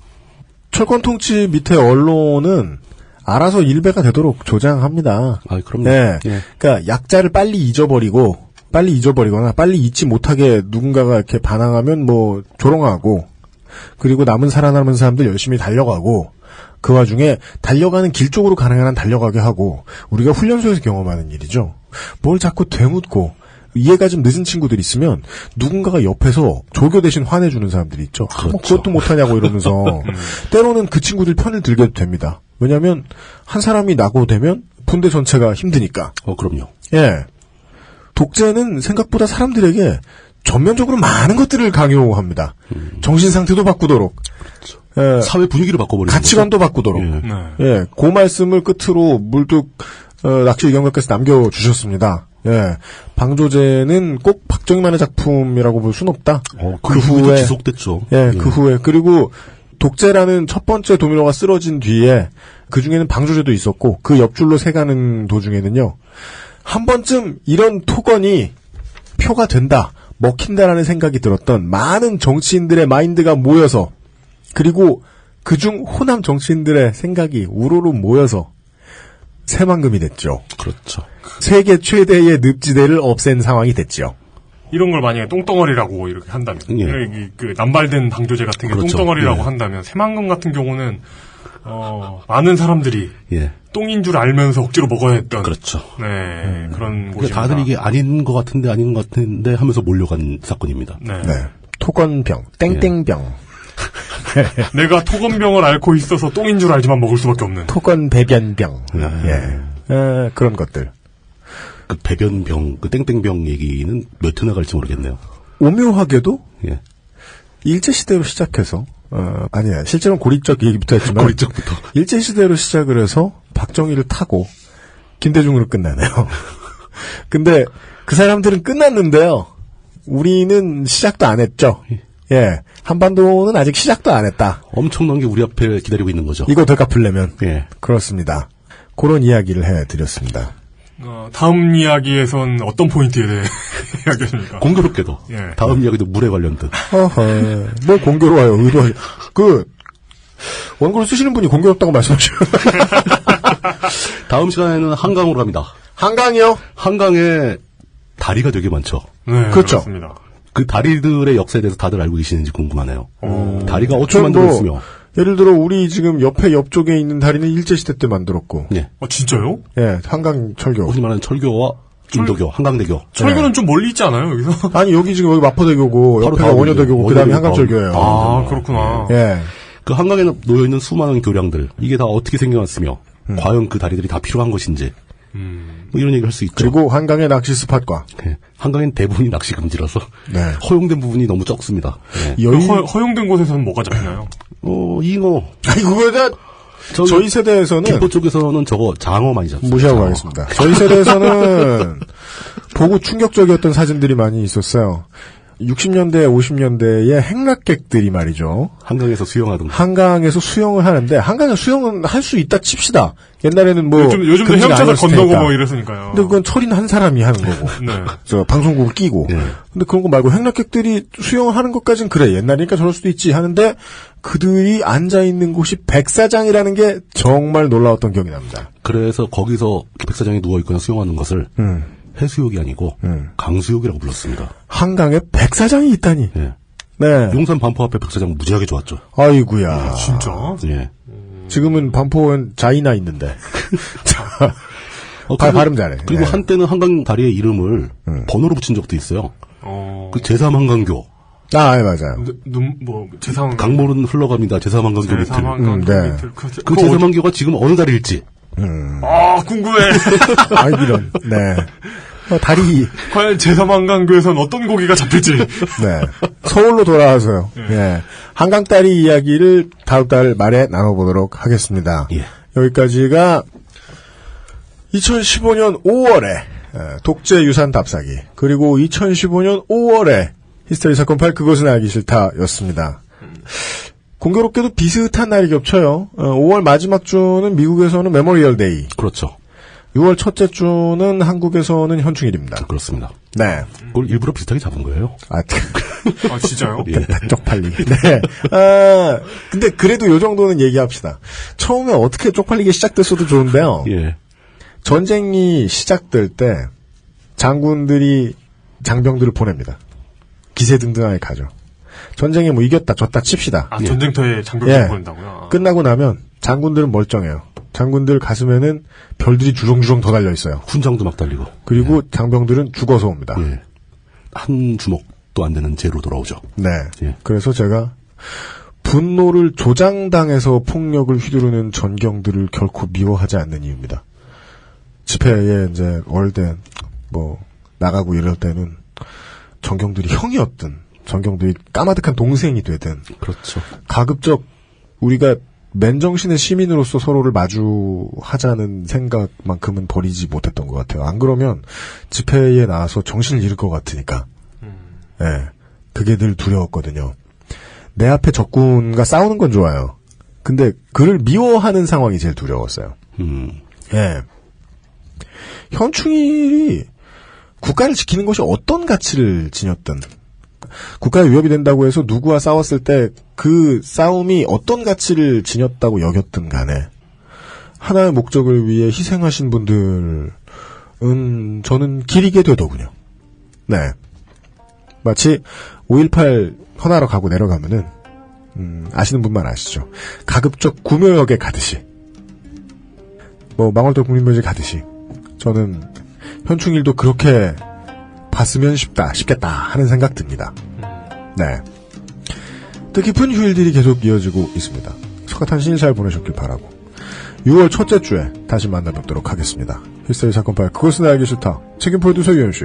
철권 통치 밑에 언론은 알아서 일배가 되도록 조장합니다. 아, 그럼요. 네. 예. 그러니까 약자를 빨리 잊어버리거나 빨리 잊지 못하게 누군가가 이렇게 반항하면 뭐 조롱하고 그리고 남은 살아남은 사람들 열심히 달려가고 그 와중에 달려가는 길 쪽으로 가능한 한 달려가게 하고 우리가 훈련소에서 경험하는 일이죠. 뭘 자꾸 되묻고 이해가 좀 늦은 친구들 있으면 누군가가 옆에서 조교 대신 화내주는 사람들이 있죠. 그렇죠. 그것도 못하냐고 이러면서 때로는 그 친구들 편을 들게 됩니다. 왜냐하면 한 사람이 낙오되면 분대 전체가 힘드니까. 그럼요. 예. 독재는 생각보다 사람들에게 전면적으로 많은 것들을 강요합니다. 정신 상태도 바꾸도록. 그렇죠. 사회 분위기를 바꿔버리는 가치관도 거죠. 바꾸도록. 예. 예, 그 말씀을 끝으로 물뚝 낚시 의견각께서 남겨주셨습니다. 예, 방조제는 꼭 박정희만의 작품이라고 볼 순 없다. 그 후에 지속됐죠. 예, 그 후에 그리고 독재라는 첫 번째 도미노가 쓰러진 뒤에 그 중에는 방조제도 있었고 그 옆줄로 새가는 도중에는요 한 번쯤 이런 토건이 표가 된다, 먹힌다라는 생각이 들었던 많은 정치인들의 마인드가 모여서 그리고 그중 호남 정치인들의 생각이 우르르 모여서 새만금이 됐죠. 그렇죠. 세계 최대의 늪지대를 없앤 상황이 됐죠. 이런 걸 만약에 똥덩어리라고 이렇게 한다면, 그 남발된 방조제 같은 게 그렇죠. 똥덩어리라고 한다면, 새만금 같은 경우는 많은 사람들이 똥인 줄 알면서 억지로 먹어야 했던, 그렇죠. 네, 그런 그러니까 곳입니다. 다들 이게 아닌 것 같은데 하면서 몰려간 사건입니다. 네. 토건병, 땡땡병. 내가 토건병을 앓고 있어서 똥인 줄 알지만 먹을 수밖에 없는. 토건 배변병. 그런 것들. 그 배변병, 그 땡땡병 얘기는 몇 회나 갈지 모르겠네요. 오묘하게도 일제시대로 시작해서 아니야 실제로는 고리적 얘기부터 했지만 고리적부터 일제시대로 시작을 해서 박정희를 타고 김대중으로 끝나네요. 근데 그 사람들은 끝났는데요. 우리는 시작도 안 했죠. 예, 한반도는 아직 시작도 안 했다. 엄청난 게 우리 앞에 기다리고 있는 거죠. 이거 더 갚으려면. 그렇습니다. 그런 이야기를 해드렸습니다. 다음 이야기에선 어떤 포인트에 대해 이야기하십니까? 공교롭게도. 다음 이야기도 물에 관련된. 뭘 공교로워요. 의도하게. 원고를 쓰시는 분이 공교롭다고 말씀하시죠. 다음 시간에는 한강으로 갑니다. 한강이요? 한강에 다리가 되게 많죠. 네, 그렇죠. 그렇습니다. 그 다리들의 역사에 대해서 다들 알고 계시는지 궁금하네요. 다리가 어떻게 만들어졌으며. 예를 들어 우리 지금 옆쪽에 있는 다리는 일제시대 때 만들었고. 진짜요? 예, 한강 철교. 흔히 말하는 철교와 인도교, 한강대교. 철교는 좀 멀리 있지 않아요, 여기서? 아니, 여기 지금 여기 마포대교고, 옆에가 원효대교고, 그 다음에 한강철교예요. 아, 그렇구나. 예. 그 한강에 놓여있는 수많은 교량들, 이게 다 어떻게 생겨났으며, 과연 그 다리들이 다 필요한 것인지, 뭐 이런 얘기를 할 수 있죠. 그리고 한강의 낚시 스팟과. 한강엔 대부분이 낚시 금지라서, 허용된 부분이 너무 적습니다. 허용된 곳에서는 뭐가 잡히나요? 잉어. 아니, 그거가, 저희 세대에서는. 김포 쪽에서는 저거 장어 많이 잡습니다. 무시하고 가겠습니다. 저희 세대에서는 보고 충격적이었던 사진들이 많이 있었어요. 60년대, 50년대의 행락객들이 말이죠. 한강에서 수영하던. 한강에서 수영을 하는데, 한강에 수영은 할 수 있다 칩시다. 옛날에는 뭐. 요즘도 헤엄쳐서 건너고 뭐 이랬으니까요. 근데 그건 철인 한 사람이 하는 거고. 저 방송국을 끼고. 근데 그런 거 말고 행락객들이 수영을 하는 것까지는 그래. 옛날이니까 저럴 수도 있지 하는데, 그들이 앉아있는 곳이 백사장이라는 게 정말 놀라웠던 기억이 납니다. 그래서 거기서 백사장에 누워있거나 수영하는 것을, 해수욕이 아니고 강수욕이라고 불렀습니다. 한강에 백사장이 있다니. 네. 용산 반포 앞에 백사장 무지하게 좋았죠. 아이구야. 진짜? 예. 지금은 반포엔 자이나 있는데. 발음 잘해. 그리고 한때는 한강 다리의 이름을 번호로 붙인 적도 있어요. 그 제3한강교. 맞아요. 제3 강물은 흘러갑니다. 제3한강교 밑을. 네. 그 제3한교가 지금 어느 다리일지. 궁금해. 이런. 네. 다리. 과연 제3한강교에선 어떤 고기가 잡힐지. 네. 서울로 돌아와서요. 예. 한강다리 이야기를 다음 달 말에 나눠보도록 하겠습니다. 여기까지가 2015년 5월에 독재 유산 답사기, 그리고 2015년 5월에 히스테리 사건 8 그것은 알기 싫다였습니다. 공교롭게도 비슷한 날이 겹쳐요. 5월 마지막 주는 미국에서는 메모리얼 데이. 그렇죠. 6월 첫째 주는 한국에서는 현충일입니다. 그렇습니다. 네. 그걸 일부러 비슷하게 잡은 거예요. 진짜요? 쪽팔리게. 네. 근데 그래도 요 정도는 얘기합시다. 처음에 어떻게 쪽팔리게 시작됐어도 좋은데요. 전쟁이 시작될 때 장군들이 장병들을 보냅니다. 기세등등하게 가죠. 전쟁에 뭐 이겼다 졌다 칩시다. 전쟁터에 장병들을 보낸다고요? 끝나고 나면 장군들은 멀쩡해요. 장군들 가슴에는 별들이 주렁주렁 더 달려 있어요. 훈장도 막 달리고. 그리고 장병들은 죽어서 옵니다. 한 주먹도 안 되는 죄로 돌아오죠. 네. 그래서 제가 분노를 조장당해서 폭력을 휘두르는 전경들을 결코 미워하지 않는 이유입니다. 집회에 이제 월대 나가고 이럴 때는 전경들이 형이었든 전경들이 까마득한 동생이 되든 그렇죠. 가급적 우리가 맨정신의 시민으로서 서로를 마주하자는 생각만큼은 버리지 못했던 것 같아요. 안 그러면 집회에 나와서 정신을 잃을 것 같으니까. 예, 그게 늘 두려웠거든요. 내 앞에 적군과 싸우는 건 좋아요. 근데 그를 미워하는 상황이 제일 두려웠어요. 예. 현충일이 국가를 지키는 것이 어떤 가치를 지녔든 국가에 위협이 된다고 해서 누구와 싸웠을 때 그 싸움이 어떤 가치를 지녔다고 여겼든 간에 하나의 목적을 위해 희생하신 분들은 저는 기리게 되더군요. 네. 마치 5.18 헌화로 가고 내려가면은 아시는 분만 아시죠. 가급적 구묘역에 가듯이 망월도 국민묘지 가듯이 저는 현충일도 그렇게 봤으면 싶겠다 하는 생각 듭니다. 네. 뜻깊은 휴일들이 계속 이어지고 있습니다. 석가탄 신일 잘 보내셨길 바라고 6월 첫째 주에 다시 만나뵙도록 하겠습니다. 히스테리 사건 파일 그것은 알기 싫다. 책임 프로듀서 유현씨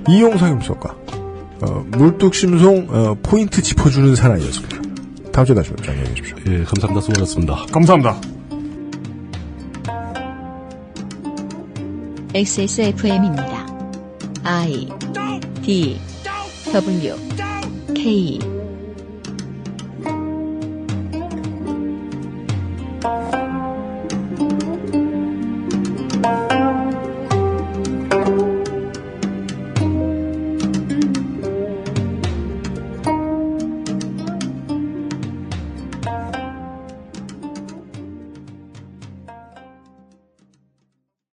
이용상 임수석과 물뚝심송 포인트 짚어주는 사나이였습니다. 다음 주에 다시 뵙죠. 안녕히 계십시오. 예, 감사합니다. 수고하셨습니다. 감사합니다. XSFM입니다. I D W K